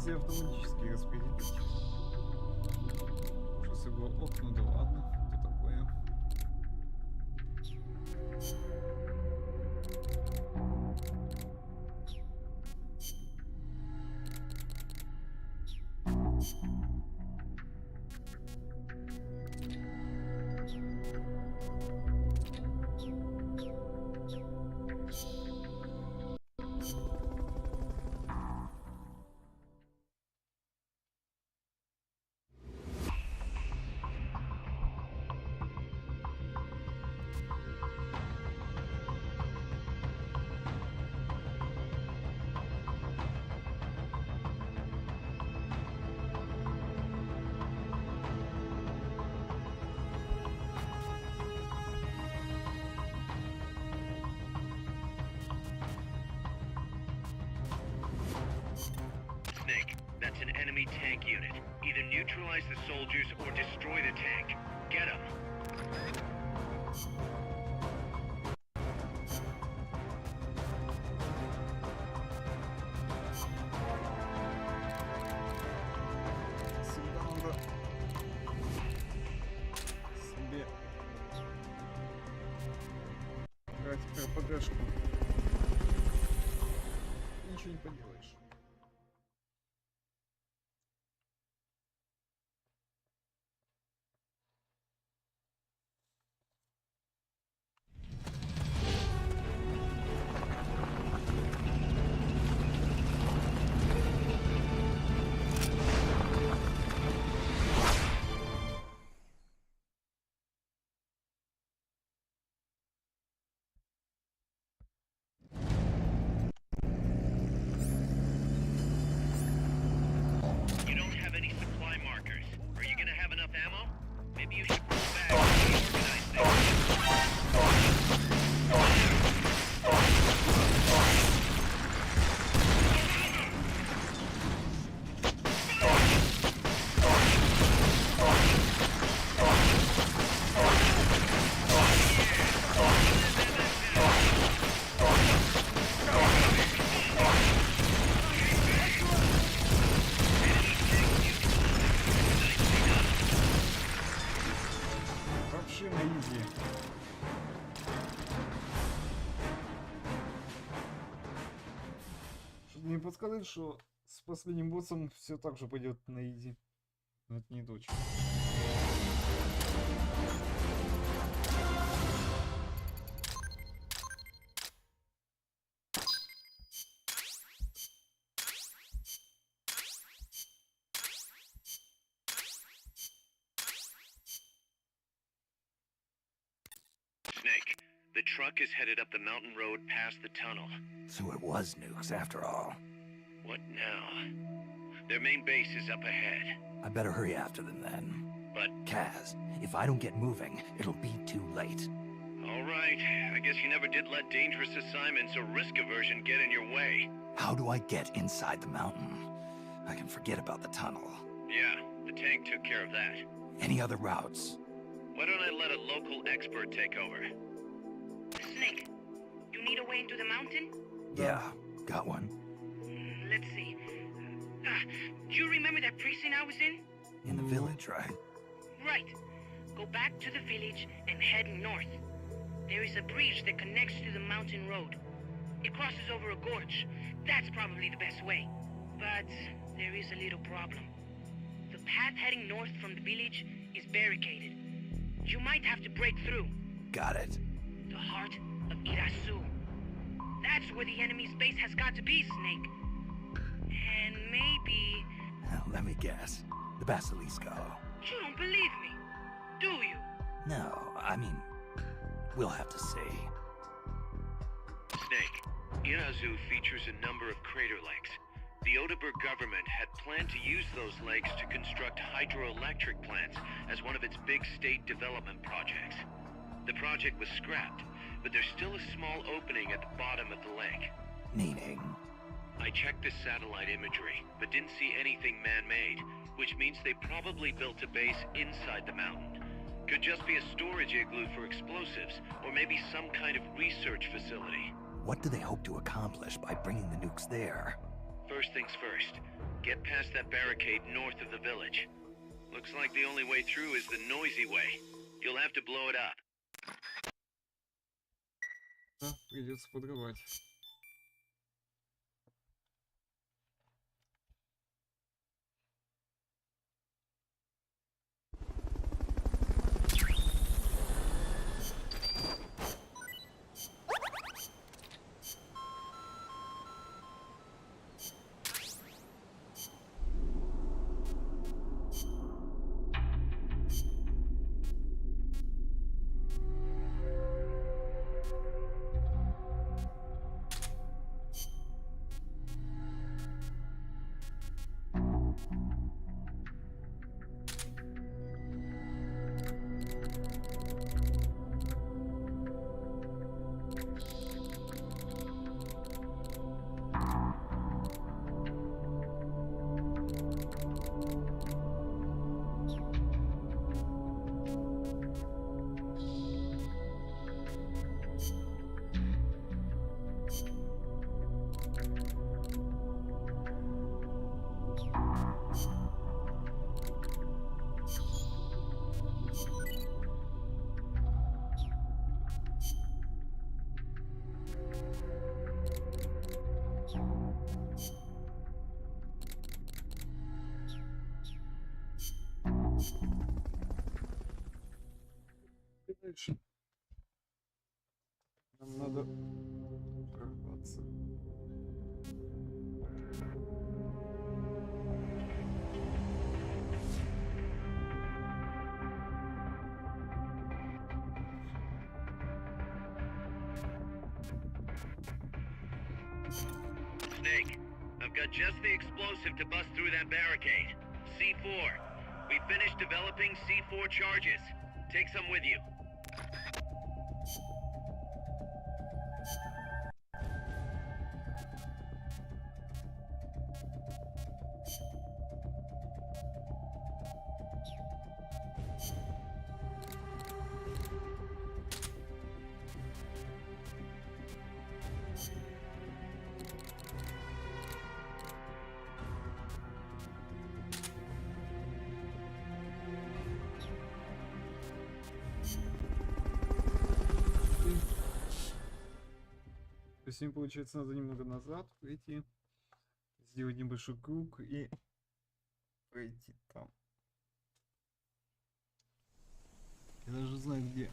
если автоматически распределить. Сейчас его окно, да ладно, это такое. Snake, that's an enemy tank unit. Either neutralize the soldiers or destroy the tank. Get them. Всегда надо себе брать РПГшку. Ничего не поделаешь. You don't have any supply markers. Are you gonna have enough ammo? Maybe you should pull back and reorganize things. Вообще на изи. Что-то мне подсказывает, что с последним боссом все так же пойдет на изи. Но это не точно. Snake, the truck is headed up the mountain road past the tunnel. So it was nukes after all. What now? Their main base is up ahead. I better hurry after them then. But, Kaz, if I don't get moving, it'll be too late. all right, I guess you never did let dangerous assignments or risk aversion get in your way. How do I get inside the mountain? I can forget about the tunnel. Yeah, the tank took care of that. Any other routes? Why don't I let a local expert take over? Snake, you need a way into the mountain? Yeah, got one. Let's see. Do you remember that precinct I was in? In the village, right? Right. Go back to the village and head north. There is a bridge that connects to the mountain road. It crosses over a gorge. That's probably the best way. But there is a little problem. The path heading north from the village is barricaded. You might have to break through. Got it. The heart of Irasu. That's where the enemy's base has got to be, Snake. And maybe... Now, let me guess. The Basilisco. You don't believe me, do you? No, I mean, we'll have to see. Snake, Irazu features a number of crater lakes. The Odeberg government had planned to use those lakes to construct hydroelectric plants as one of its big state development projects. The project was scrapped, but there's still a small opening at the bottom of the lake. Meaning? I checked the satellite imagery, but didn't see anything man-made, which means they probably built a base inside the mountain. Could just be a storage igloo for explosives, or maybe some kind of research facility. What do they hope to accomplish by bringing the nukes there? First things first. Get past that barricade north of the village. Looks like the only way through is the noisy way. You'll have to blow it up. Да, придется подрывать. Дальше. Нам надо прорваться. Snake, I've got just the explosive to bust through that barricade. C4. We finished developing C4 charges. Take some with you. То есть им, получается, надо немного назад пройти, сделать небольшой круг и пройти там. Я даже знаю где.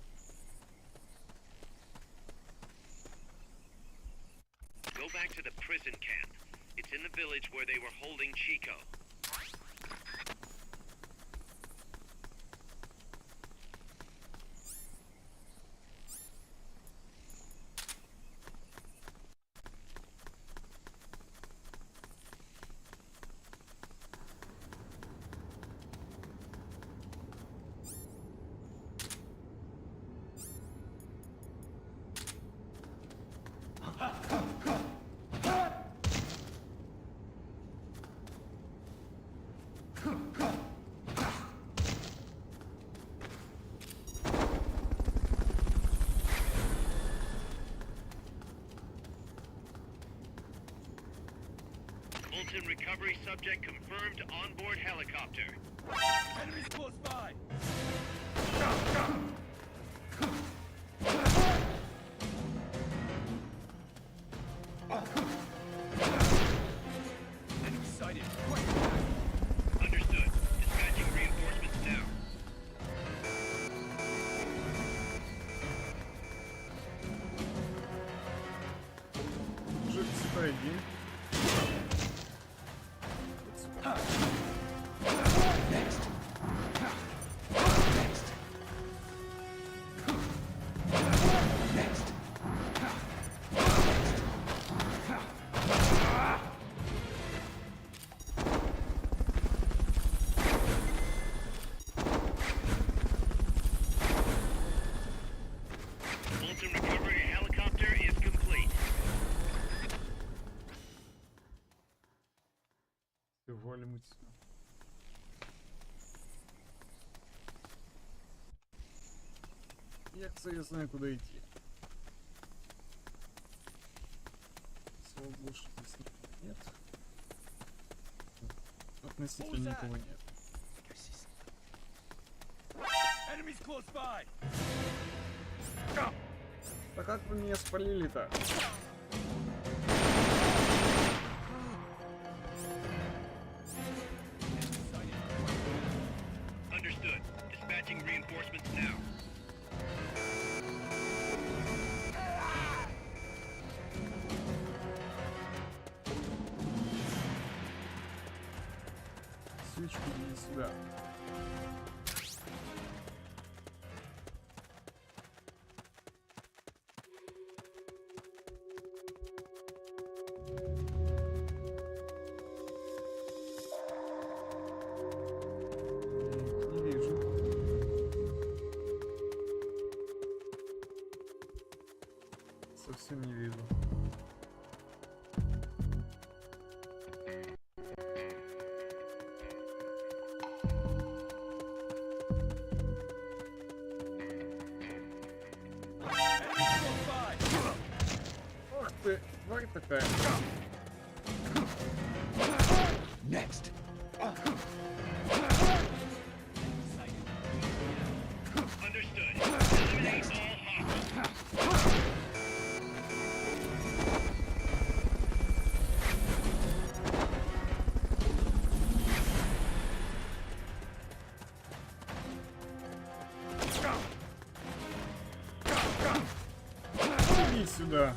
Go back to the prison camp. It's in the village where they were holding Chico. Fulton recovery subject confirmed onboard helicopter. Enemies close by! Enemy sighted. Understood. Dispatching reinforcements now. Уже подойди. Fulton recovery helicopter is complete. Валим отсюда. Я знаю, куда идти. Слава богу, что здесь нет. относительно никого нет. Enemies close by. Да как вы меня спалили-то? Understood. Dispatching reinforcements now. Свечку иди сюда. Не вижу. Совсем не вижу. Ох ты, тварь такая. Next. Understood. Eliminate all hostiles. Иди сюда.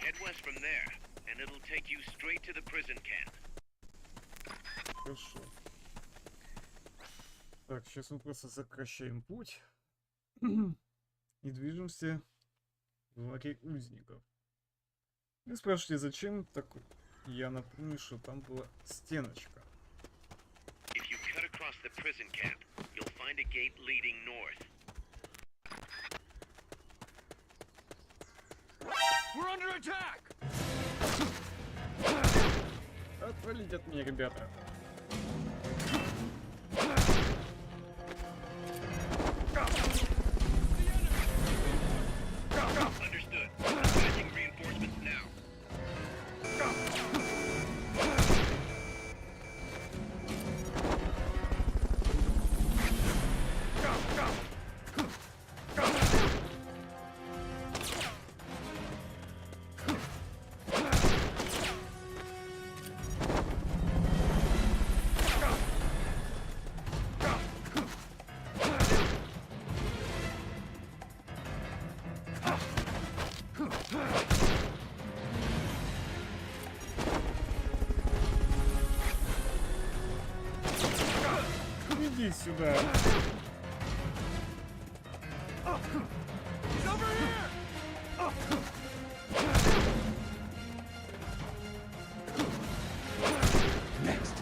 Head west from there, and it'll take you straight to the prison camp. Хорошо. Так, сейчас мы просто сокращаем путь и движемся в лагерь узников. Вы спрашиваете, зачем так? Я напомню, что там была стеночка. If you cut across the prison camp, you'll find a gate leading north. We're under attack. Отвалить от меня, ребята. Understood. Dispatching reinforcements now. Иди сюда. He's over here. Next.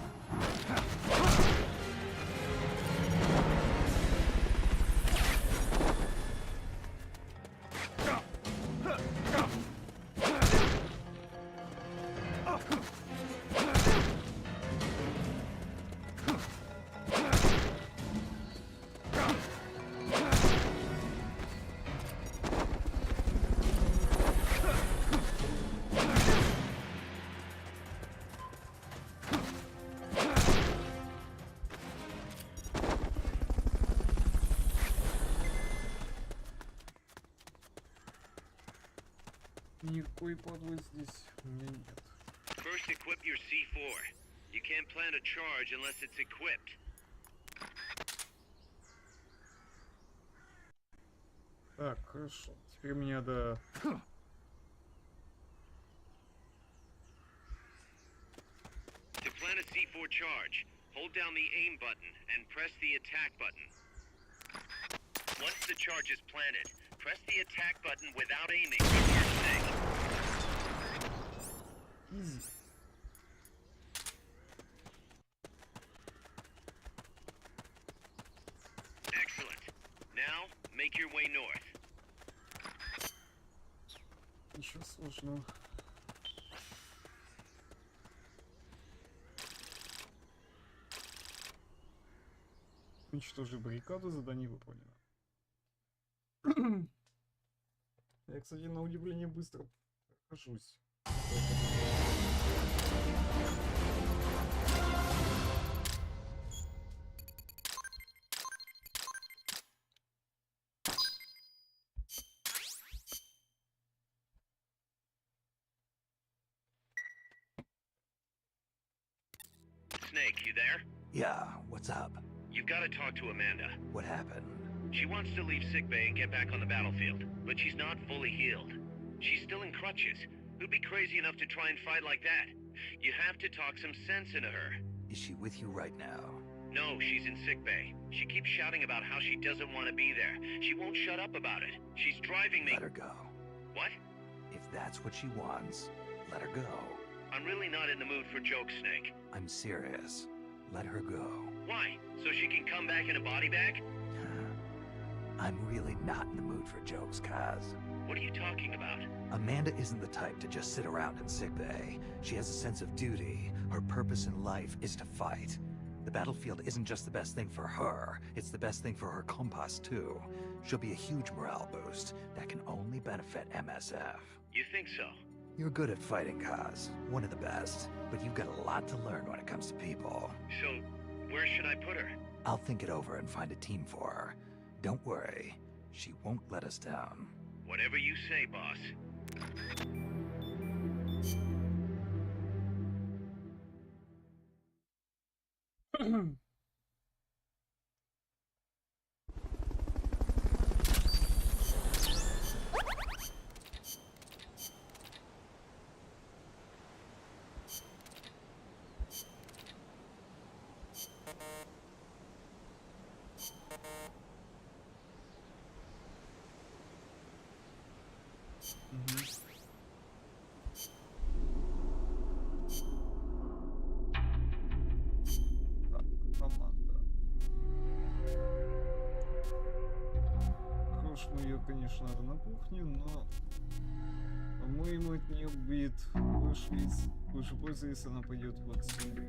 Никакой падлы здесь у меня нет. First equip your C4. You can't plant a charge unless it's equipped. Так, хорошо. Теперь мне надо... To plant a C4 charge, hold down the aim button and press the attack button. Once the charge is planted, press the attack button without aiming with your stick. make your way north. Ничего сложного. Уничтожи баррикаду, задание выполнено. Я, кстати, на удивление быстро прохожусь. Snake, you there? Yeah, what's up? You've got to talk to Amanda. What happened? She wants to leave sickbay and get back on the battlefield, but she's not fully healed. She's still in crutches. Who'd be crazy enough to try and fight like that? You have to talk some sense into her. Is she with you right now? No, she's in sickbay. She keeps shouting about how she doesn't want to be there. She won't shut up about it. She's driving me... Let her go. What? If that's what she wants, let her go. I'm really not in the mood for jokes, Snake. I'm serious. Let her go. Why? So she can come back in a body bag? I'm really not in the mood for jokes, Kaz. What are you talking about? Amanda isn't the type to just sit around in sickbay. She has a sense of duty. Her purpose in life is to fight. The battlefield isn't just the best thing for her, it's the best thing for her compass, too. She'll be a huge morale boost that can only benefit MSF. You think so? You're good at fighting, Kaz. One of the best. But you've got a lot to learn when it comes to people. So, where should I put her? I'll think it over and find a team for her. Don't worry. She won't let us down. Whatever you say, boss. Так, команда. Хорош мы ее, конечно, надо на кухню, но по-моему от нее будет больше пользы, если она пойдет вот сюда.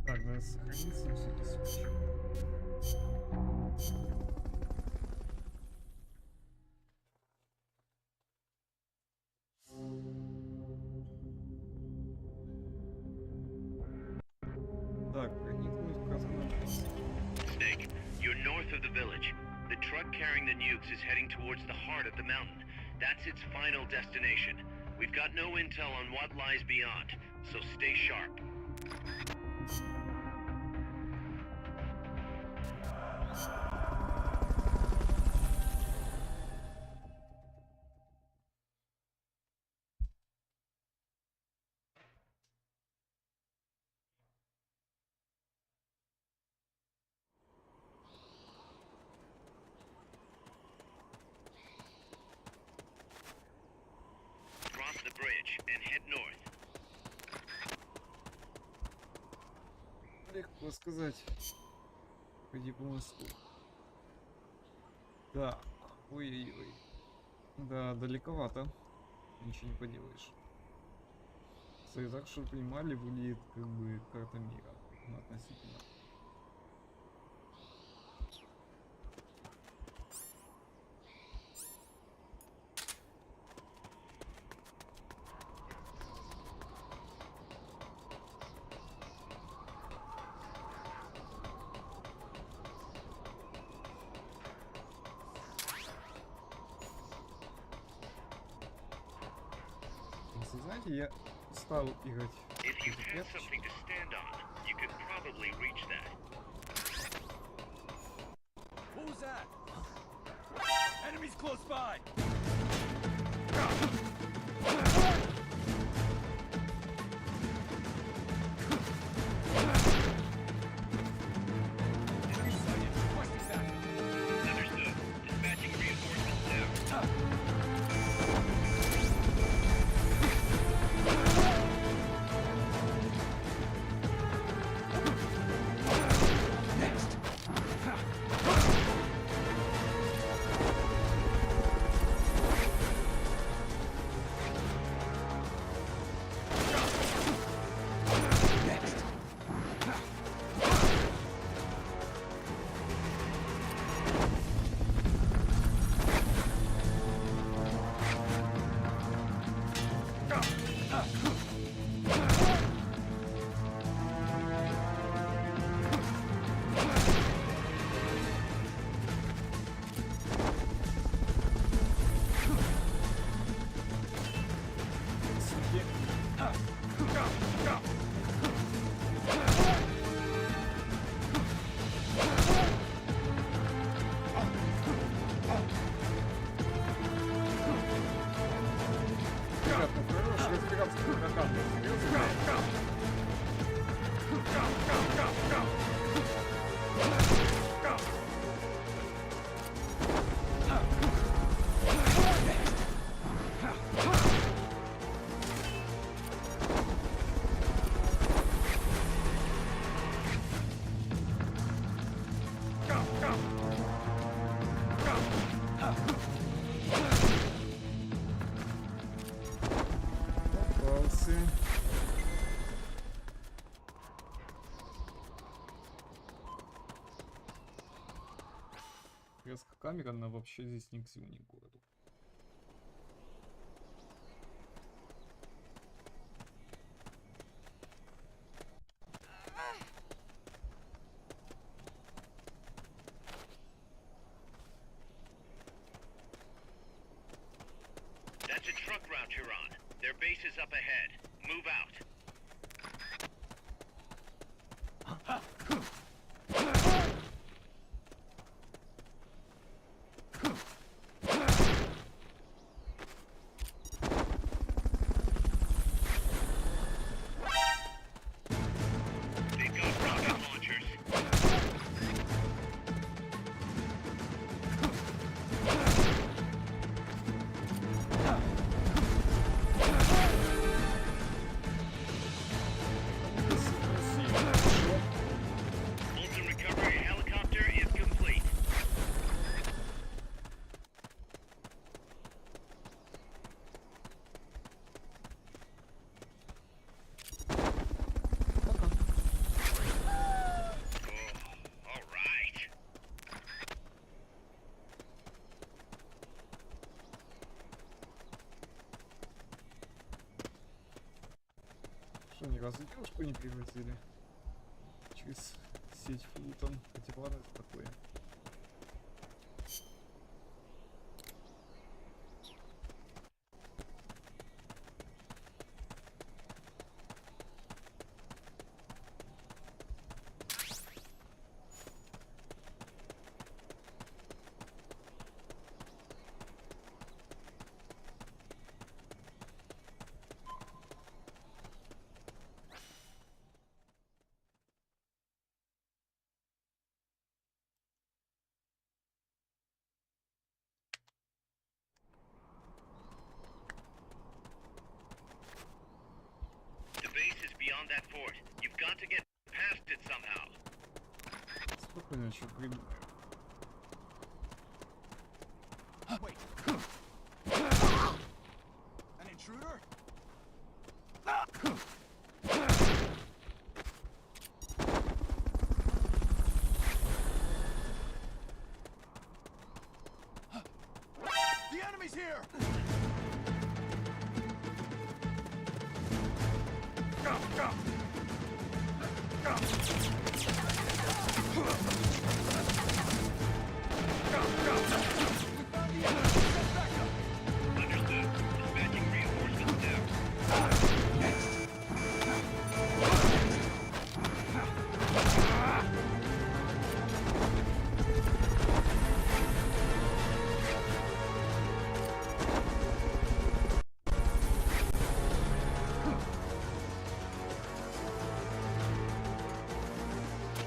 Так, надо сохраниться на всякий случай. Так, проникнуть в казанопись. Snake, you're north of the village. The truck carrying the nukes is heading towards the heart of the mountain. That's its final destination. We've got no intel on what lies beyond, so stay sharp. Cross the bridge and head north. такое сказать. Пойди по мосту. Да. Ой-ой-ой. Да, далековато. Ничего не поделаешь. Кстати, так, чтобы понимали, выглядит как бы карта мира. Ну, относительно. Знаете, я стал играть. If you had something to stand on, you could probably reach that. Who's that? Enemies close by! Enemy sighted. Requesting backup. Understood. Dispatching reinforcements now. Резко камера, она вообще здесь ни к селу, ни к городу. That's a truck route you're on. Their base is up ahead. Move out. They've got rocket launchers. Molten recovery helicopter is complete. All right. Что, ни разу девушку не превратили? Через сеть флутом. Хотя ладно, это такое. The base is beyond that fort. You've got to get past it somehow. Спокойно, что придумаю. Wait. An intruder? The enemy's here! Go, go! Go! Go, go! We found the enemy! Get back up! Understood. Dispatching reinforcements now.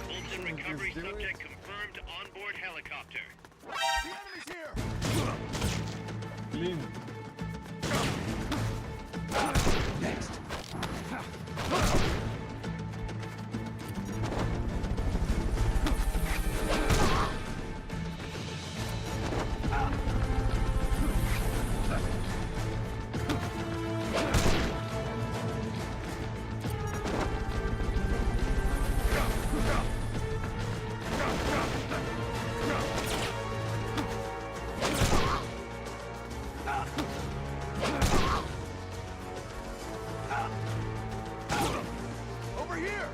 Fulton recovery subject confirmed onboard helicopter. The enemy's here! Блин. Next! Over here!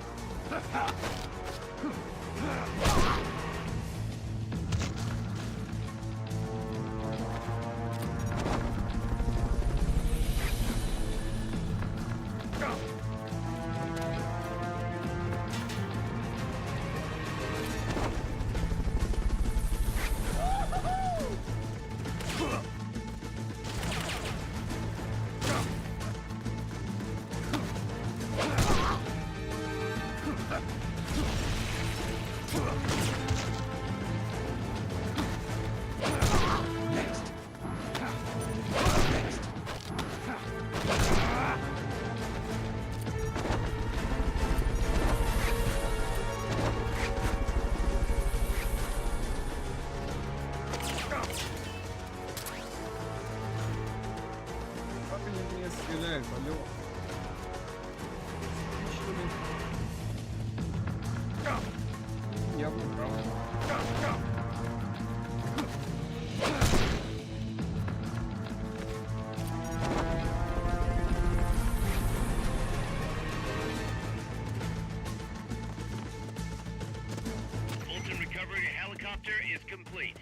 Как они в меня стреляют, алло? Что ли? Я был прав. Fulton recovery helicopter is complete.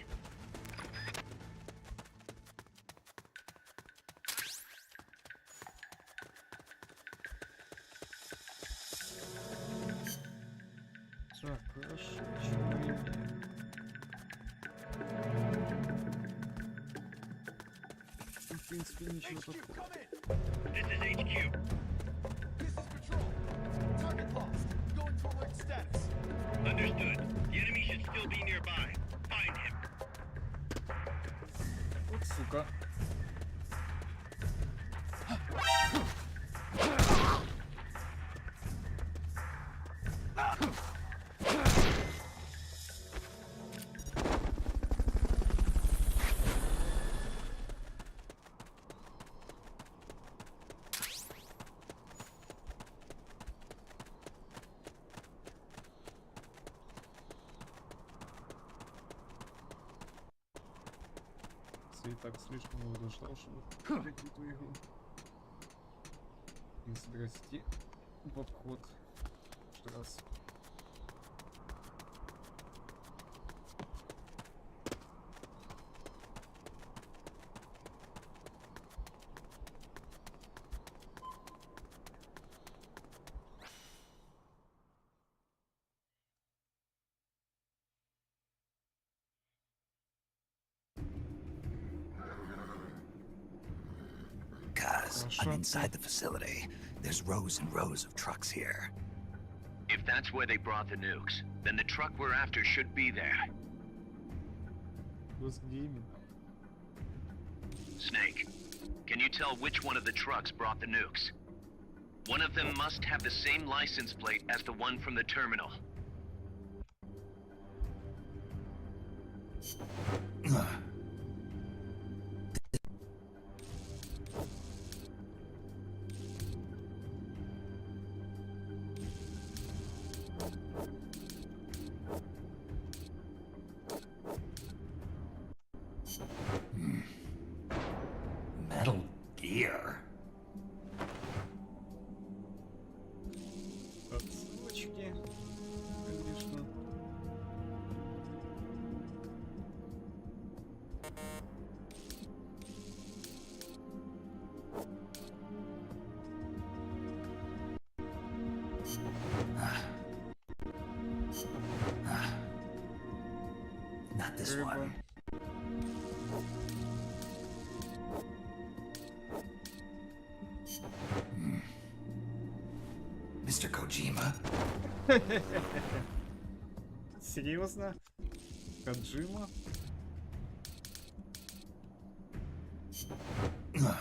Так, хорошо. Чего мы имеем? В принципе, ничего HQ, такого. come in! This is HQ. This is patrol. Target lost. Going to alert status. Understood. The enemy should still be nearby. Find him. Вот сука. И так слишком много ждал, чтобы пройти эту игру. И здрасте в обход. Что раз. I'm inside the facility. There's rows and rows of trucks here. If that's where they brought the nukes, then the truck we're after should be there. Snake, can you tell which one of the trucks brought the nukes? One of them must have the same license plate as the one from the terminal. Metal Gear. Отсылочки, конечно. Not this one. Mr. Kojima? Серьезно? Коджима? Нет.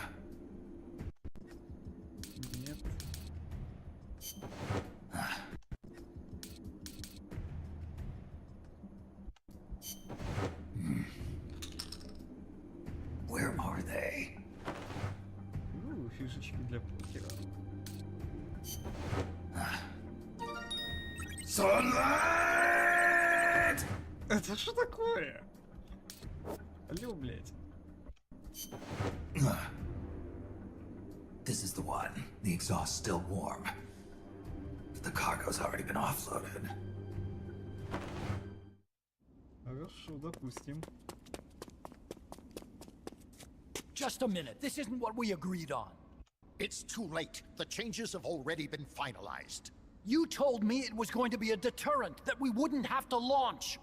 Where are they? Фишечки для покера. Sunlight! Это что такое? Алло, блядь. This is the one. The exhaust's still warm. But the cargo's already been offloaded. Хорошо, допустим. Just a minute. This isn't what we agreed on. It's too late. The changes have already been finalized. You told me it was going to be a deterrent, that we wouldn't have to launch.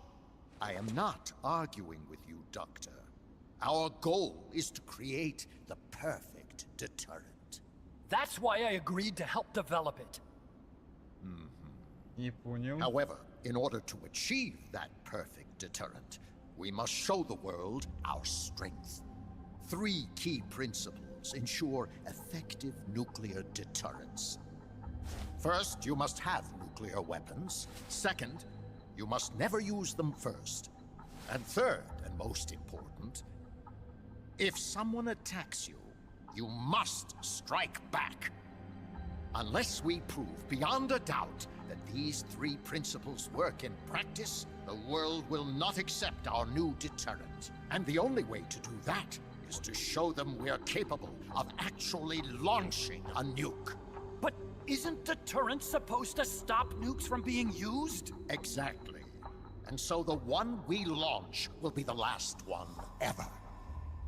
I am not arguing with you, Doctor. Our goal is to create the perfect deterrent. That's why I agreed to help develop it. Не понял. However, in order to achieve that perfect deterrent, we must show the world our strength. 3 key principles ensure effective nuclear deterrence. First, you must have nuclear weapons. Second, you must never use them first. And third, and most important, if someone attacks you, you must strike back. Unless we prove beyond a doubt that these 3 principles work in practice, the world will not accept our new deterrent. And the only way to do that is to show them we're capable of actually launching a nuke. But isn't deterrence supposed to stop nukes from being used? Exactly. And so the one we launch will be the last one ever.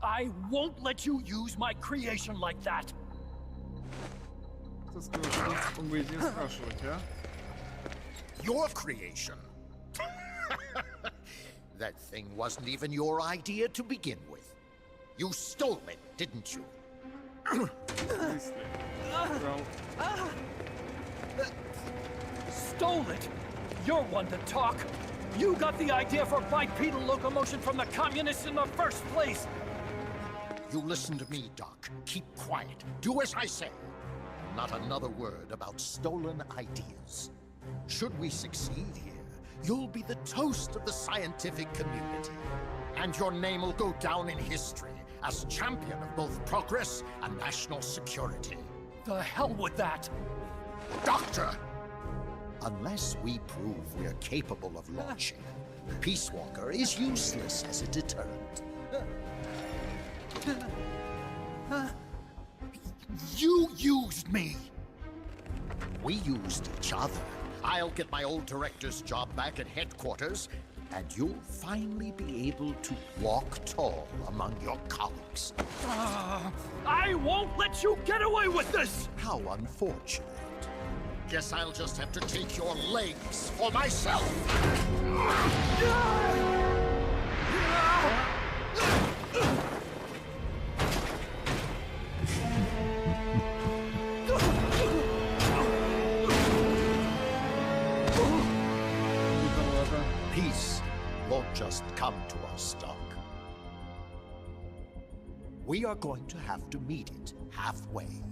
I won't let you use my creation like that. Ты сказал, что он будет не спрашивать, а? Your creation? That thing wasn't even your idea to begin with. You stole it, didn't you? Stole it? You're one to talk. You got the idea for bipedal locomotion from the communists in the first place. You listen to me, Doc. Keep quiet. Do as I say. Not another word about stolen ideas. Should we succeed here, you'll be the toast of the scientific community. And your name will go down in history as champion of both progress and national security. The hell with that! Doctor! Unless we prove we're capable of launching, Peace Walker is useless as a deterrent. You used me! We used each other. I'll get my old director's job back at headquarters, and you'll finally be able to walk tall among your colleagues. I won't let you get away with this! How unfortunate. Guess I'll just have to take your legs for myself. Peace won't just come to us, Doc. We are going to have to meet it halfway.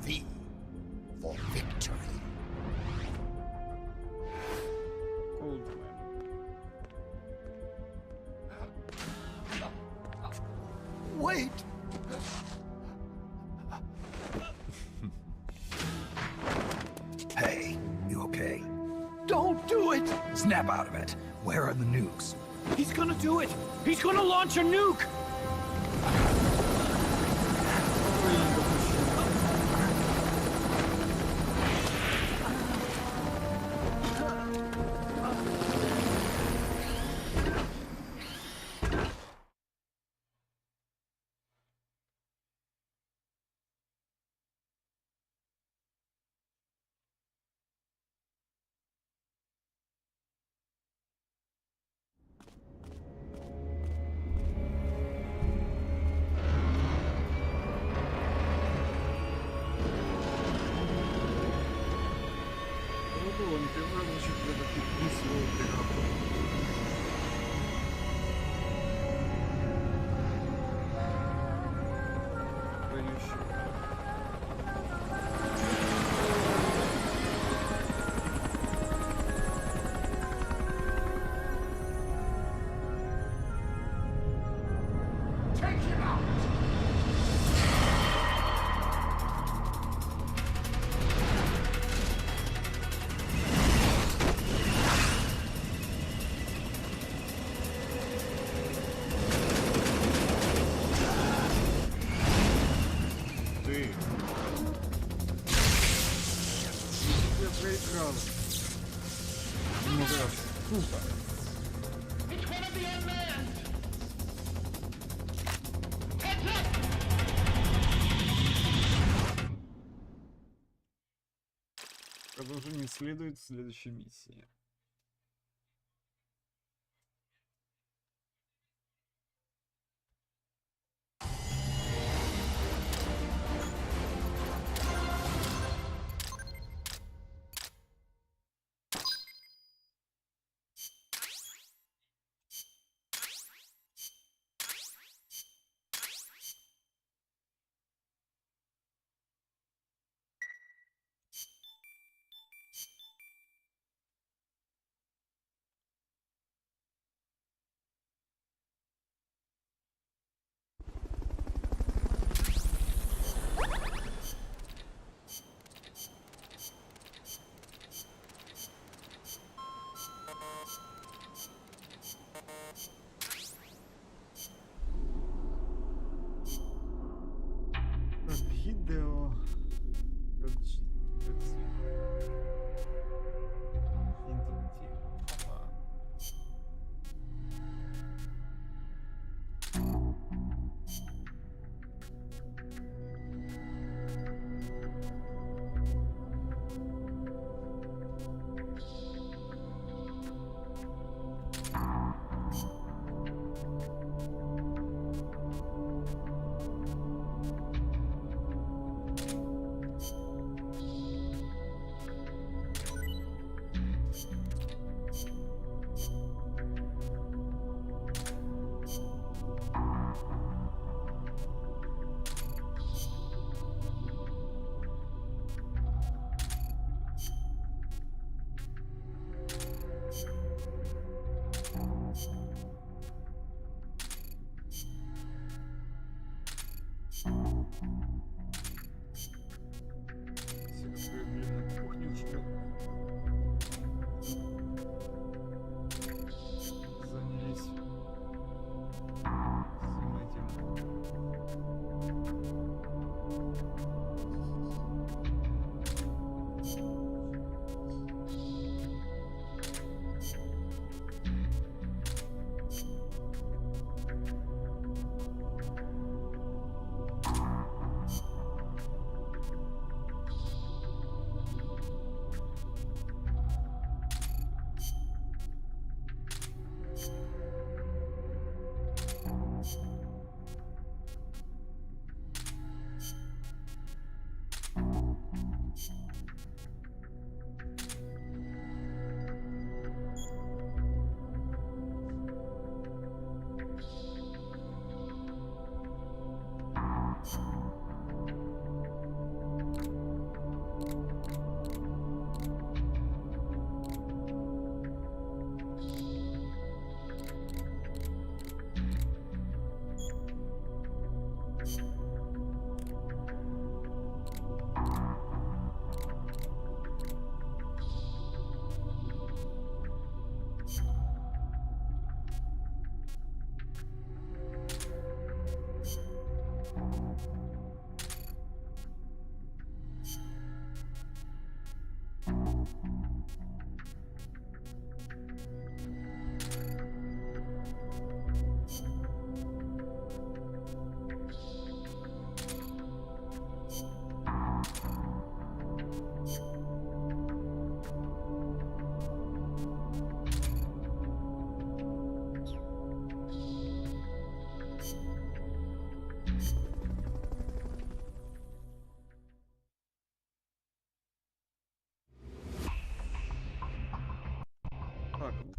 The for victory. Old man. Wait! Hey, you okay? Don't do it! Snap out of it. Where are the nukes? He's gonna do it! He's gonna launch a nuke! Пробовал, не первый раз значит, когда подписывал оператор. Конечно. Take him out! Ты. Я проиграл. Много раз. Тупо. It's one of the unmanned! Heads up! Продолжение следует в следующей миссии.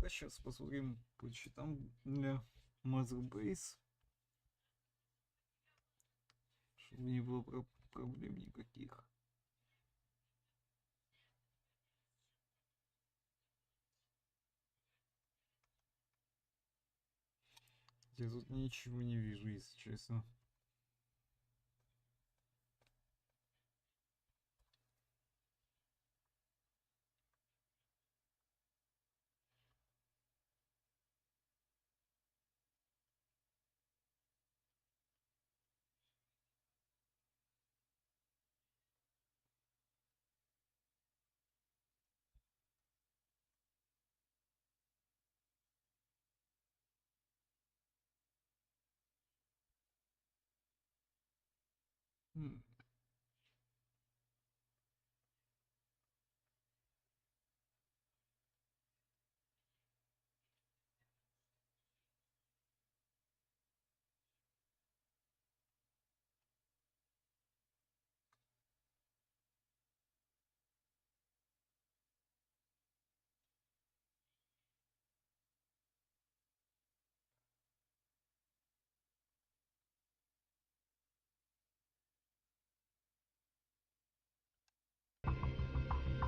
Так, сейчас посмотрим по счетам для Mother Base. Чтобы не было проблем никаких. Я тут ничего не вижу, если честно.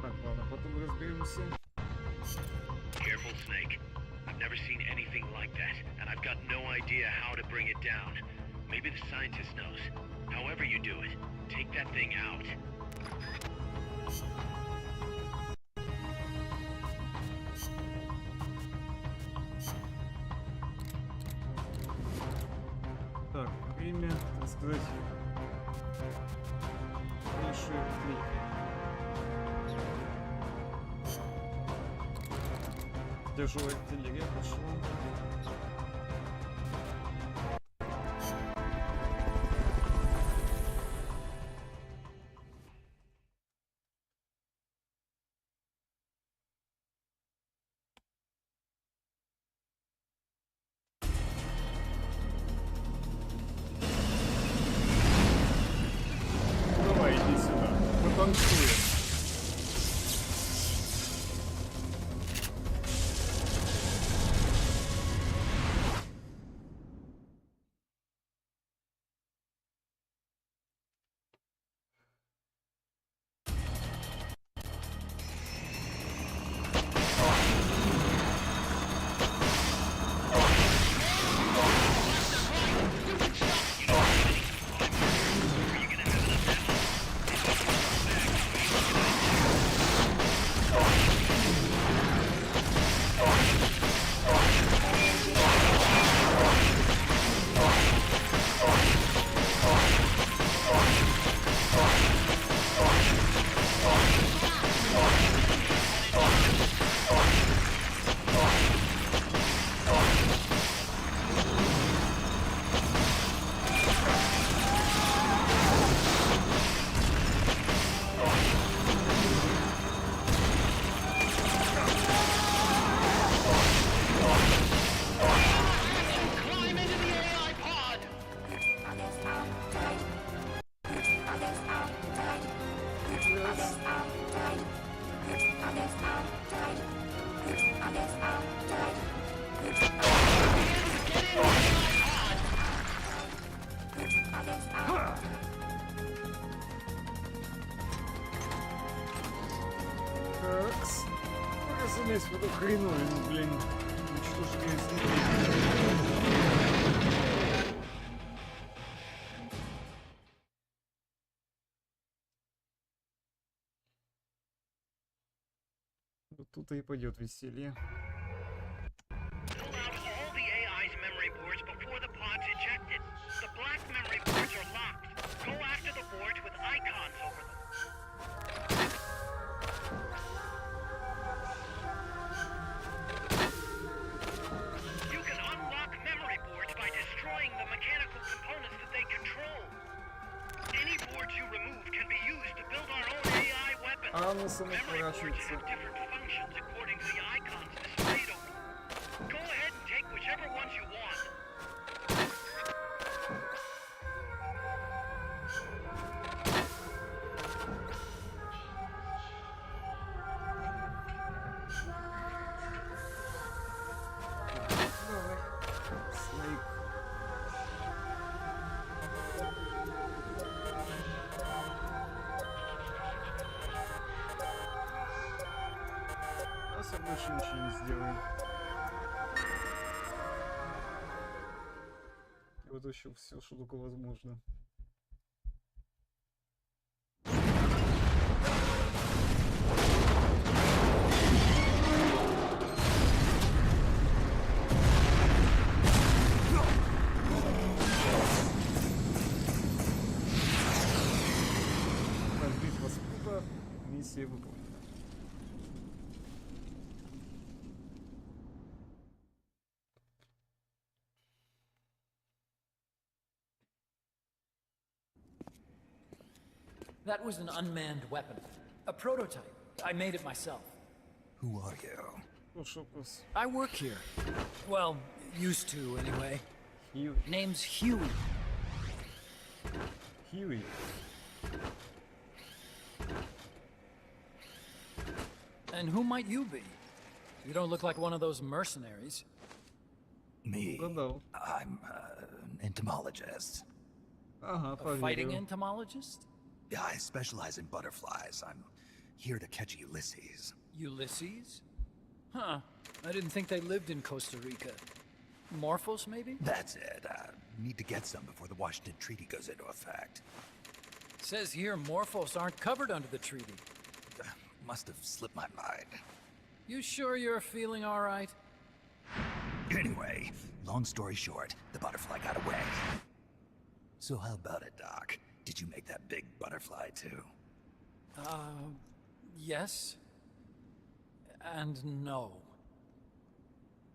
Так, ладно, потом разберемся. Careful, Snake. I've never seen anything like that, and I've got no idea how to bring it down. Maybe the scientist knows. However you do it, take that thing out. Так, время, так сказать, больших клик. Тяжелая артиллерия пошла. Давай, иди сюда, потанцуем. Такс. Разумеется, в эту хреновину, блин. Уничтожение вот тут и пойдет веселье. Pull out all the AI's memory boards before the pod's ejected. The black memory boards are locked. Go after the boards with icons over them. You can unlock memory boards by destroying the mechanical components that they control. Any boards you remove can be used to build our own AI weapons. Memory boards have different functions according to the icons displayed over them. Go ahead and take whichever ones you want. больше ничего не сделаем. И вот еще все, что только возможно. Битва с Куба, миссия выполнена. That was an unmanned weapon. A prototype. I made it myself. Who are you? I work here. Well, used to, anyway. Huey. Name's Huey. Huey. And who might you be? You don't look like one of those mercenaries. Me? Угадал. I'm an entomologist. Ага, A fighting поверил. entomologist? Yeah, I specialize in butterflies. I'm here to catch Ulysses. Ulysses? Huh. I didn't think they lived in Costa Rica. Morphos, maybe? That's it. Need to get some before the Washington Treaty goes into effect. Says here Morphos aren't covered under the treaty. Must have slipped my mind. You sure you're feeling all right? Anyway, long story short, the butterfly got away. So how about it, Doc? Did you make that big butterfly too? Yes. And no.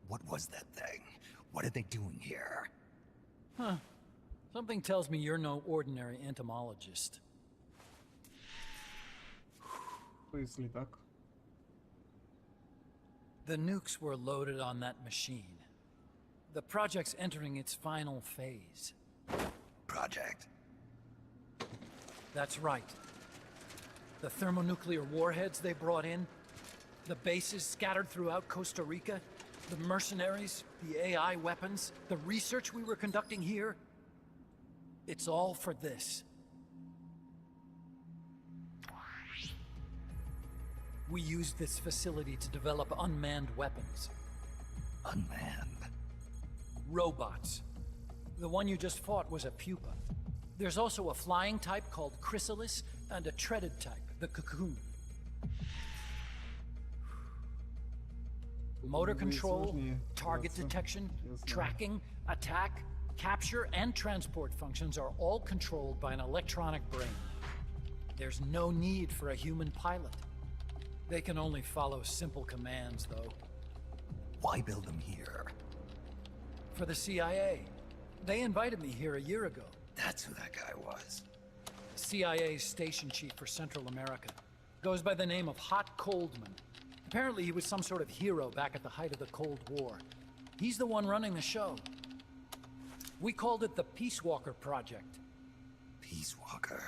What was that thing? What are they doing here? Huh. Something tells me you're no ordinary entomologist. Если так. The nukes were loaded on that machine. The project's entering its final phase. Project? That's right. The thermonuclear warheads they brought in, the bases scattered throughout Costa Rica, the mercenaries, the AI weapons, the research we were conducting here. It's all for this. We used this facility to develop unmanned weapons. Unmanned? Robots. The one you just fought was a pupa. There's also a flying type called Chrysalis and a treaded type, the Cocoon. Motor control, target detection, tracking, attack, capture, and transport functions are all controlled by an electronic brain. There's no need for a human pilot. They can only follow simple commands, though. Why build them here? For the CIA. They invited me here a year ago. That's who that guy was. The CIA's station chief for Central America. Goes by the name of Hot Coldman. Apparently he was some sort of hero back at the height of the Cold War. He's the one running the show. We called it the Peace Walker Project. Peace Walker?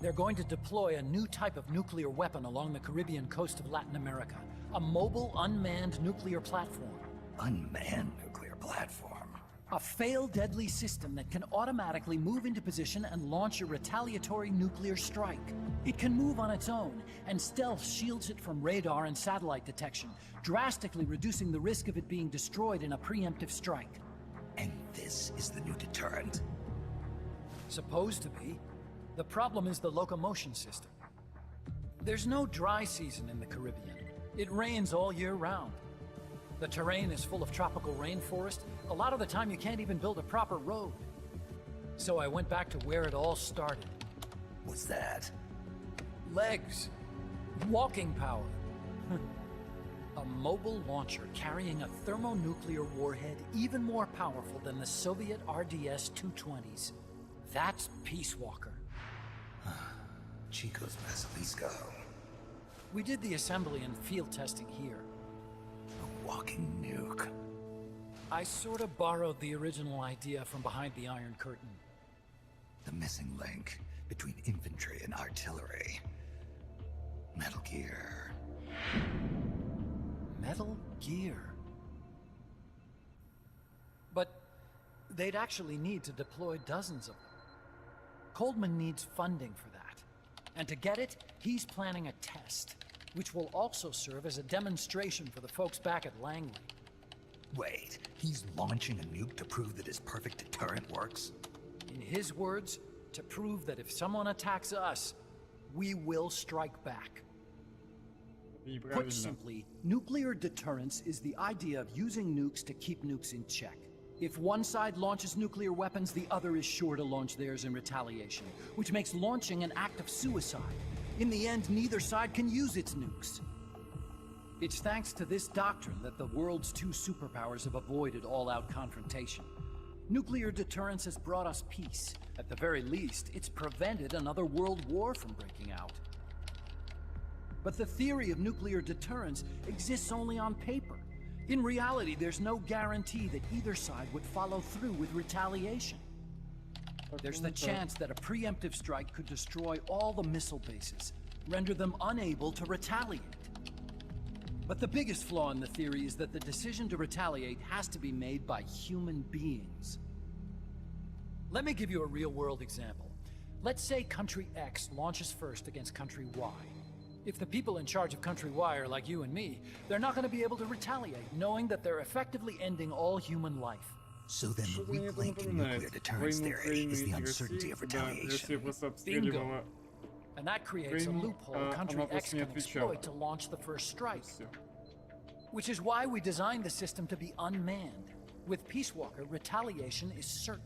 They're going to deploy a new type of nuclear weapon along the Caribbean coast of Latin America. A mobile, unmanned nuclear platform. Unmanned nuclear platform? A fail-deadly system that can automatically move into position and launch a retaliatory nuclear strike. It can move on its own, and stealth shields it from radar and satellite detection, drastically reducing the risk of it being destroyed in a preemptive strike. And this is the new deterrent? Supposed to be. The problem is the locomotion system. There's no dry season in the Caribbean. It rains all year round. The terrain is full of tropical rainforest. A lot of the time you can't even build a proper road. So I went back to where it all started. What's that? Legs. Walking power. A mobile launcher carrying a thermonuclear warhead even more powerful than the Soviet RDS-220s. That's Peace Walker. Chico's Basilisco. We did the assembly and field testing here. A walking nuke. I sort of borrowed the original idea from behind the Iron Curtain. The missing link between infantry and artillery. Metal Gear. Metal Gear. But they'd actually need to deploy dozens of them. Coldman needs funding for that. And to get it, he's planning a test. which will also serve as a demonstration for the folks back at Langley. Wait, he's launching a nuke to prove that his perfect deterrent works? In his words, to prove that if someone attacks us, we will strike back. Put simply, nuclear deterrence is the idea of using nukes to keep nukes in check. If one side launches nuclear weapons, the other is sure to launch theirs in retaliation, which makes launching an act of suicide. In the end, neither side can use its nukes. It's thanks to this doctrine that the world's two superpowers have avoided all-out confrontation. Nuclear deterrence has brought us peace. At the very least, it's prevented another world war from breaking out. But the theory of nuclear deterrence exists only on paper. In reality, there's no guarantee that either side would follow through with retaliation. There's the chance that a preemptive strike could destroy all the missile bases, render them unable to retaliate. But the biggest flaw in the theory is that the decision to retaliate has to be made by human beings. Let me give you a real-world example. Let's say Country X launches first against Country Y. If the people in charge of Country Y are like you and me, they're not going to be able to retaliate, knowing that they're effectively ending all human life. So then the weak link in nuclear deterrence theory is the uncertainty of retaliation. Bingo. And that creates a loophole Country X can exploit to launch the first strike. Which is why we designed the system to be unmanned. With Peace Walker, retaliation is certain.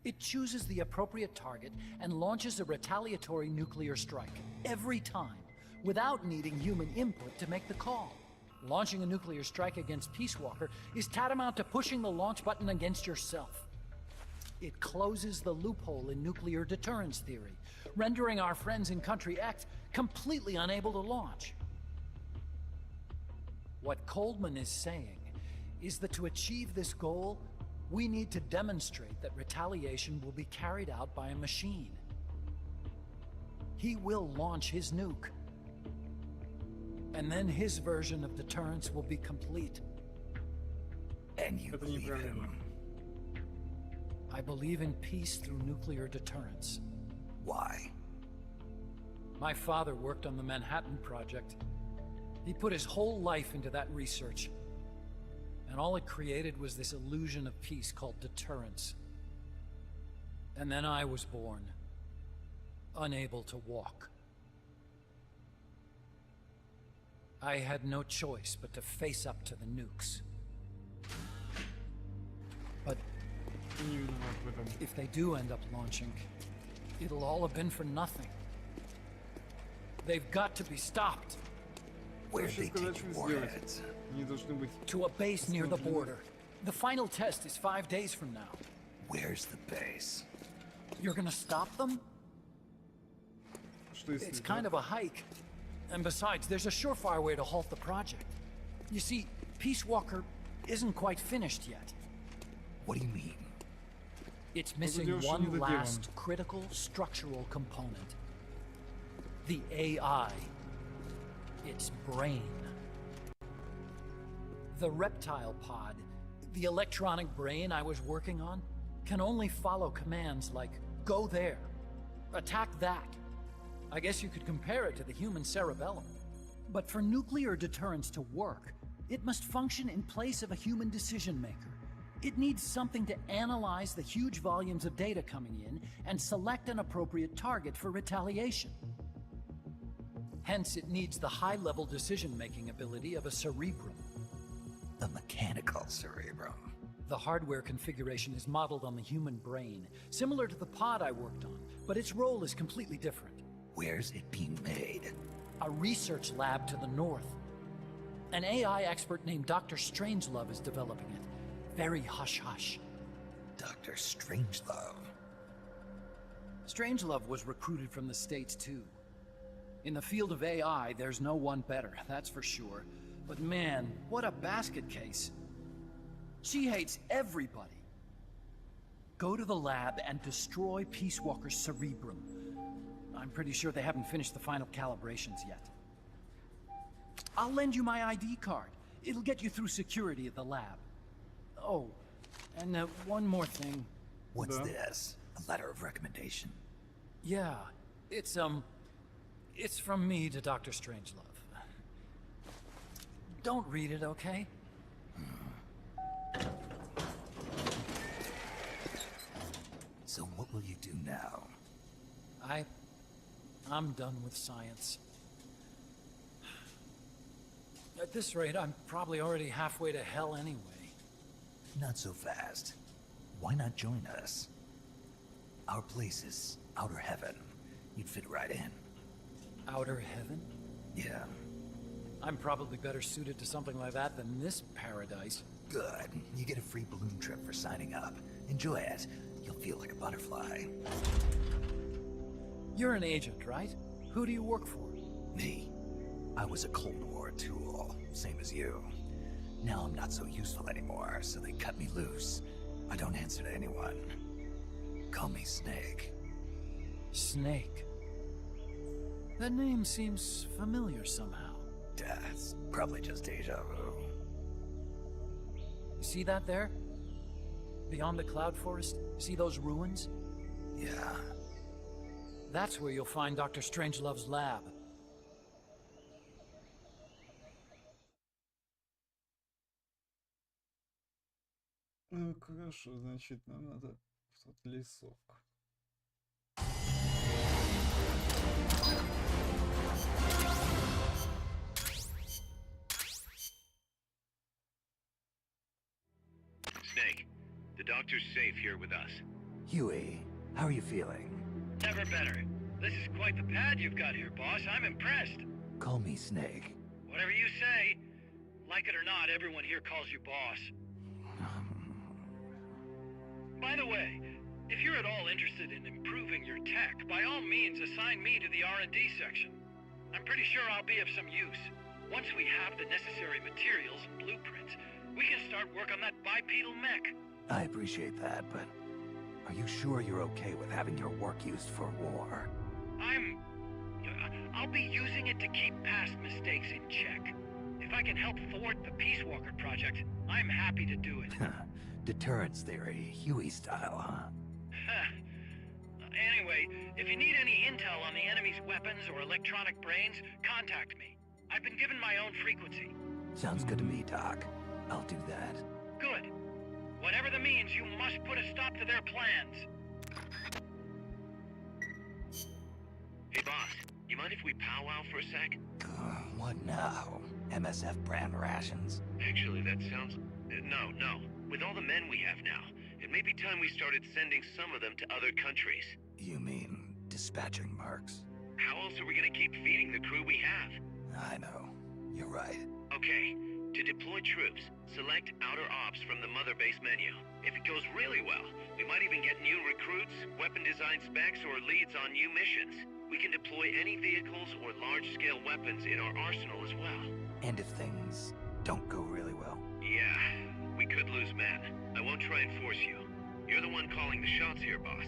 It chooses the appropriate target and launches a retaliatory nuclear strike every time, without needing human input to make the call. Launching a nuclear strike against Peace Walker is tantamount to pushing the launch button against yourself. It closes the loophole in nuclear deterrence theory, rendering our friends in Country X completely unable to launch. What Coldman is saying is that to achieve this goal, we need to demonstrate that retaliation will be carried out by a machine. He will launch his nuke. And then his version of deterrence will be complete. And you believe him? I believe in peace through nuclear deterrence. Why? My father worked on the Manhattan Project. He put his whole life into that research. And all it created was this illusion of peace called deterrence. And then I was born, unable to walk. I had no choice but to face up to the nukes. But if they do end up launching, it'll all have been for nothing. They've got to be stopped. Where'd they take warheads? To a base near the border. The final test is 5 days from now. Where's the base? You're gonna stop them? It's kind of a hike. And besides, there's a surefire way to halt the project. You see, Peace Walker isn't quite finished yet. What do you mean? It's missing one last critical structural component. The AI. Its brain. The reptile pod, the electronic brain I was working on, can only follow commands like, go there, attack that. I guess you could compare it to the human cerebellum. But for nuclear deterrence to work, it must function in place of a human decision maker. It needs something to analyze the huge volumes of data coming in and select an appropriate target for retaliation. Hence, it needs the high-level decision-making ability of a cerebrum. A mechanical cerebrum. The hardware configuration is modeled on the human brain, similar to the pod I worked on, but its role is completely different. Where's it being made? A research lab to the north. An AI expert named Dr. Strangelove is developing it. Very hush-hush. Dr. Strangelove? Strangelove was recruited from the States, too. In the field of AI, there's no one better, that's for sure. But man, what a basket case. She hates everybody. Go to the lab and destroy Peace Walker's cerebrum. I'm pretty sure they haven't finished the final calibrations yet. I'll lend you my ID card. It'll get you through security at the lab. Oh, and one more thing. What's this? A letter of recommendation? Yeah, it's It's from me to Dr. Strangelove. Don't read it, okay? So what will you do now? I'm done with science. At this rate, I'm probably already halfway to hell anyway. Not so fast. Why not join us? Our place is outer heaven. You'd fit right in. Outer heaven? Yeah. I'm probably better suited to something like that than this paradise. Good. You get a free balloon trip for signing up. Enjoy it. You'll feel like a butterfly. You're an agent, right? Who do you work for? Me. I was a Cold War tool, same as you. Now I'm not so useful anymore, so they cut me loose. I don't answer to anyone. Call me Snake. Snake? That name seems familiar somehow. It's probably just deja vu. You see that there? Beyond the cloud forest? See those ruins? Yeah. That's where you'll find Dr. Strangelove's lab. Ну, хорошо, значит, нам надо в тот лесок. Snake, the doctor's safe here with us. Huey, how are you feeling? Never better. This is quite the pad you've got here, boss. I'm impressed. Call me Snake. Whatever you say. Like it or not, everyone here calls you boss. By the way, if you're at all interested in improving your tech, by all means assign me to the R&D section. I'm pretty sure I'll be of some use. Once we have the necessary materials and blueprints, we can start work on that bipedal mech. I appreciate that, but are you sure you're okay with having your work used for war? I'll be using it to keep past mistakes in check. If I can help thwart the Peace Walker project, I'm happy to do it. Deterrence theory, Huey style, huh? Anyway, if you need any intel on the enemy's weapons or electronic brains, contact me. I've been given my own frequency. Sounds good to me, Doc. I'll do that. Good. Whatever the means, you must put a stop to their plans. Hey, boss, you mind if we powwow for a sec? What now? MSF brand rations? Actually, that sounds... No. With all the men we have now, it may be time we started sending some of them to other countries. You mean dispatching mercs? How else are we gonna keep feeding the crew we have? I know. You're right. Okay, to deploy troops, select Outer Ops from the Mother Base menu. If it goes really well, we might even get new recruits, weapon design specs, or leads on new missions. We can deploy any vehicles or large-scale weapons in our arsenal as well. And if things don't go really well? Yeah, we could lose men. I won't try and force you. You're the one calling the shots here, boss.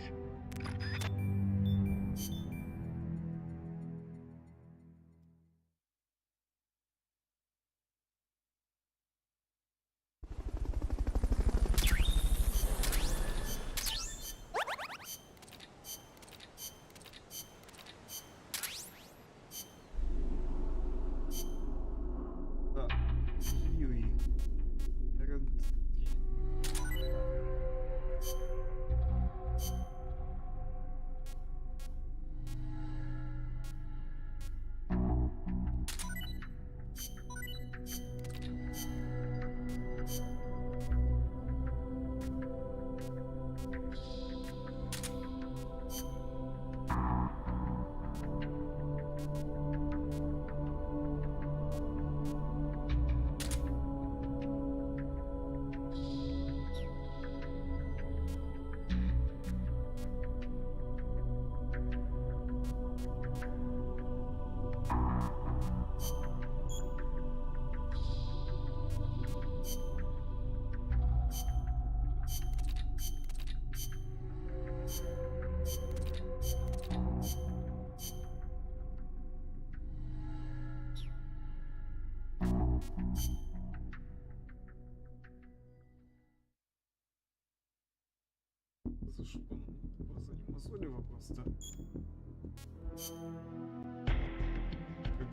За что он за ним мозолево просто.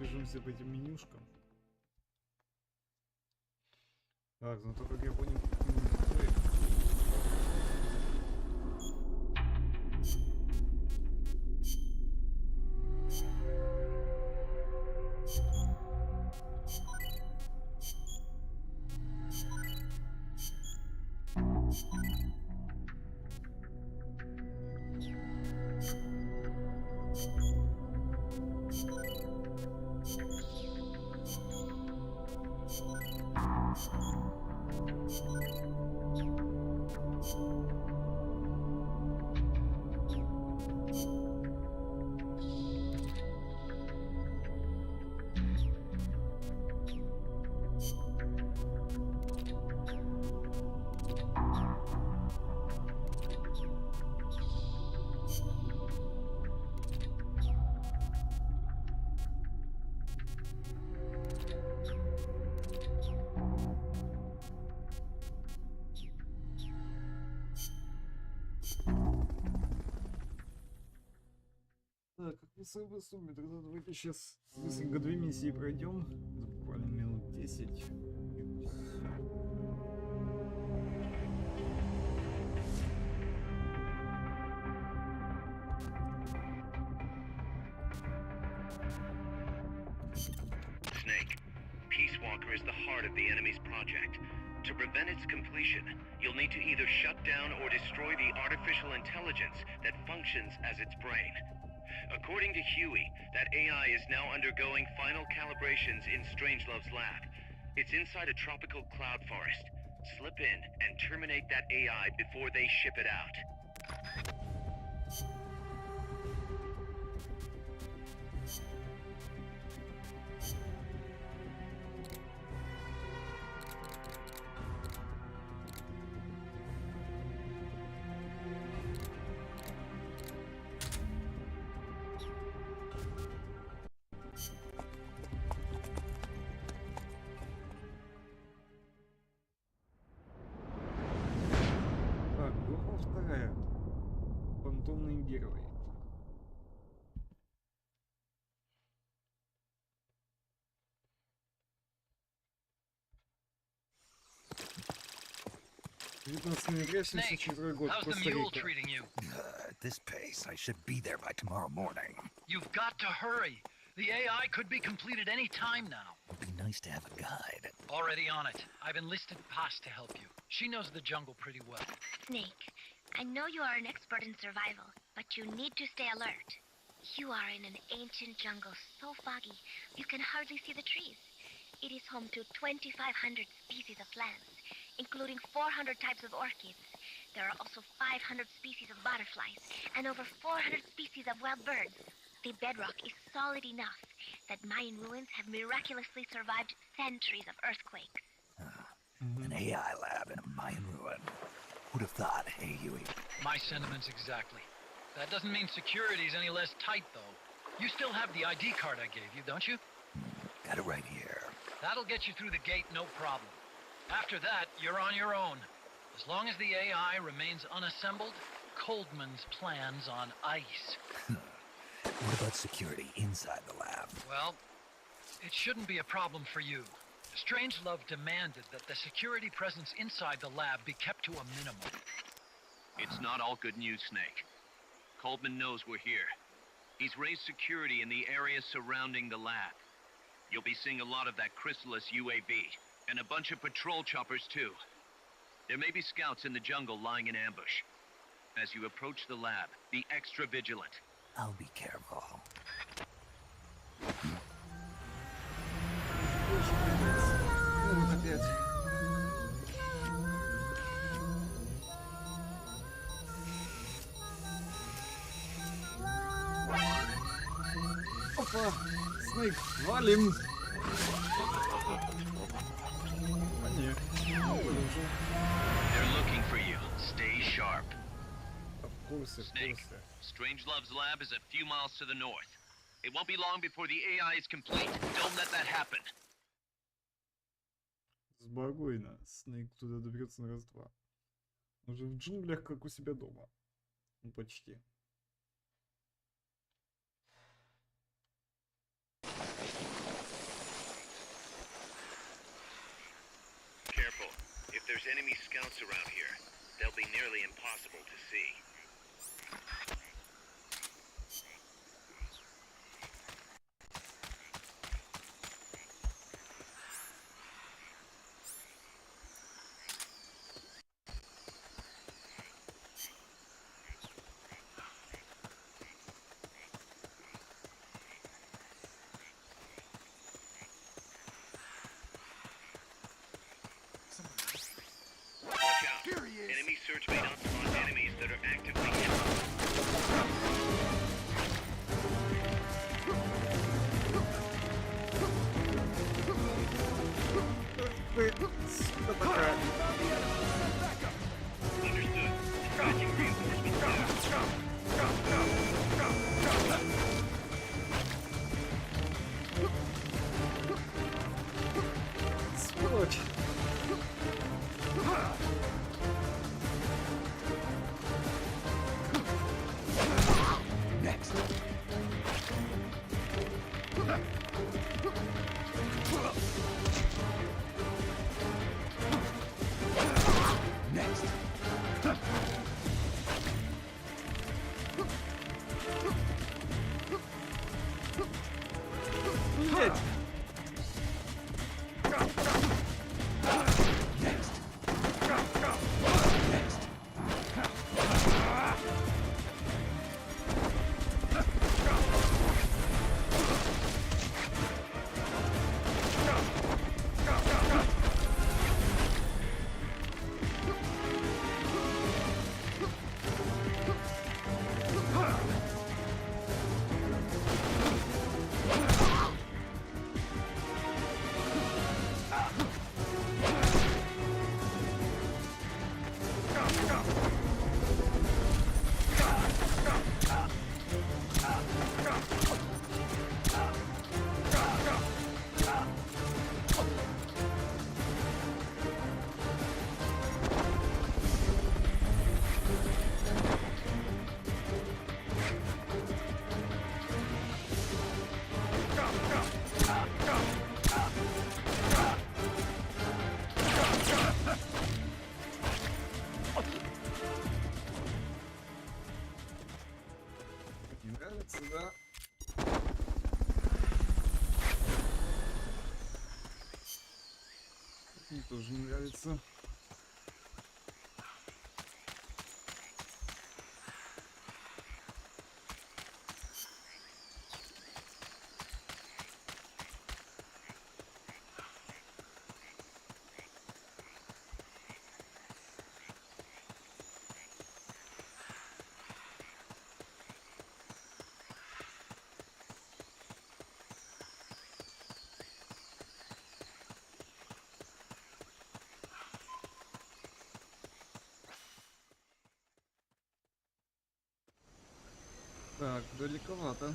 пробежимся по этим менюшкам. Так, ну то, как я понял, так, как мы с вами сумме, тогда давайте сейчас быстренько 2 миссии пройдем. Это буквально минут 10. Snake, Peace Walker is the heart of the enemy's project. To prevent its completion, you'll need to either shut down or destroy the artificial intelligence that functions as its brain. According to Huey, that AI is now undergoing final calibrations in Strangelove's lab. It's inside a tropical cloud forest. Slip in and terminate that AI before they ship it out. Так, глава 2. Фантомные герои. Snake, how's the mule Коста-Рика. treating you? At this pace, I should be there by tomorrow morning. You've got to hurry. The AI could be completed any time now. It'd be nice to have a guide. Already on it. I've enlisted Paz to help you. She knows the jungle pretty well. Snake, I know you are an expert in survival, but you need to stay alert. You are in an ancient jungle so foggy, you can hardly see the trees. It is home to 2,500 species of plants, including 400 types of orchids. There are also 500 species of butterflies and over 400 species of wild birds. The bedrock is solid enough that Mayan ruins have miraculously survived centuries of earthquakes. An AI lab in a Mayan ruin. Who'd have thought, hey, Huey? My sentiments exactly. That doesn't mean security's any less tight, though. You still have the ID card I gave you, don't you? Got it right here. That'll get you through the gate, no problem. After that, you're on your own. As long as the AI remains unassembled, Coldman's plan's on ice. What about security inside the lab? Well, it shouldn't be a problem for you. Strangelove demanded that the security presence inside the lab be kept to a minimum. It's not all good news, Snake. Coldman knows we're here. He's raised security in the area surrounding the lab. You'll be seeing a lot of that Chrysalis UAV, and a bunch of patrol choppers too. There may be scouts in the jungle lying in ambush. As you approach the lab, be extra vigilant. I'll be careful. Ну вот опять. Опа! Снейк, валим! А нет, продолжим. They're looking for you. Stay sharp. В курсе, в Snake, курсе. Strangelove's lab is a few miles to the north. It won't be long before the AI is complete. Don't let that happen. Спокойно, Снейк туда доберется на раз-два. Уже в джунглях, как у себя дома. Ну, почти. there's enemy scouts around here, they'll be nearly impossible to see. Watch out. Enemy search may not spawn enemies that are actively Understood. Dispatching reinforcements Сволочь. Next. Next. Блять. Не нравится, да? Мне тоже не нравится. Так, далековато.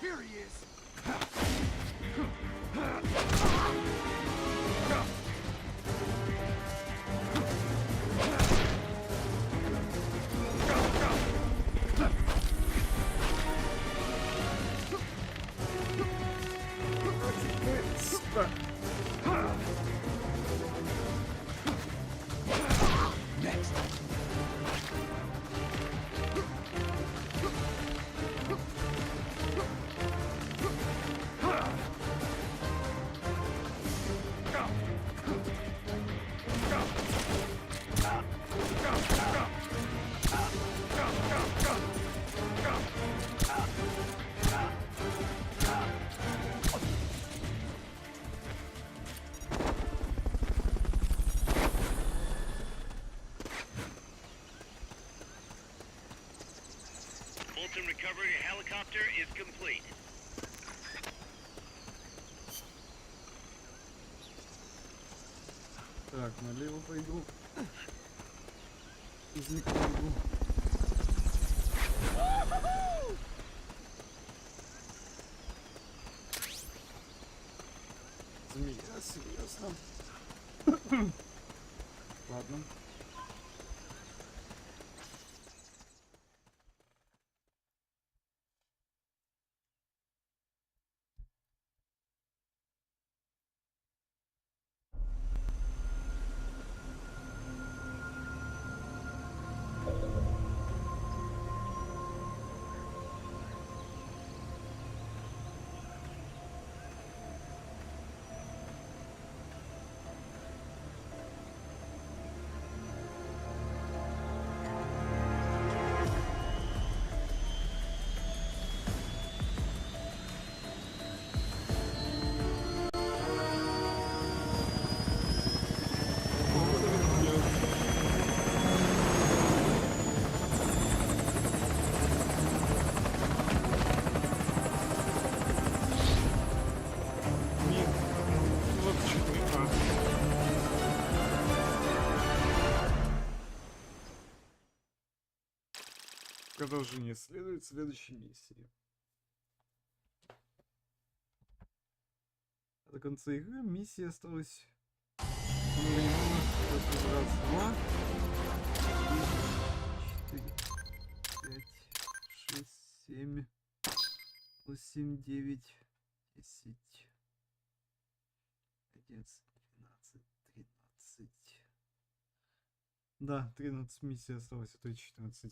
Here he is. Next. Fulton recovery helicopter is complete. Так, налево пойду. Из Никарагуа. Змея, серьезно. Ладно. Продолжение следует в следующей миссии. До конца игры миссии осталось 2, 4, 5, 6, 7, 8, 9, 10, 11, 12, 13. Да, 13 миссий осталось, а то и 14.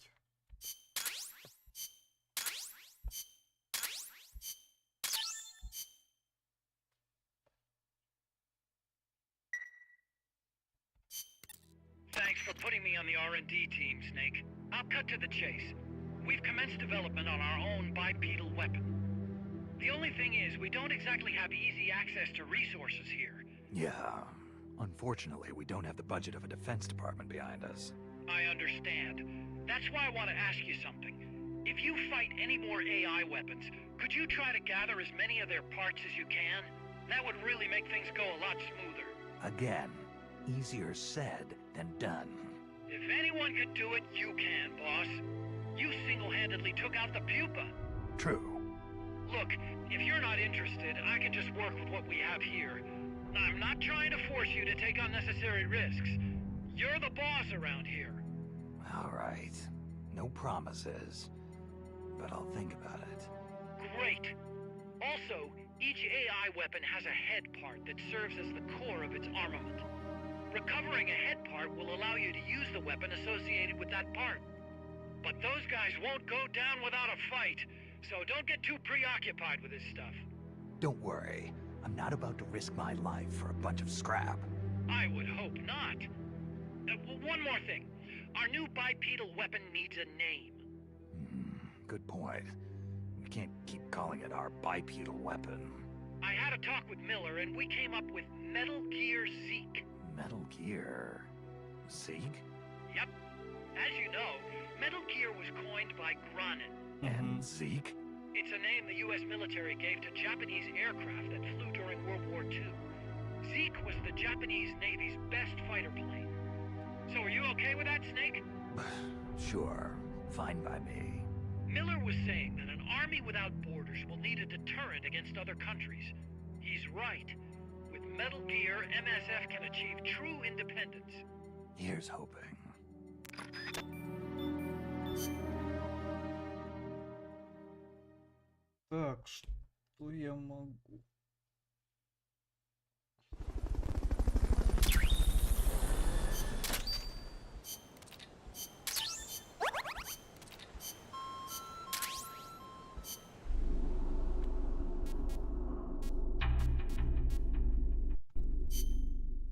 Thanks for putting me on the R&D team, Snake. I'll cut to the chase. We've commenced development on our own bipedal weapon. The only thing is, we don't exactly have easy access to resources here. Yeah. Unfortunately, we don't have the budget of a defense department behind us. I understand. That's why I want to ask you something. If you fight any more AI weapons, could you try to gather as many of their parts as you can? That would really make things go a lot smoother. Again, easier said than done. If anyone could do it, you can, boss. You single-handedly took out the pupa. True. Look, if you're not interested, I can just work with what we have here. I'm not trying to force you to take unnecessary risks. You're the boss around here. All right. No promises. But I'll think about it. Great. Also, each AI weapon has a head part that serves as the core of its armament. Recovering a head part will allow you to use the weapon associated with that part. But those guys won't go down without a fight, so don't get too preoccupied with this stuff. Don't worry. I'm not about to risk my life for a bunch of scrap. I would hope not. One more thing. Our new bipedal weapon needs a name. Good point. We can't keep calling it our bipedal weapon. I had a talk with Miller, and we came up with Metal Gear Zeke. Metal Gear... Zeke? Yep. As you know, Metal Gear was coined by Granin. And Zeke? It's a name the U.S. military gave to Japanese aircraft that flew during World War II. Zeke was the Japanese Navy's best fighter plane. So are you okay with that, Snake? Sure. Fine by me. Miller was saying that an army without borders will need a deterrent against other countries. He's right. With Metal Gear, MSF can achieve true independence. Here's hoping. Так, что я могу?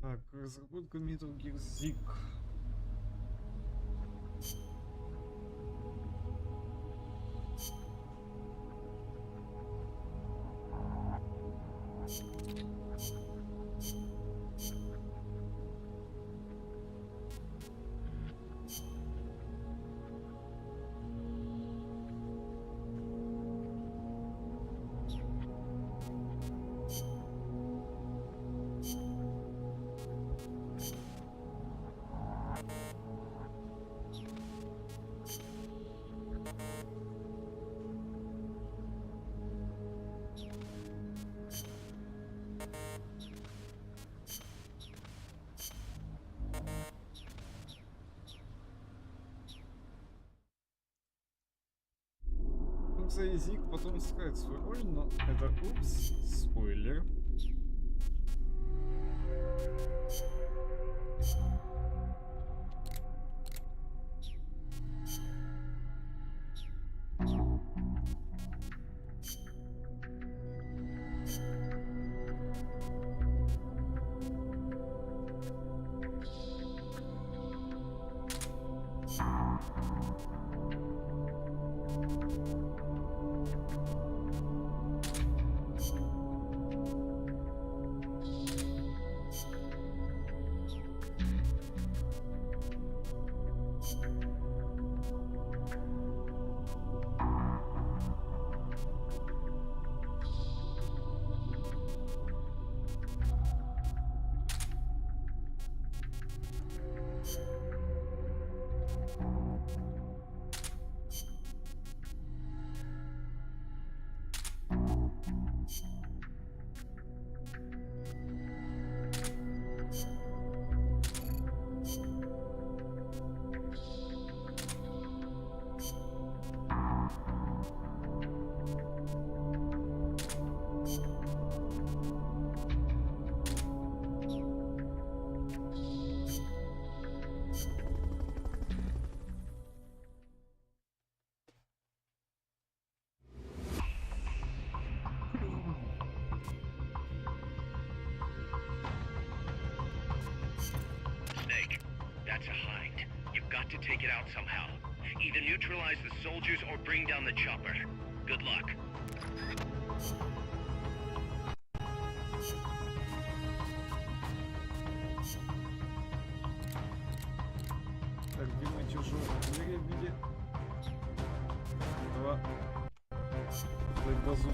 Так, разработка Metal Gear Zeke. за язык, потом сказать свою роль, но это упс, спойлер. Snake, that's a hind. You've got to take it out somehow. Either neutralize the soldiers or bring down the chopper. Good luck. Так, где мы чужого двери видели? Два. Базуки.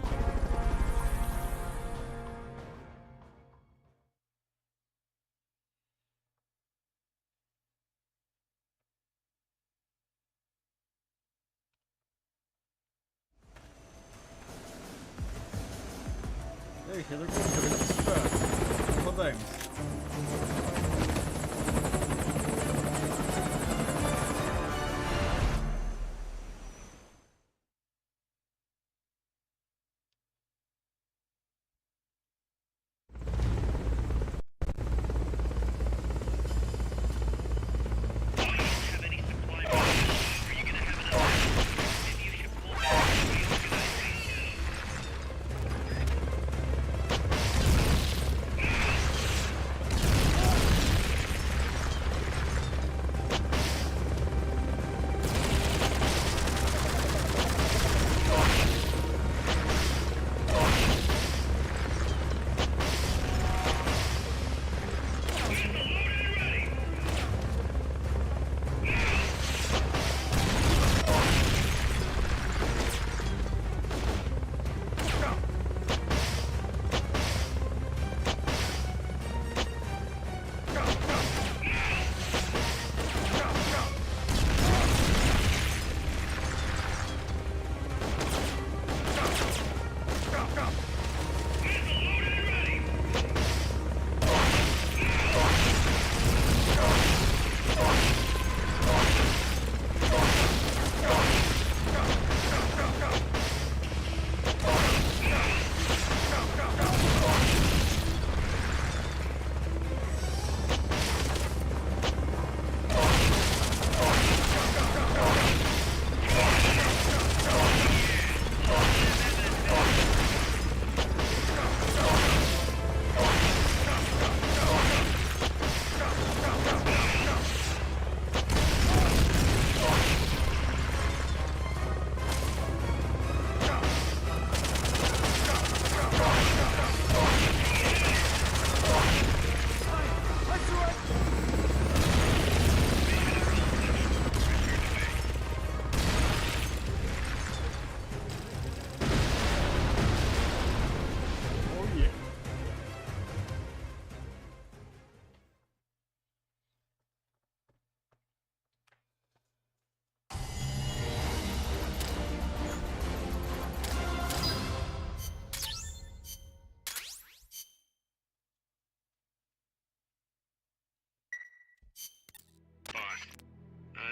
Эх, это круто, сюда. Попадаемся.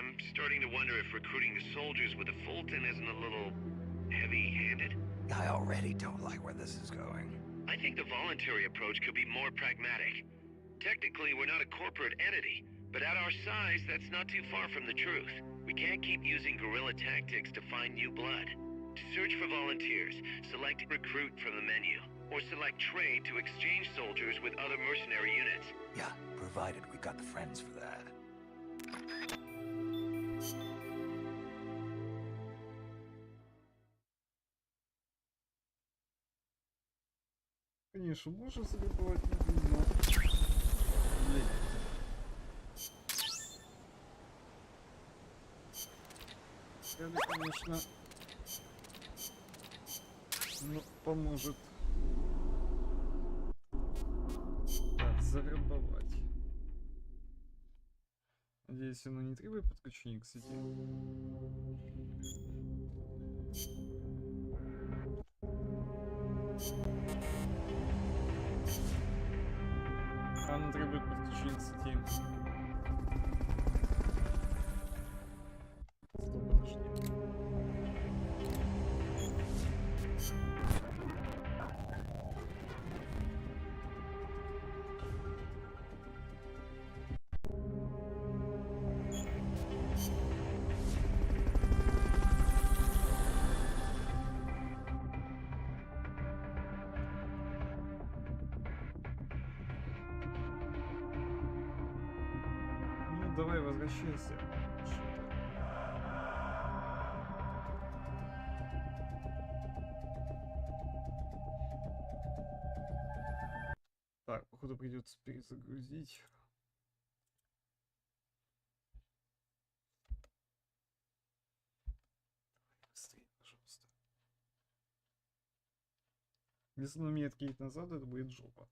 I'm starting to wonder if recruiting the soldiers with the Fulton isn't a little heavy-handed? I already don't like where this is going. I think the voluntary approach could be more pragmatic. Technically, we're not a corporate entity, but at our size, that's not too far from the truth. We can't keep using guerrilla tactics to find new blood. To search for volunteers, select recruit from the menu, or select trade to exchange soldiers with other mercenary units. Yeah, provided we got the friends for that. Конечно, можно загребать людей, но... Это, конечно, поможет. Так, завербовать. Надеюсь, оно не требует подключения к сети. Оно требует подключения к сети. Стоп, подожди. Давай возвращайся. Так, походу придется перезагрузить. Быстрее, пожалуйста. Если он меня откинет назад, это будет жопа.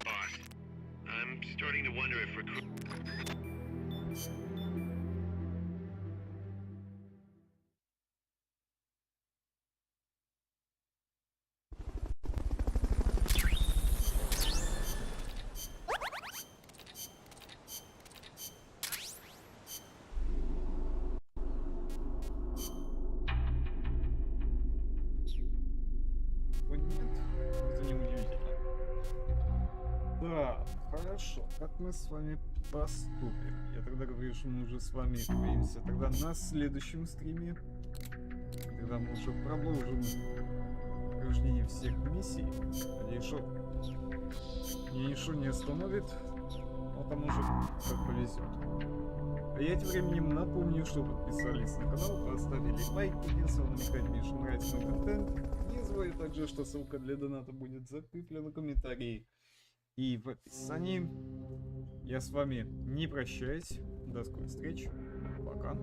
Boss, I'm starting to wonder if recruit... Да, хорошо. Как мы с вами поступим? Я тогда говорю, что мы уже с вами увидимся тогда на следующем стриме. Когда мы уже продолжим прохождение всех миссий. Надеюсь, что меня ничего не остановит. Но там уже как повезет. А я тем временем напомню, что подписались на канал, поставили лайк, если намекать мне, что нравится мой контент. Не забывайте также, что ссылка для доната будет закреплена в комментарии и в описании. Я с вами не прощаюсь. До скорых встреч. Пока.